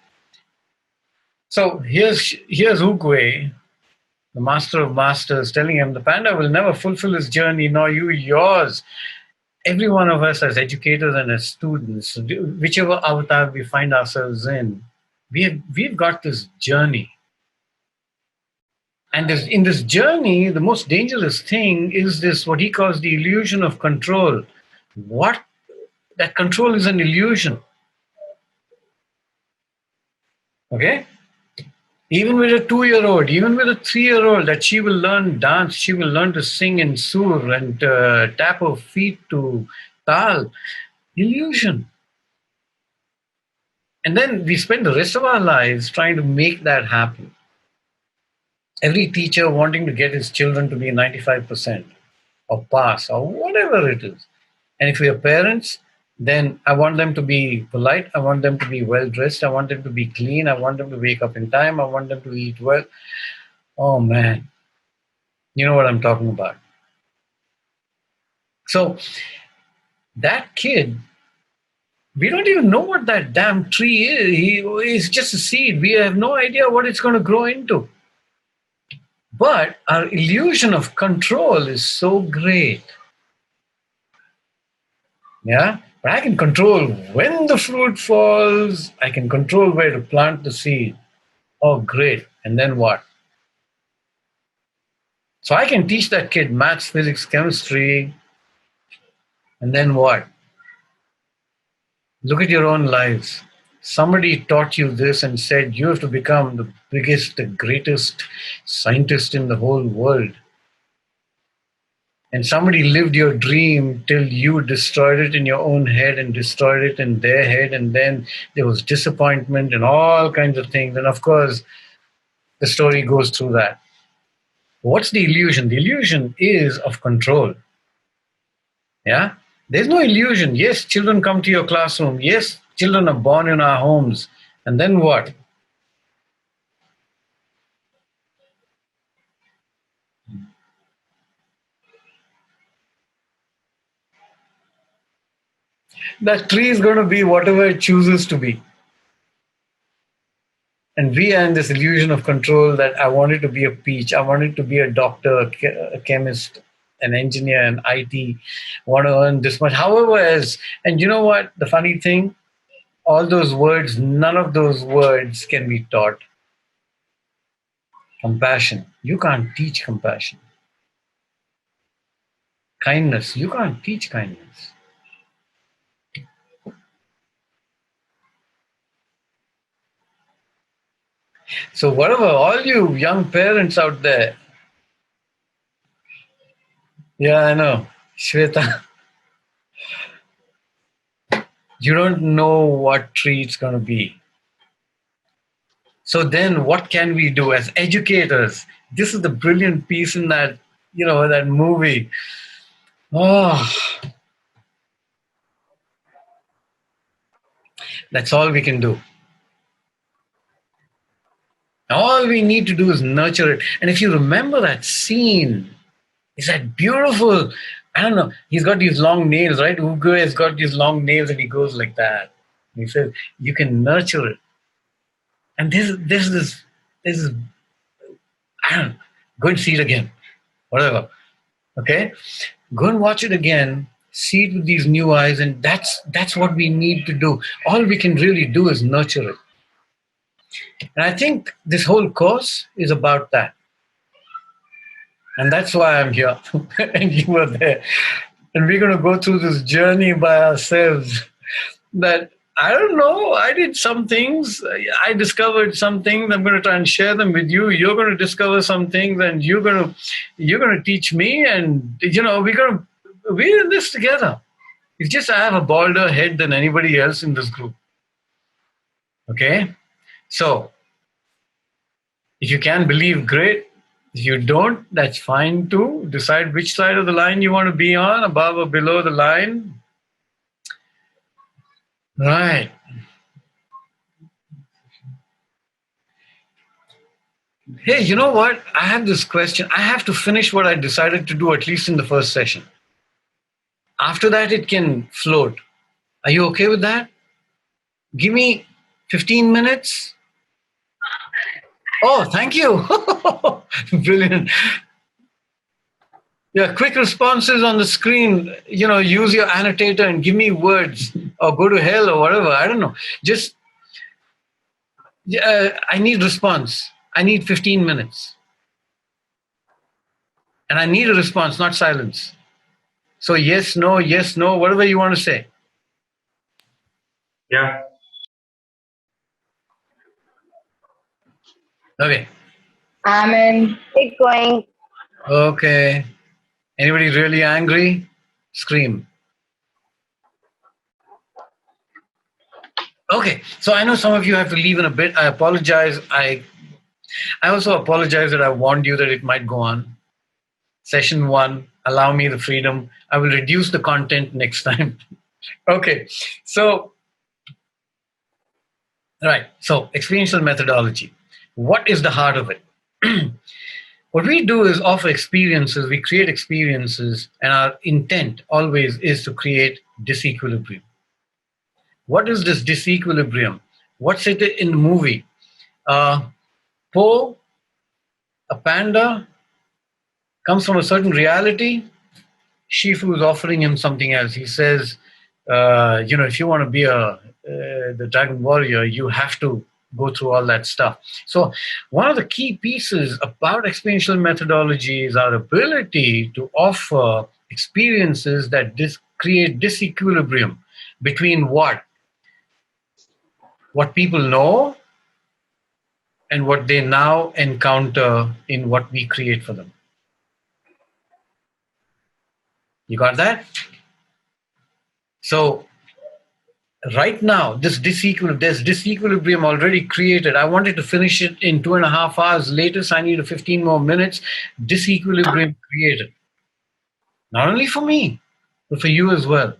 So here's ee2go, the master of masters, telling him the panda will never fulfill his journey, nor you yours. Every one of us as educators and as students, whichever avatar we find ourselves in, we've got this journey. And in this journey, the most dangerous thing is this, what he calls the illusion of control. What? That control is an illusion. Okay? Even with a 2-year-old, even with a 3-year-old, that she will learn dance, she will learn to sing in sur and tap her feet to tal. Illusion. And then we spend the rest of our lives trying to make that happen. Every teacher wanting to get his children to be 95% or pass or whatever it is. And if we are parents, then I want them to be polite. I want them to be well dressed. I want them to be clean. I want them to wake up in time. I want them to eat well. Oh man, you know what I'm talking about. So that kid, we don't even know what that damn tree is. He's just a seed. We have no idea what it's going to grow into. But our illusion of control is so great. Yeah, but I can control when the fruit falls. I can control where to plant the seed. Oh, great. And then what? So I can teach that kid maths, physics, chemistry. And then what? Look at your own lives. Somebody taught you this and said you have to become the biggest, the greatest scientist in the whole world. And somebody lived your dream till you destroyed it in your own head and destroyed it in their head. And then there was disappointment and all kinds of things. And of course, the story goes through that. What's the illusion? The illusion is of control. Yeah? There's no illusion. Yes, children come to your classroom. Yes, children are born in our homes. And then what? That tree is going to be whatever it chooses to be. And we are in this illusion of control that I wanted to be a peach. I wanted to be a doctor, a chemist, an engineer, an IT, want to earn this much. However, and you know what? The funny thing, all those words, none of those words can be taught. Compassion. You can't teach compassion. Kindness. You can't teach kindness. So whatever, all you young parents out there, yeah, I know, Shweta, you don't know what tree it's going to be. So then what can we do as educators? This is the brilliant piece in that, that movie. Oh, that's all we can do. All we need to do is nurture it. And if you remember that scene, it's that beautiful, I don't know, he's got these long nails, right? ee2go has got these long nails and he goes like that. And he says, you can nurture it. And this is, I don't know, go and see it again, whatever. Okay? Go and watch it again, see it with these new eyes, and that's what we need to do. All we can really do is nurture it. And I think this whole course is about that. And that's why I'm here. And you were there. And we're going to go through this journey by ourselves that I don't know. I did some things. I discovered some things. I'm going to try and share them with you. You're going to discover some things, and you're going to teach me. And we're in this together. It's just I have a balder head than anybody else in this group. Okay, so if you can believe, great. If you don't, that's fine too. Decide which side of the line you want to be on, above or below the line. Right. Hey, you know what? I have this question. I have to finish what I decided to do at least in the first session. After that, it can float. Are you okay with that? Give me 15 minutes. Oh, thank you. Brilliant. Yeah, quick responses on the screen. Use your annotator and give me words or go to hell or whatever. I don't know. Just, I need response. I need 15 minutes. And I need a response, not silence. So yes, no, whatever you want to say. Yeah. Okay. Amen. Keep going. Okay. Anybody really angry? Scream. Okay. So I know some of you have to leave in a bit. I apologize. I also apologize that I warned you that it might go on. Session 1, allow me the freedom. I will reduce the content next time. Okay. So, right. So, experiential methodology. What is the heart of it? What we do is offer experiences, we create experiences, and our intent always is to create disequilibrium. What is this disequilibrium? What's it in the movie? Po, a panda, comes from a certain reality. Shifu is offering him something else. He says, if you want to be the dragon warrior, you have to go through all that stuff. So one of the key pieces about experiential methodology is our ability to offer experiences that create disequilibrium between what people know and what they now encounter in what we create for them. You got that? So right now, there's disequilibrium already created. I wanted to finish it in 2.5 hours. Latest, I need 15 more minutes. Disequilibrium created. Not only for me, but for you as well.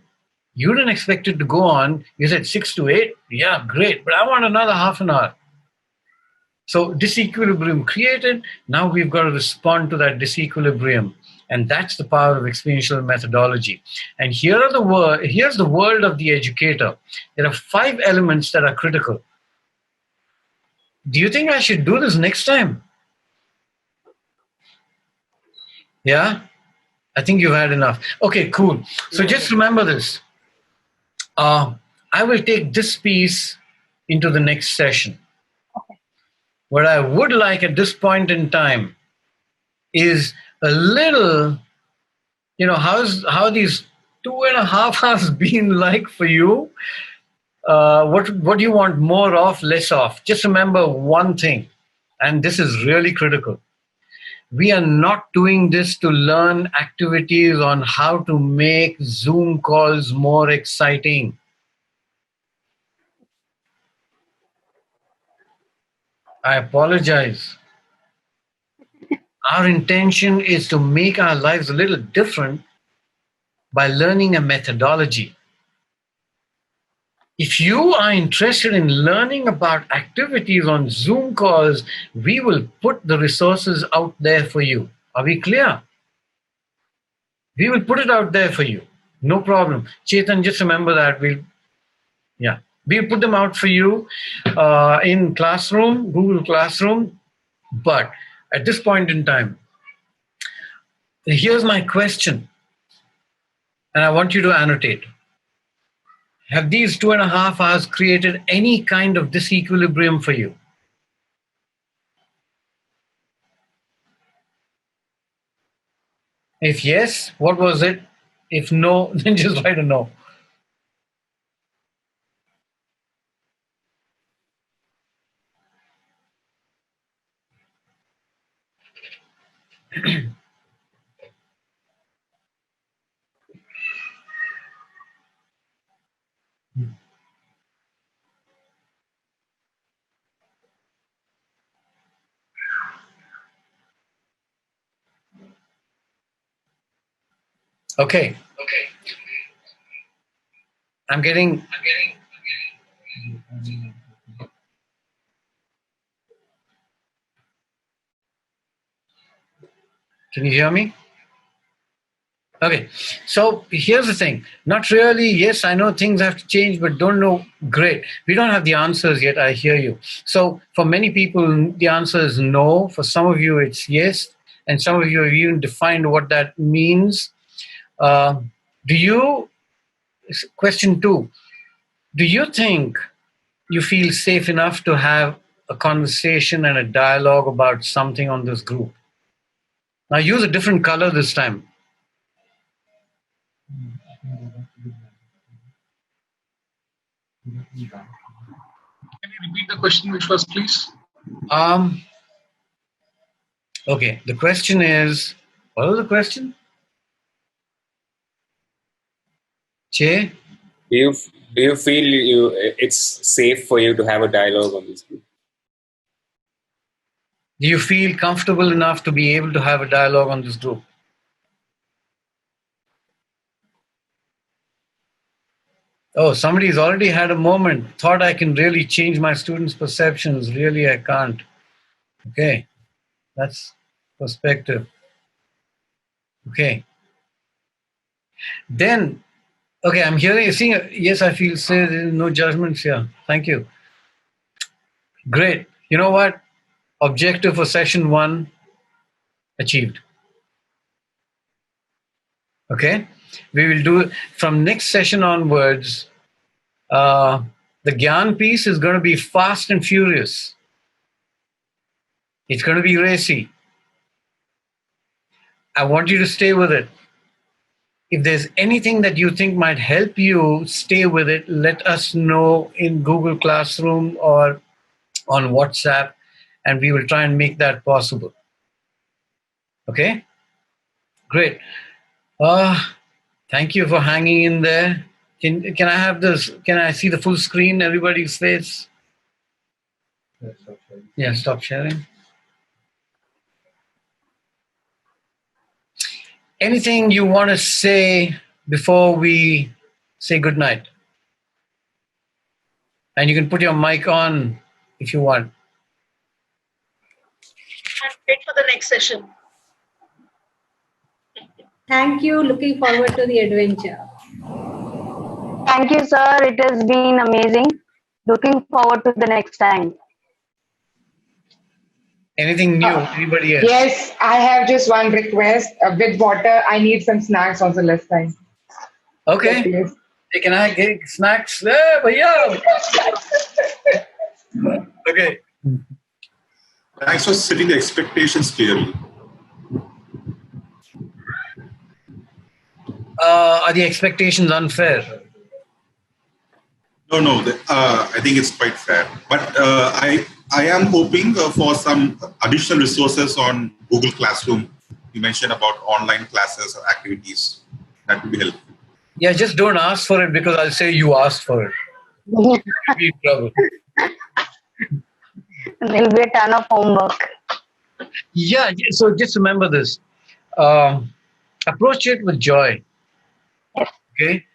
You didn't expect it to go on. You said 6 to 8. Yeah, great. But I want another half an hour. So disequilibrium created. Now we've got to respond to that disequilibrium. And that's the power of experiential methodology. And here's the world of the educator. There are 5 elements that are critical. Do you think I should do this next time? Yeah? I think you've had enough. Okay, cool. So just remember this. I will take this piece into the next session. What I would like at this point in time is a little, how these 2.5 hours been like for you? What do you want more of, less of? Just remember one thing, and this is really critical. We are not doing this to learn activities on how to make Zoom calls more exciting. I apologize. Our intention is to make our lives a little different by learning a methodology. If you are interested in learning about activities on Zoom calls, we will put the resources out there for you. Are we clear? We will put it out there for you. No problem. Chetan, just remember that. We'll put them out for you in Classroom, Google Classroom. But at this point in time, here's my question, and I want you to annotate. Have these 2.5 hours created any kind of disequilibrium for you? If yes, what was it? If no, then just write a no. Okay. I'm getting. Can you hear me? Okay, so here's the thing. Not really, yes, I know things have to change, but don't know. Great. We don't have the answers yet, I hear you. So for many people, the answer is no. For some of you, it's yes. And some of you have even defined what that means. Uh, question 2, do you think you feel safe enough to have a conversation and a dialogue about something on this group? Now use a different color this time. Can you repeat the question, which was, please? Okay, the question is, what was the question? Che? Do you feel it's safe for you to have a dialogue on this group? Do you feel comfortable enough to be able to have a dialogue on this group? Oh, somebody's already had a moment. Thought I can really change my students' perceptions. Really, I can't. Okay, that's perspective. Okay. Then, okay, I'm hearing, seeing, yes, I feel safe. There's no judgments here. Thank you. Great. You know what? Objective for session 1 achieved. Okay, we will do from next session onwards. The Gyan piece is going to be fast and furious. It's going to be racy. I want you to stay with it. If there's anything that you think might help you stay with it, let us know in Google Classroom or on WhatsApp, and we will try and make that possible. Okay? Great. Thank you for hanging in there. Can I have this? Can I see the full screen, everybody's face? Yeah, stop sharing. Anything you want to say before we say goodnight? And you can put your mic on if you want. And wait for the next session. Thank you. Looking forward to the adventure. Thank you, sir. It has been amazing. Looking forward to the next time. Anything new? Anybody else? Yes, I have just one request. With water, I need some snacks also last time. Okay. Yes, hey, can I get snacks? Yeah. Okay. Thanks for setting the expectations clearly. Are the expectations unfair? No. I think it's quite fair. But I am hoping for some additional resources on Google Classroom. You mentioned about online classes or activities. That would be helpful. Yeah, just don't ask for it because I'll say you asked for it. You'll be in trouble. There'll be a ton of homework. Yeah, so just remember this. Approach it with joy. Okay?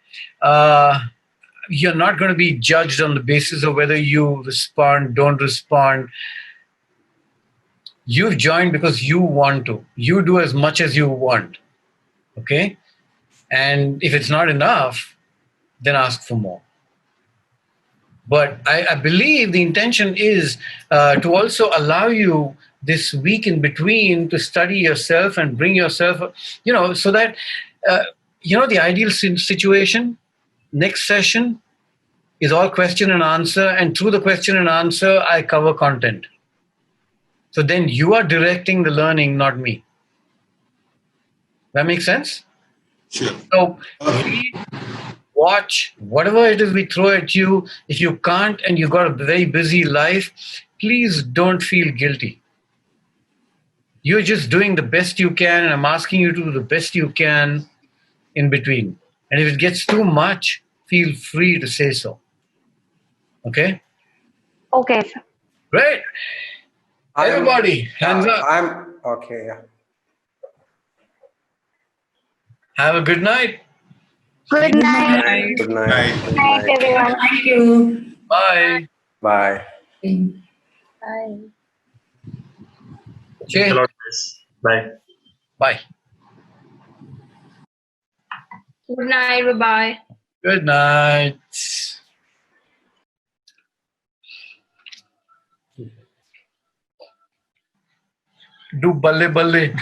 You're not going to be judged on the basis of whether you respond, don't respond. You've joined because you want to. You do as much as you want. Okay? And if it's not enough, then ask for more. But I believe the intention is to also allow you this week in between to study yourself and bring yourself, so that, the ideal situation, next session is all question and answer. And through the question and answer, I cover content. So then you are directing the learning, not me. That makes sense? Sure. So read, watch, whatever it is we throw at you. If you can't and you've got a very busy life, please don't feel guilty. You're just doing the best you can, and I'm asking you to do the best you can in between. And if it gets too much, feel free to say so. Okay? Okay, sir. Great. Everybody, hands up. I'm okay. Yeah. Have a good night. Good night. Good night. Good night, everyone. Thank you. Bye. Bye. Bye. Okay. Thanks a lot, guys. Bye. Bye. Good night. Bye bye. Good night. Do balle balle.